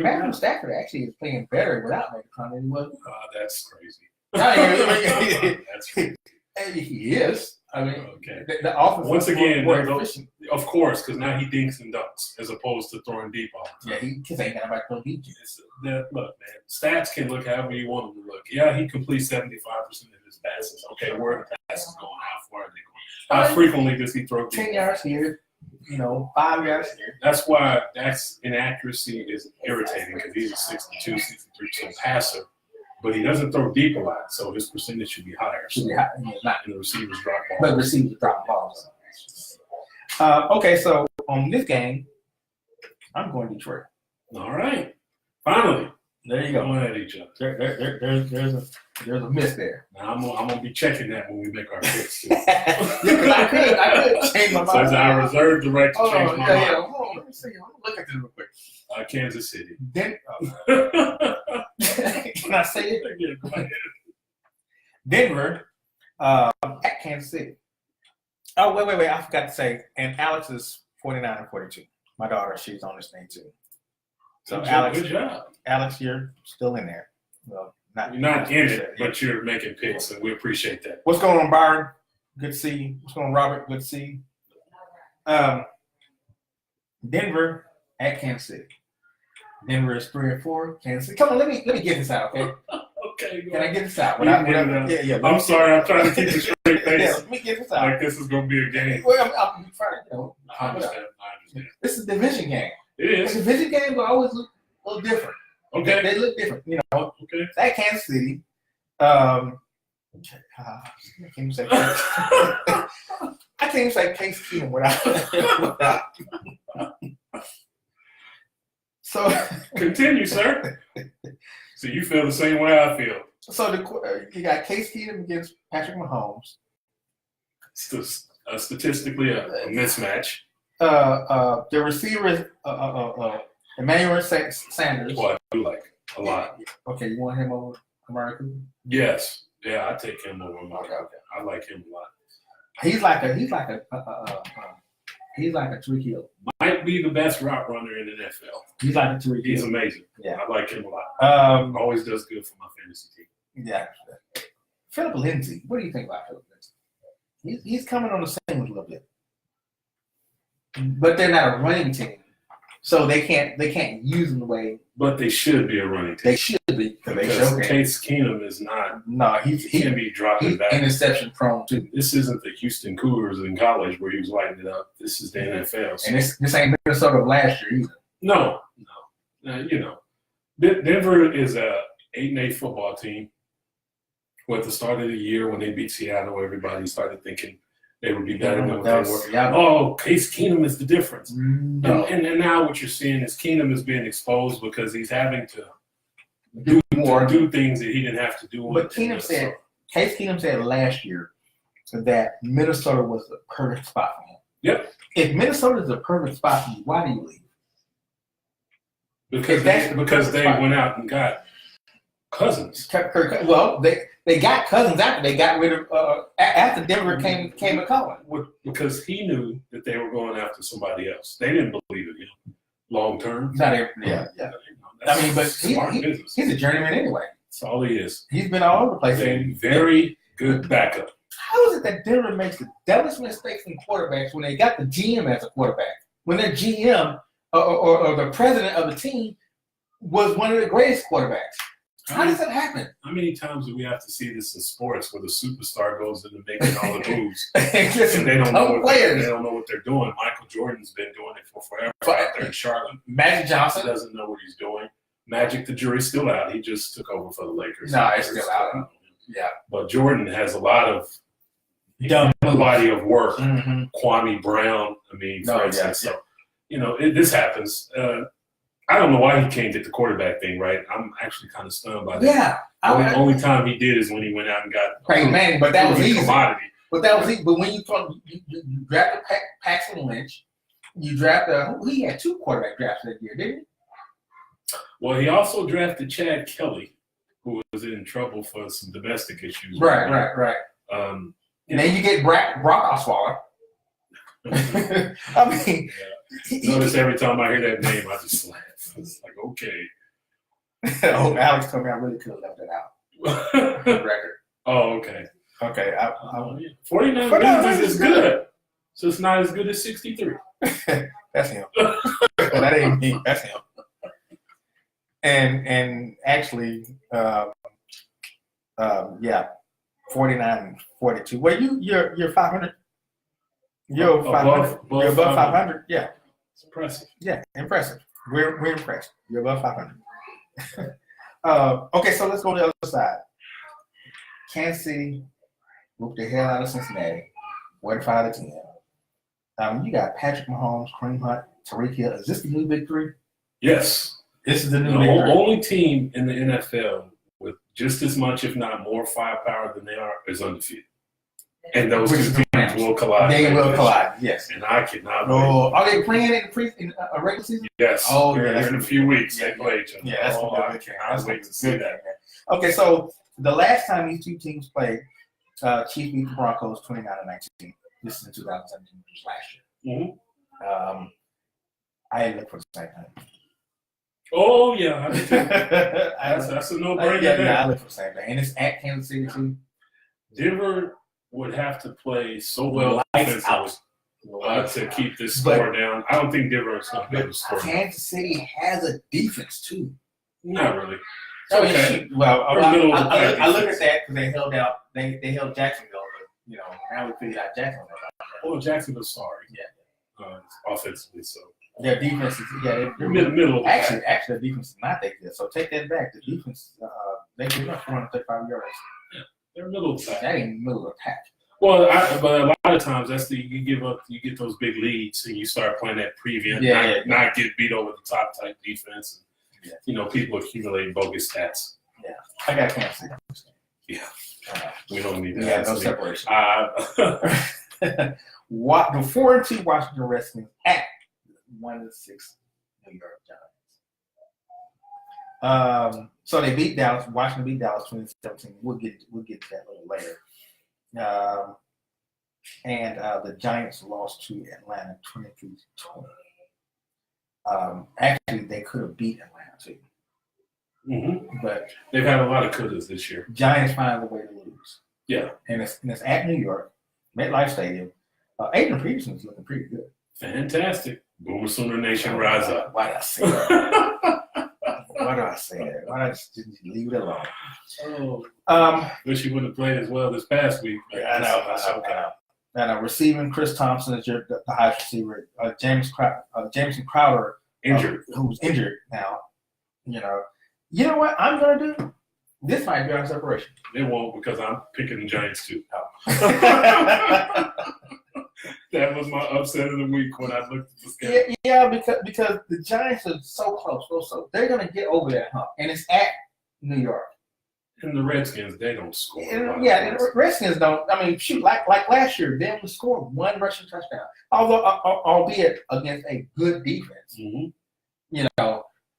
Matthew Stafford actually is playing better without Megatron than he was. That's crazy. That's crazy. He is. Okay. The offense Once is again, more those- efficient. Of course, because now he dinks and dunks as opposed to throwing deep all the time. Yeah, because ain't got nobody to beat you. Look, man, stats can look however you want them to look. Yeah, he completes 75% of his passes. Okay, where are the passes going? How far are they going? How frequently does he throw deep? 10 yards here, 5 yards here. That's why that's inaccuracy is irritating because he's a 62, 63% passer, but he doesn't throw deep a lot, so his percentage should be higher. Should be high, not, And the receivers drop balls. but receivers drop balls. Okay, so on this game, I'm going Detroit. All right. Finally, There you going go. at each other. There's a miss there. Now I'm gonna be checking that when we make our picks too. Yeah, 'cause I could change my mind. Says I reserve the right to Oh, change my mind. yeah. Hold on, let me see. Let me look at this real quick. Kansas City. Can I say it? Yeah, go ahead. Denver at Kansas City. Oh, wait. I forgot to say. And Alex is 49 and 42. My daughter, she's on this thing too. So Good job. Alex, you're still in there. Well, You're not in it, but you're making picks, and we appreciate that. What's going on, Byron? Good to see you. What's going on, Robert? Good to see you. Denver at Kansas City. Denver is 3-4. Kansas City. Come on, let me get this out, okay? Okay. Can I get this out? You can get it out. Yeah. I'm sorry. I'm trying to keep a straight Yeah, face. let me get this out. Like this is gonna be a game. Well, I'm trying to. I understand. This is a division game. It The is. division games will always look a little different. Okay. They look different. You know, Okay. that Kansas City. I can't even say. I can't even say Case Keenum without. So Continue, sir. So you feel the same way I feel. So you got Case Keenum against Patrick Mahomes. Statistically, a mismatch. The receiver is Emmanuel Sanders. Well, I do like a lot. Okay, you want him over Amari Cooper? Yes. Yeah, I take him over Mark. Okay. I like him a lot. He's like a Tariq Hill. Might be the best route runner in the NFL. He's like a Tariq He's Hill. amazing. Yeah. I like him a lot. Always does good for my fantasy team. Yeah. Philip Lindsay. What do you think about Philip Lindsay? He's coming on the scene a little bit, but they're not a running team, so they can't use him the way. But they should be a running team. They should be Because Case Keenum is not. No, He can be dropping he's back. interception prone too. This isn't the Houston Cougars in college where he was lighting it up. This is the NFL. So And this ain't Minnesota of last year either. no. Denver is a 8-8 football team. At the start of the year when they beat Seattle, everybody started thinking they would be better than what they were. Seattle. Oh, Case Keenum is the difference. No. And now what you're seeing is Keenum is being exposed because he's having to Do more. do things that he didn't have to do. But Case Keenum said last year that Minnesota was the perfect spot for him. Yep. If Minnesota is the perfect spot for you, why do you leave? Because they went out and got Cousins. Well, they got Cousins after they got rid of after Denver came to Colin. Because he knew that they were going after somebody else. They didn't believe in him long term. Yeah. I mean, but business. he's a journeyman anyway. That's all he is. He's been all over the place. A very good backup. How is it that Denver makes the dumbest mistakes in quarterbacks when they got the GM as a quarterback? When their GM or the president of the team was one of the greatest quarterbacks. How does that happen? How many times do we have to see this in sports where the superstar goes into making all the moves Listen, and they don't know players. what they're doing? Michael Jordan's been doing it for forever out there in Charlotte. Magic He Johnson. doesn't know what he's doing. Magic, the jury's still out. He just took over for the Lakers. No, it's still out. Yeah. But Jordan has a lot of Dumb body of work. Mm-hmm. Kwame Brown, for instance. Yeah. So, this happens. I don't know why he can't get the quarterback thing right. I'm actually kind of stunned by that. Yeah. Only time he did is when he went out and got Peyton Manning, but that was easy. commodity. But when you drafted Paxton Lynch, you drafted he had 2 quarterback drafts that year, didn't he? Well, he also drafted Chad Kelly, who was in trouble for some domestic issues. Right. And then you get Brock Osweiler. I mean, notice every time I hear that name, I just laugh. It's like, okay. Alex told me I really could have left it out. For the record. Oh, okay. Okay. 49 wins is good. So it's not as good as 63. That's him. That ain't me. That's him. And actually, 49-42. Well, you're 500. You're 500. You're above 500. Yeah. It's impressive. Yeah, impressive. We're impressed. You're above 500. Okay, so let's go to the other side. Kansas City whooped the hell out of Cincinnati. 45-10. You got Patrick Mahomes, Kareem Hunt, Tariq Hill. Is this the new big three? Yes. This is the new The big three. only team in the NFL with just as much, if not more, firepower than they are is undefeated. And those Which two is the teams will collide. They will collide, yes. And I cannot wait. Oh, are they playing in a regular season? Yes. Oh, yeah, Here that's in a the- few weeks, yeah, they play each other. Yeah, that's oh, the I good game. cannot wait to see that. Okay, so the last time these two teams played, Chiefs beat the Broncos 29-19. This is in 2017, which was last year. Mm-hmm. I didn't look for the same thing. Oh, yeah. I did too. that's That's a no-brainer yeah, there. I look for the same thing. And it's at Kansas City, too. Denver would have to play so well Lights out. to keep this score down. I don't think Denver is going to be able to score. Kansas City has a defense, too. Not really. I mean, Okay. shoot, well, We're middle of the pack I look at defense. that because they held out. They held Jacksonville, but now we figured out Jacksonville. Oh, Jacksonville's sorry. Yeah. Offensively, so Their defense is they're they're middle of the actually pack. their defense is not that good. So take that back. The defense they give up 435 yards. They're middle of the pack. That ain't middle of the pack. Well, but a lot of times that's you give up, you get those big leads, and you start playing that prevent, not get beat over the top type defense. And, people accumulate bogus stats. Yeah, I got Kansas City. Yeah, we don't need that. Yeah, no separation. Uh, What the 4-2 Washington Redskins at 1-6 New York Giants. So they beat Dallas. Washington beat Dallas 2017. We'll get to that a little later. And the Giants lost to Atlanta 23-20. Actually, they could have beat Atlanta too, but they've had a lot of couldas this year. Giants find a way to lose. Yeah, And it's at New York, MetLife Stadium. Adrian Peterson's looking pretty good. fantastic. Boomer Sooner Nation, rise up. Why did I say that? Why do I say that? Why did I just leave it alone? Wish he wouldn't have played as well this past week. But I know. And receiving Chris Thompson is the highest receiver. Jameson Crowder, Injured. who's injured now. You know what I'm gonna do? This might be our separation. It won't because I'm picking the Giants too. Yeah, That was my upset of the week when I looked at the schedule. because the Giants are so close, so they're gonna get over that hump, and it's at New York. And the Redskins, they don't score. And the Redskins don't. I mean, shoot, like last year, they only scored one rushing touchdown, although albeit against a good defense. Mm-hmm.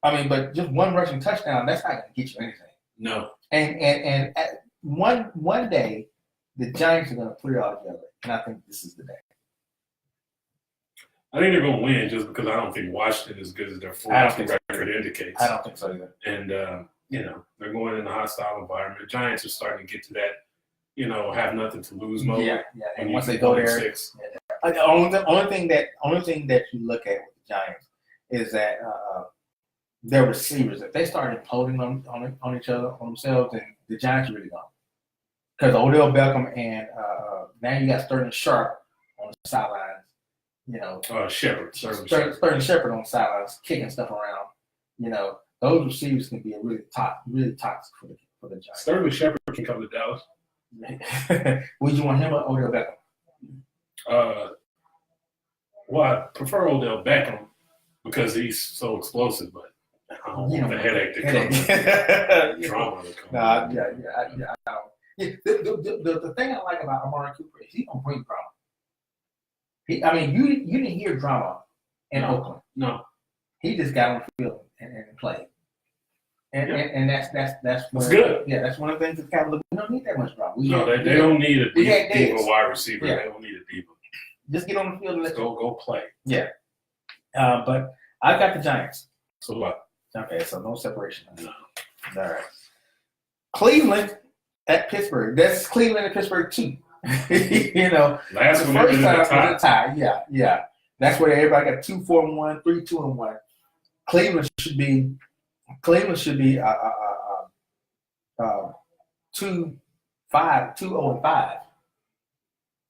I mean, but just one rushing touchdown, that's not gonna get you anything. No. And at one day, the Giants are gonna put it all together, and I think this is the day. I think they're going to win just because I don't think Washington is as good as their 4-2 record indicates. I don't think so either. And, they're going in a hostile environment. The Giants are starting to get to that, have nothing to lose mode. Yeah. And When once you they go there, 6. the only thing that you look at with the Giants is that their receivers, if they start imploding on each other, on themselves, then the Giants are really gone. Because Odell Beckham and now you got Sterling Sharp on the sidelines. Shepard. Sterling Shepard on the sidelines, kicking stuff around. Those receivers can be really toxic for the Giants. Sterling Shepard can come to Dallas. Would you want him or Odell Beckham? Well, I prefer Odell Beckham because he's so explosive, but I don't want the headache that comes. Drama that comes. I know. Yeah, the thing I like about Amari Cooper is he don't bring drama. You didn't hear drama in Oakland. No. He just got on the field and played. And that's good. Yeah, that's one of the things that Cavaliers, we don't need that much drama. They don't need a diva days. wide receiver. Yeah. They don't need a diva. Just get on the field and let's Go play. Yeah. But I've got the Giants. So what? Okay, so no separation. No. All right. Cleveland at Pittsburgh. That's Cleveland at Pittsburgh too. Last the one first they time did was a tie. Yeah. That's where everybody got 2-4-1, 3-2-1. Cleveland should be 2-0-5.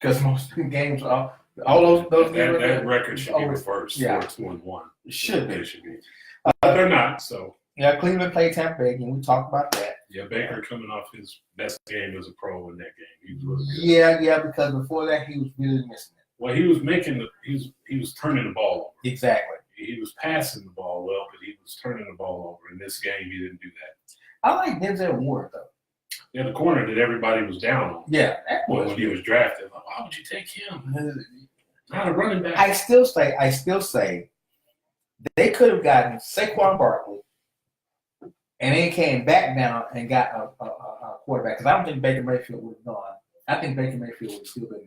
Because most games are all those games. that record should be reversed. Yeah. 4-2-1. It should be. It should be. But they're not. So. Yeah, Cleveland played Tampa Bay, and we talked about that. Yeah, Baker coming off his best game as a pro in that game. He was really good. Yeah, because before that he was really missing it. Well, he was he was turning the ball over. Exactly. He was passing the ball well, but he was turning the ball over. In this game, he didn't do that. I like Denzel Ward though. Yeah, the corner that everybody was down on. Yeah, that When he was drafted, like, why would you take him? Not a running back. I still say they could have gotten Saquon Barkley and then came back down and got a quarterback. Because I don't think Baker Mayfield would have gone. I think Baker Mayfield would have still been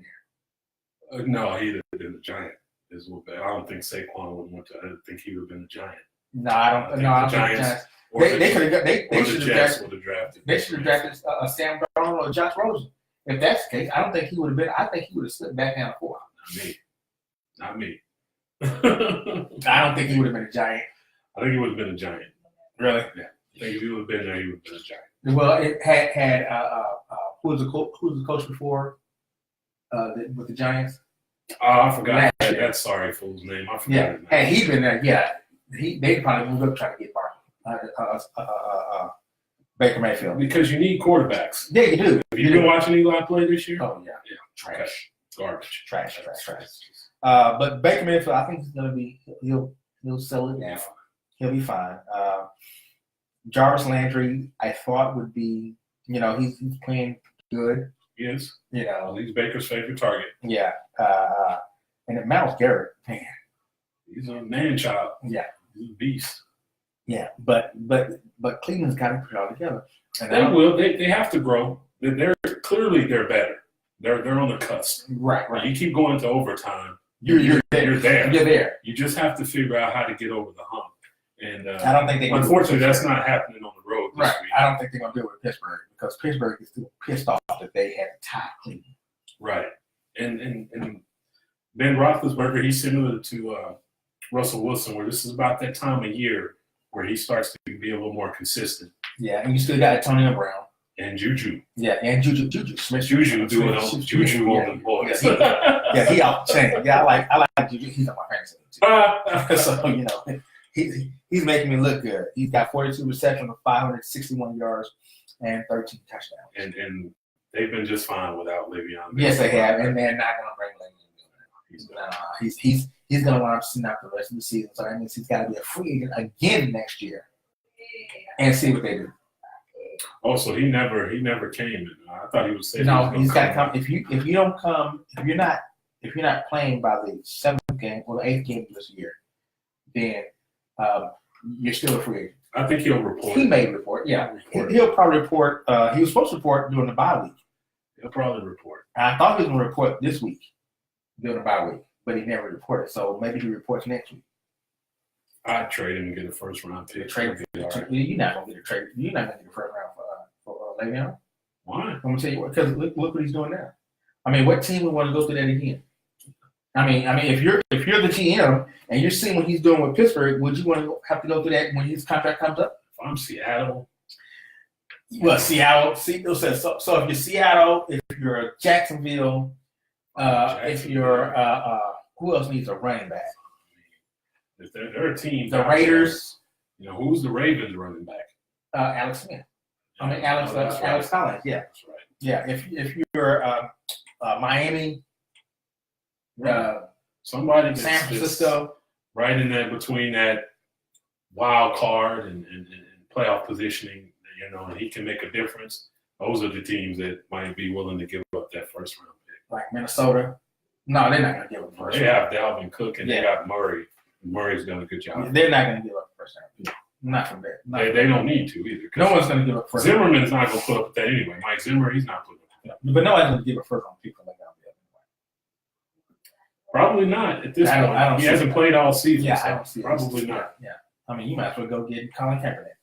there. No, he'd have been a Giant. I don't think Saquon would have went to. I didn't think he would have been a Giant. No, I don't. No, I don't think the Giants. They could have. They should have drafted. They should have drafted Sam Darnold or Josh Rosen. If that's the case, I don't think he would have been. I think he would have slipped back down 4. Not me. I don't think he would have been a Giant. I think he would have been a Giant. Really? Yeah. I think if he would have been there, he would have been a Giant. Well, it had who was the coach before with the Giants? Oh, I forgot Last year. that sorry fool's name. I forgot Yeah, his name. had he been there, yeah, they probably moved up trying to get Baker Mayfield. Because you need quarterbacks. Yeah, you do. Have you been watching Eli play this year? Oh yeah, Yeah. trash, Garbage. trash. But Baker Mayfield, I think he's gonna be. He'll sell it down. He'll be fine. Jarvis Landry, I thought would be. He's playing good. Yes. Well, He's Baker's favorite target. yeah. And then Miles Garrett, man. He's a man child. Yeah. He's a beast. Yeah, but Cleveland's got to put it all together. And They will. They have to grow. They're clearly better. They're on the cusp. Right. You keep going to overtime. You're there. You're there. You're there. You just have to figure out how to get over the hump. And I don't think they. unfortunately, that's not happening on the road this Right. week. I don't think they're gonna do it with Pittsburgh because Pittsburgh is still pissed off that they had to tie Cleveland. Right. And Ben Roethlisberger, he's similar to Russell Wilson, where this is about that time of year where he starts to be a little more consistent. Yeah, and you still got Antonio Brown. And Juju. Yeah, and Juju Smith. Juju doing on Juju on the boys. Yeah, he off the chain. Yeah, I like Juju. He's on my fantasy team. So he's making me look good. He's got 42 receptions for 561 yards and 13 touchdowns. And they've been just fine without Le'Veon. Yes, they have, and they're not going to bring Le'Veon. He's going to want to send out the rest of the season. So that means he's got to be a free agent again next year and see what they do. Also, he never came. And I thought he was saying He's got to come. If you don't come, if you're not playing by the 7th game or the 8th game this year, then you're still a free agent. I think he'll report. He may report. Yeah, he'll probably report. He was supposed to report during the bye week. He'll probably report. I thought he was going to report this week during the bye week, but he never reported. So maybe he reports next week. I'd trade him and get a first round pick. You're not going to get a trade. You're not going to get a first round for Le'Veon. Why? I'm going to tell you what, because look what he's doing now. I mean, what team would want to go through that again? I mean, if you're the GM and you're seeing what he's doing with Pittsburgh, would you want to have to go through that when his contract comes up? If I'm Seattle. Well, Seattle. So if you're Seattle, if you're Jacksonville, if you're who else needs a running back? If there are teams. The Raiders. Who's the Ravens running back? Alex Smith. Alex Collins. Yeah. That's right. Yeah. If you're Miami. Somebody San Francisco, right in there between that wild card and playoff positioning, and he can make a difference. Those are the teams that might be willing to give up that first round pick. Like Minnesota. No, they're not going to give up the first They round. have Dalvin Cook and they got Murray. Murray's done a good job. They're not going to give up the first round pick. Not from there. They don't need to either. No one's going to give up first. Zimmerman's not going to put up with that anyway. Mike Zimmer, he's not putting up with that. But no one's going to give a first round pick for Le'Veon. Probably not at this point. I don't he see hasn't that. played all season. Yeah, so I don't see it. probably not. Yeah. I mean, you might as well go get Colin Kaepernick.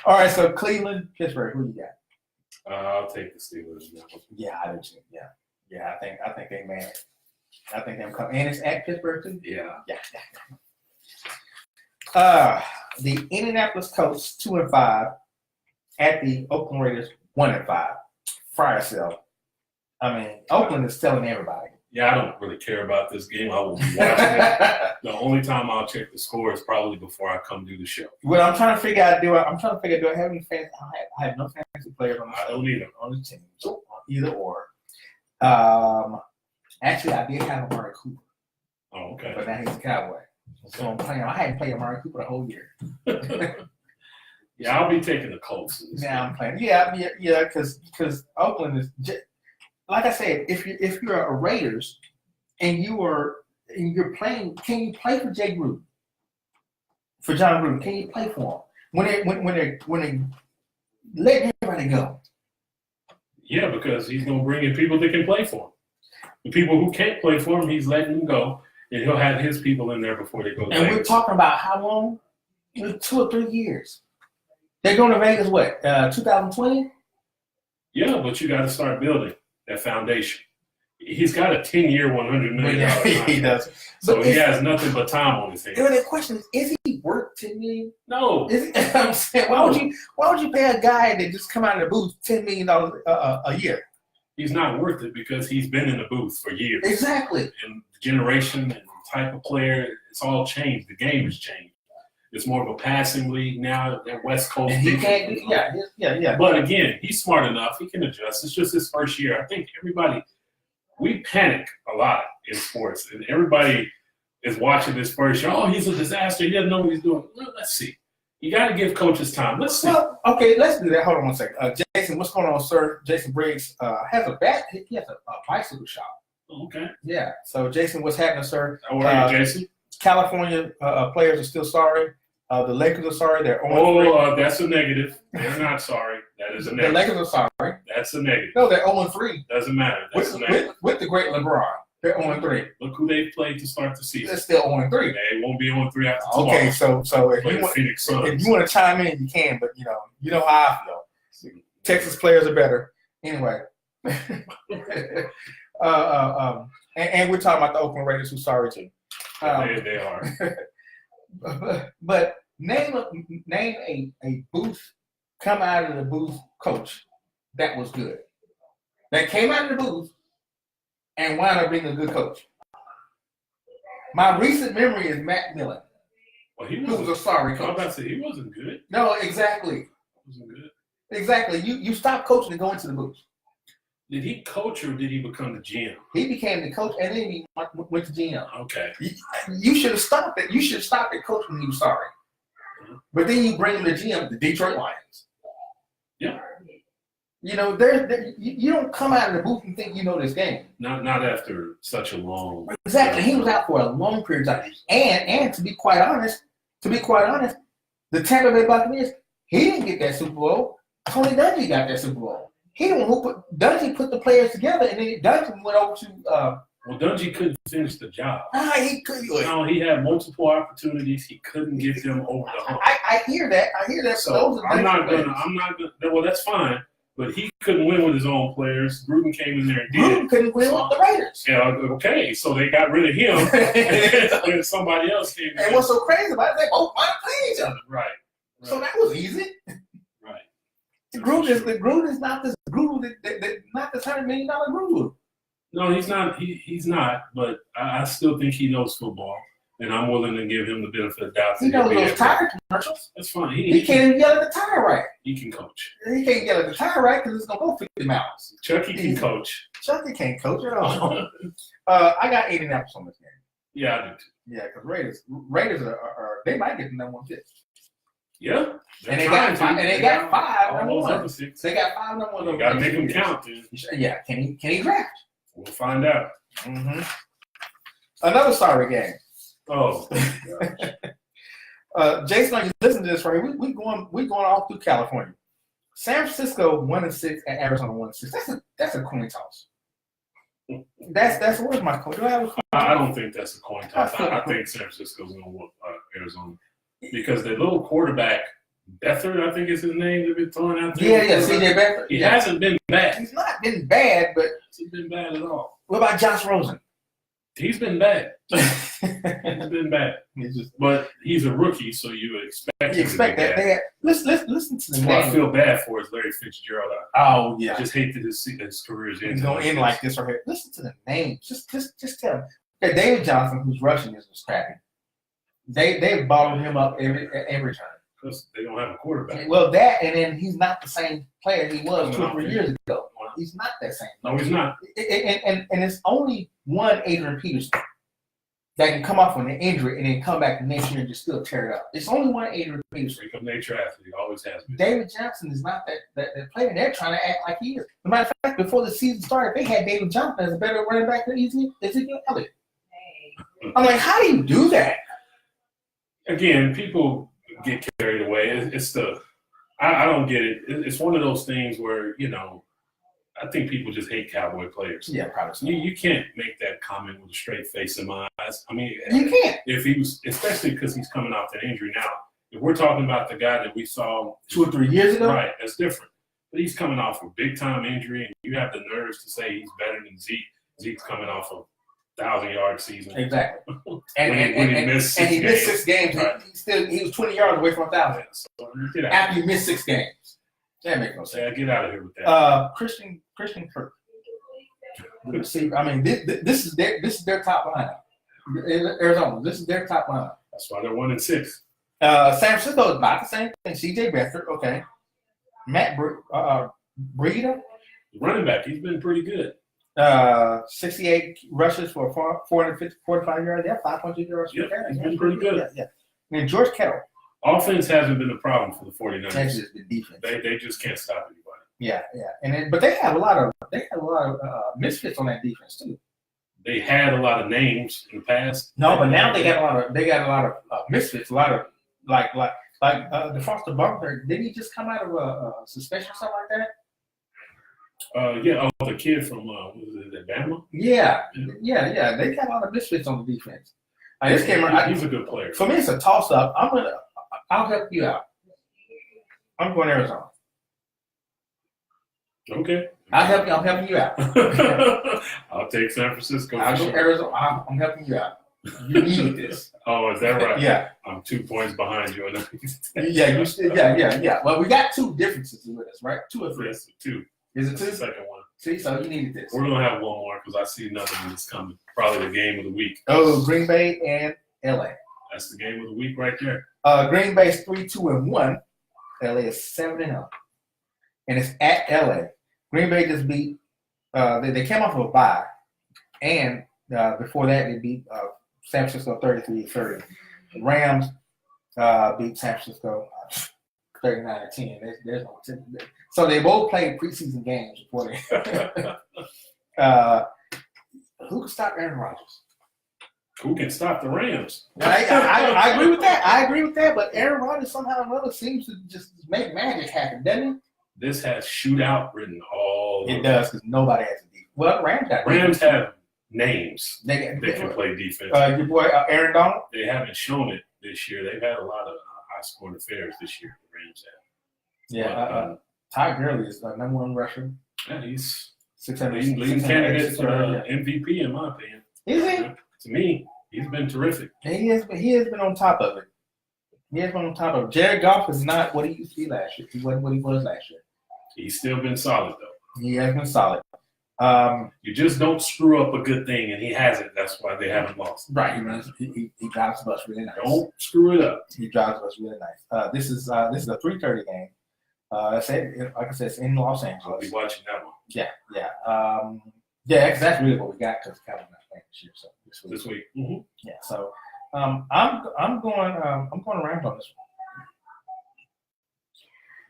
All right, so Cleveland, Pittsburgh, who you got? I'll take the Steelers. Yeah, I do too. Yeah. I think they man. I think they'll come. And it's at Pittsburgh too. Yeah. The Indianapolis Colts 2-5 at the Oakland Raiders 1-5. Fire sale. I mean, Oakland is telling everybody. Yeah, I don't really care about this game. I will be watching it. The only time I'll check the score is probably before I come do the show. Well, I'm trying to figure out. Do I have any fans? I have no fantasy players on the team. So either or. Actually, I did have Amari Cooper. Oh, okay. But now he's a Cowboy. So I'm playing. I hadn't played Amari Cooper the whole year. Yeah, I'll be taking the Colts. Now I'm playing. Yeah, because Oakland is just, like I said. If you're a Raiders and you're playing, can you play for Jay Gruden? For John Gruden, can you play for him when they let everybody go? Yeah, because he's gonna bring in people that can play for him. The people who can't play for him, he's letting them go, and he'll have his people in there before they go to And Vegas. we're talking about how long? 2 or 3 years. They're going to Vegas. What? 2020? Yeah, but you got to start building that foundation. He's got a 10-year, $100 million Yeah, he contract. does. So But he is- has nothing but time on his hands. the question is he worth $10 million? No. Is he, I'm saying, why would you pay a guy that just come out of the booth $10 million a year? He's not worth it because he's been in the booth for years. Exactly. And the generation and type of player, it's all changed. The game has changed. It's more of a passing league now. That West Coast. And he can't. Yeah. But again, he's smart enough. He can adjust. It's just his first year. I think we panic a lot in sports, and everybody is watching this first year. Oh, he's a disaster. He doesn't know what he's doing. Well, let's see. You got to give coaches time. Let's see. Well, okay, let's do that. Hold on one second. Jason, what's going on, sir? Jason Briggs has a bat. He has a bicycle shop. Okay. Yeah. So, Jason, what's happening, sir? How are you, Jason? California players are still sorry. The Lakers are sorry. They're on. Oh, that's a negative. They're not sorry. That is a The negative. Lakers are sorry. That's a negative. No, they're 0-3 Doesn't matter. That's a negative. with the great LeBron. They're 0-3. Look who they played to start the They're season. still 0-3. They won't be on 3 after tomorrow. Okay, so if Play you the want, Phoenix Suns. if you want to chime in, you can. But you know how I feel. Texas players are better. Anyway. And we're talking about the Oakland Raiders, who's sorry too. They are. But name a booth, come out of the booth coach that was good. That came out of the booth and wound up being a good coach. My recent memory is Matt Millen, Well, he who was was a sorry I was coach. about to say he wasn't good. No, exactly. He wasn't good. Exactly. You stop coaching and go into the booth. Did he coach or did he become the GM? He became the coach and then he went to GM. Okay. You should have stopped it. You should have stopped at coach when he was sorry. But then you bring him to GM, the Detroit Lions. Yeah. You know, you don't come out of the booth and think you know this game. Not after such a long. Exactly. He was out for a long period of time. And to be quite honest, the Tampa Bay Buccaneers, he didn't get that Super Bowl. Tony Dungy got that Super Bowl. He the one who Dungy put the players together, and then Dungy went over to. Well, Dungy couldn't finish the job. He could. No, he had multiple opportunities. He couldn't get them over the hump. I hear that. So Those are I'm not Dungy gonna. players. Well, that's fine. But he couldn't win with his own players. Gruden came in there and did. Gruden couldn't win with the Raiders. Yeah, okay, so they got rid of him, and somebody else came in. And what's so crazy about it, they both might play each other. Right. So that was easy. Right. Gruden is not this Gruden, not this $100 million Gruden. No, he's not. He's not. But I still think he knows football, and I'm willing to give him the benefit of the doubt. He knows those tire commercials. That's fine. He can't even yell at the tire rack. He can coach. He can't yell at the tire rack because it's gonna go 50 miles. Chucky can coach. Chucky can't coach at all. I got 8 Indianapolis on this game. Yeah, I do too. Yeah, because Raiders are they might get the number 1 pick. Yeah. And they got 5 number All those other 1s. 6. They got 5 number 1s. You got to make them count, dude. Yeah, can he draft? We'll find out. Mm-hmm. Another sorry game. Oh. Jason, are you listening to this right here? We going all through California. San Francisco 1-6 and Arizona 1-6. That's a coin toss. That's where's my coin? Do I have a coin? I don't think that's a coin toss. I think San Francisco's going to whoop Arizona because the little quarterback, Beathard, I think is his name, they've been throwing out there. Yeah, CJ Beathard. He hasn't been bad. He's not been bad, but He's been bad at all. what about Josh Rosen? He's been bad. He's been bad. But he's a rookie, so you expect You him expect to be that. bad. Listen to the What I name. feel bad for is Larry Fitzgerald. Oh I yeah, just hate that his career is he's ending. going in like this right here. Listen to the name. Just tell him. Okay, David Johnson, who's rushing, is scrappy. They bottled him up every time. Because they don't have a quarterback. Well, that and then he's not the same player he was 2 or 3 years ago. He's not that same. No, he's not. And it's only one Adrian Peterson that can come off on an injury and then come back the next year and just still tear it up. It's only one Adrian Peterson. Freak of nature athlete, always has been. David Johnson is not that player. They're trying to act like he is. As a matter of fact, before the season started, they had David Johnson as a better running back than Ezekiel Elliott. I'm like, how do you do that? Again, people get carried away. I don't get it. It's one of those things where, I think people just hate Cowboy players. Yeah, probably so. You can't make that comment with a straight face in my eyes. I mean, You can't. if he was, especially because he's coming off that injury now. If we're talking about the guy that we saw 2 or 3 years ago? right, that's different. But he's coming off a big time injury, and you have the nerves to say he's better than Zeke. Zeke's coming off a 1,000-yard season. Exactly. When he missed and 6 he games. missed 6 games. Right. He was 20 yards away from 1,000 So get out. after you missed 6 games. That makes no sense. Yeah, get out of here with that. Christian Kirk. The receiver. I mean, this is their top lineup. Arizona. This is their top lineup. That's why they're 1-6. San Francisco is about the same thing. C.J. Beathard, okay. Matt Breida, Running back, he's been pretty good. 68 rushes for 445 yards. Yeah, 500 yards. Yeah, he's been pretty good. Yeah. And George Kittle. Offense hasn't been a problem for the 49ers. That's just the defense. They just can't stop anybody. Yeah. But they have a lot of misfits on that defense too. They had a lot of names in the past. No, but now they got a lot of misfits. A lot of like DeFoster Buckner. Didn't he just come out of a suspension or something like that? The kid from was it Alabama? Yeah. They got a lot of misfits on the defense. This game, He's a good player. for me, it's a toss up. I'll help you out. I'm going Arizona. Okay. I'm helping you out. I'll take San Francisco. I'll For go sure. Arizona. I'm helping you out. You needed this. Oh, is that right? Yeah. I'm 2 points behind you. Yeah. Well, we got 2 differences with us, right? 2 or 3. Yes, 2. Is it That's the 2? second one. See, so you needed this. We're gonna have one more because I see another one that's coming. Probably the game of the week. Oh, Green Bay and LA. That's the game of the week right there. Green Bay's 3-2-1. LA is 7-0. And it's at LA. Green Bay just beat they came off of a bye. And before that they beat San Francisco 33-30. The Rams beat San Francisco 39-10. There's no so they both played preseason games before they who can stop Aaron Rodgers? Who can stop the Rams? I agree with that. I agree with that. But Aaron Rodgers somehow or another seems to just make magic happen, doesn't he? This has shootout written all over. It does because nobody has a defense. Well, the Rams have names they that can play defense. your boy Aaron Donald. They haven't shown it this year. They've had a lot of high-scoring affairs this year. The Rams have. Yeah, Ty Gurley is the number 1 rusher. Yeah, he's 600 leading candidate for MVP in my opinion. Is he? To me, he's been terrific. He has been on top of it. Jared Goff is not what he used to be last year. He wasn't what he was last year. He's still been solid though. He has been solid. You just don't screw up a good thing, and he hasn't. That's why they haven't lost. Right. He drives the bus really nice. Don't screw it up. He drives the bus really nice. This is a 3:30 game. Like I said, it's in Los I'll Angeles. be watching that one Yeah. Because that's really what we got because Calvin not playing this year. So this week. Mm-hmm. Yeah. So I'm going around on this one.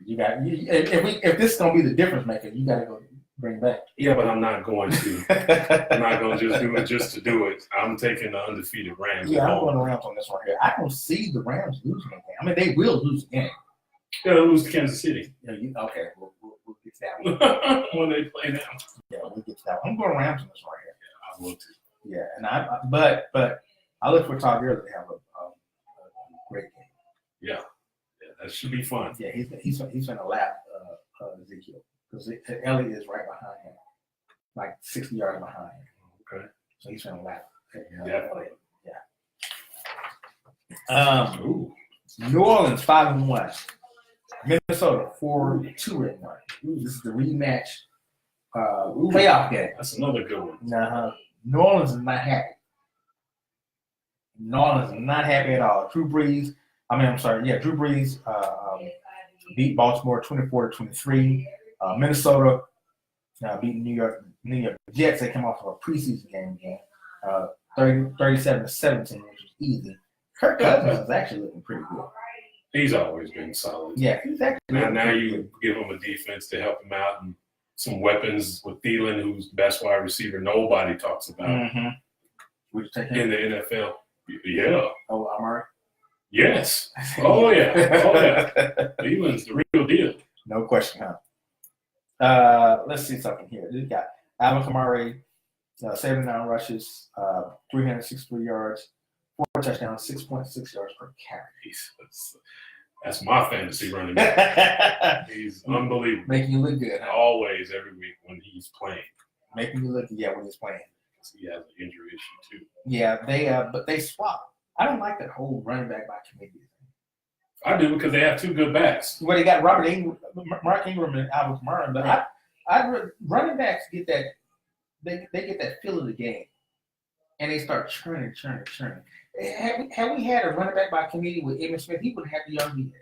You got if this is gonna be the difference maker, you got to go bring back. Yeah, but I'm not going to. I'm not going to just do it just to do it. I'm taking the undefeated Rams. Yeah, I'm going around on this one here. I don't see the Rams losing a game. I mean, they will lose a game. They'll lose to Kansas City. Yeah, okay, we'll get to that one. When they play them. Yeah, we'll get to that one. I'm going Rams on this one here. I will too. Yeah, and but I look for Todd Gurley to have a great game. Yeah, that should be fun. Yeah, he's going to lap Ezekiel because Elliott is right behind him, like 60 yards behind him. Okay. So he's going to lap. Definitely. Yeah. New Orleans 5-1. Minnesota 4-2-1. This is the rematch playoff game. That's another good one. New Orleans is not happy. New Orleans is not happy at all. Drew Brees beat Baltimore 24-23. Minnesota beat New York Jets. They came off of a preseason game again, 37-17, which was easy. Kirk Cousins is actually looking pretty good. He's always been solid. Yeah, he's actually Now you give him a defense to help him out and some weapons with Thielen, who's the best wide receiver nobody talks about Would you take him? in the NFL. Yeah. Oh, Amari? Yes. Oh, yeah. Thielen's the real deal. No question, huh? Let's see something here. We got Alvin Kamara, 79 rushes, 363 yards, 4 touchdowns, 6.6 yards per carry. That's my fantasy running back. He's unbelievable. Making you look good, huh? Always, every week when he's playing. Making you look good, when he's playing. because he has an injury issue too. Yeah, but they swap. I don't like that whole running back by committee thing. I do because they have two good backs. Well, they got Mark Ingram, and Albert Kamara, but running backs get that they get that feel of the game, and they start churning. Have we had a running back by committee with Emmitt Smith? He wouldn't have the young he had.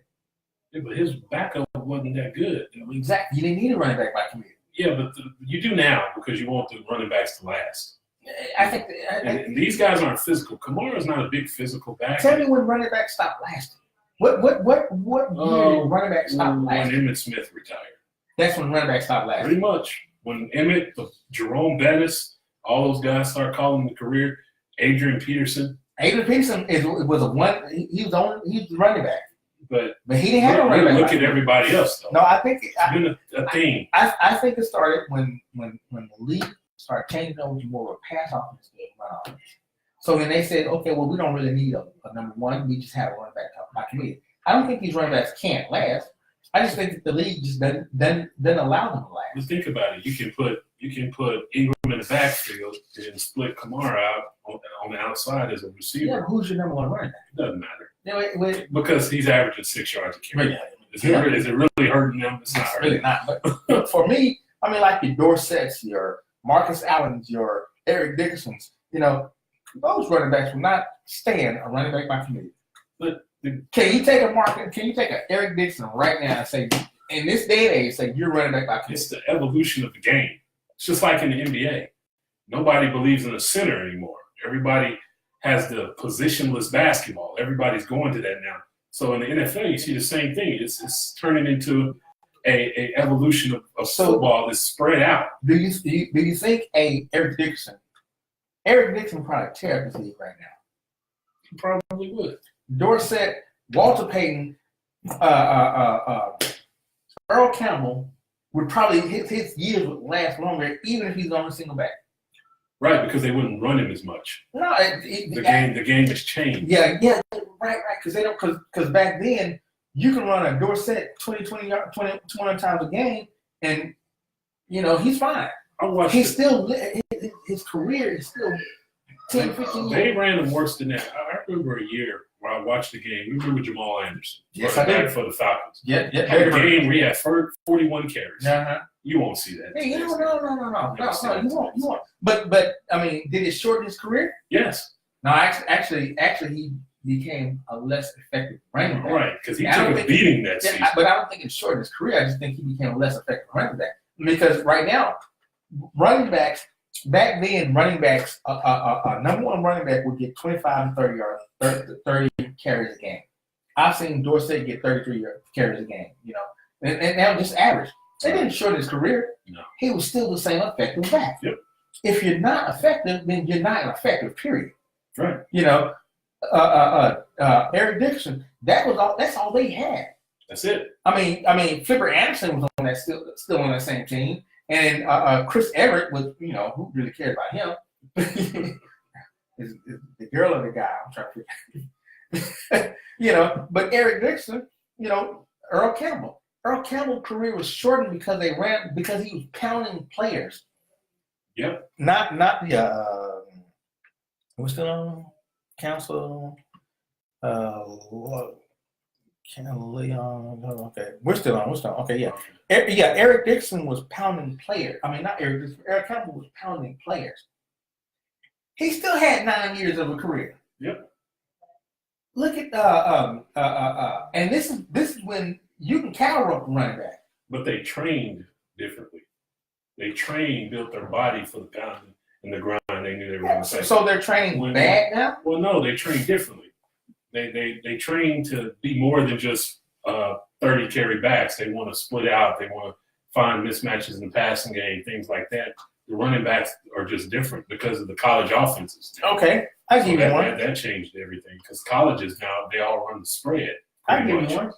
Yeah, but his backup wasn't that good. I mean, Exactly. You didn't need a running back by committee. yeah, but you do now because you want the running backs to last. I think And these guys aren't physical. Kamara's not a big physical back. tell me when running backs stop lasting. What year did running backs stop When lasting? Emmitt Smith retired. That's when running backs stop lasting. Pretty much. When Emmett, Jerome Bettis, all those guys start calling the career, Adrian Peterson. Adrian Peterson was a one. He was the running back, But he didn't have a running back. look at everybody else, though. No, I think It's been a theme. I think it started when the league started changing over to more of a pass offense game, run offense. So then they said, okay, well, we don't really need a number one. We just have a running back by committee. I don't think these running backs can't last. I just think that the league just doesn't allow them to last. Just think about it. You can put Ingram in the backfield and split Kamara out on the outside as a receiver. Yeah, who's your number one running back? It doesn't matter Yeah, because he's averaging 6 yards a carry. Is it really hurting them? It's not It's hurting. really not. But for me, I mean, like your Dorsets, your Marcus Allens, your Eric Dickersons, those running backs will not stand a running back by committee. But Can you take a Eric Dixon right now and say, in this day and age, say you're running back by committee? it's the evolution of the game. It's just like in the NBA. Nobody believes in a center anymore. Everybody has the positionless basketball. Everybody's going to that now. So in the NFL, you see the same thing. It's turning into a evolution of football that's spread out. Do you think Eric Dixon probably tear up this league right now? You probably would. Dorsett, Walter Payton, Earl Campbell would probably his years would last longer even if he's on a single back. Right, because they wouldn't run him as much. No, The game has changed. Yeah, right, because they don't because back then you can run a Dorsett 20 times a game and he's fine. He's still his career is still 10, 15 years. They ran him worse than that. I remember a year where I watched the game. You remember Jamal Anderson? Yes, I did. For the Falcons. Yeah. Had a game where he had 41 carries. Uh-huh. You won't see that. Hey, no, you won't. But I mean, did it shorten his career? Yes. No, actually, he became a less effective running back. Right, because he took a beating that season. But I don't think it shortened his career. I just think he became a less effective running back. Because right now, running backs, back then, running backs, number one running back would get 25 and 30 yards, 30 carries a game. I've seen Dorsett get 33 carries a game, and that was just average. They didn't shorten his career. No. He was still the same effective back. Yep. If you're not effective, then you're not effective, period. Right. Eric Dickerson, that's all they had. That's it. I mean, Flipper Anderson was on that still on that same team, and Chris Everett was, who really cared about him? is the girl of the guy. I'm trying to figure. But Eric Dickerson, Earl Campbell. Earl Campbell's career was shortened because he was pounding players. Yep. Not the we're still on council. Leon. Okay, we're still on. Okay, yeah. Eric Dixon was pounding players. I mean, not Eric Dixon. Eric Campbell was pounding players. He still had 9 years of a career. Yep. Look at and this is when you can cow rope a running back. But they trained differently. They built their body for the pounding and the grind. They knew they were going to say. So they're training bad now? Well, no, they train differently. They train to be more than just 30 carry backs. They want to split out. They want to find mismatches in the passing game, things like that. The running backs are just different because of the college offenses. Okay, I give you one. That changed everything because colleges now, they all run the spread. I give you one.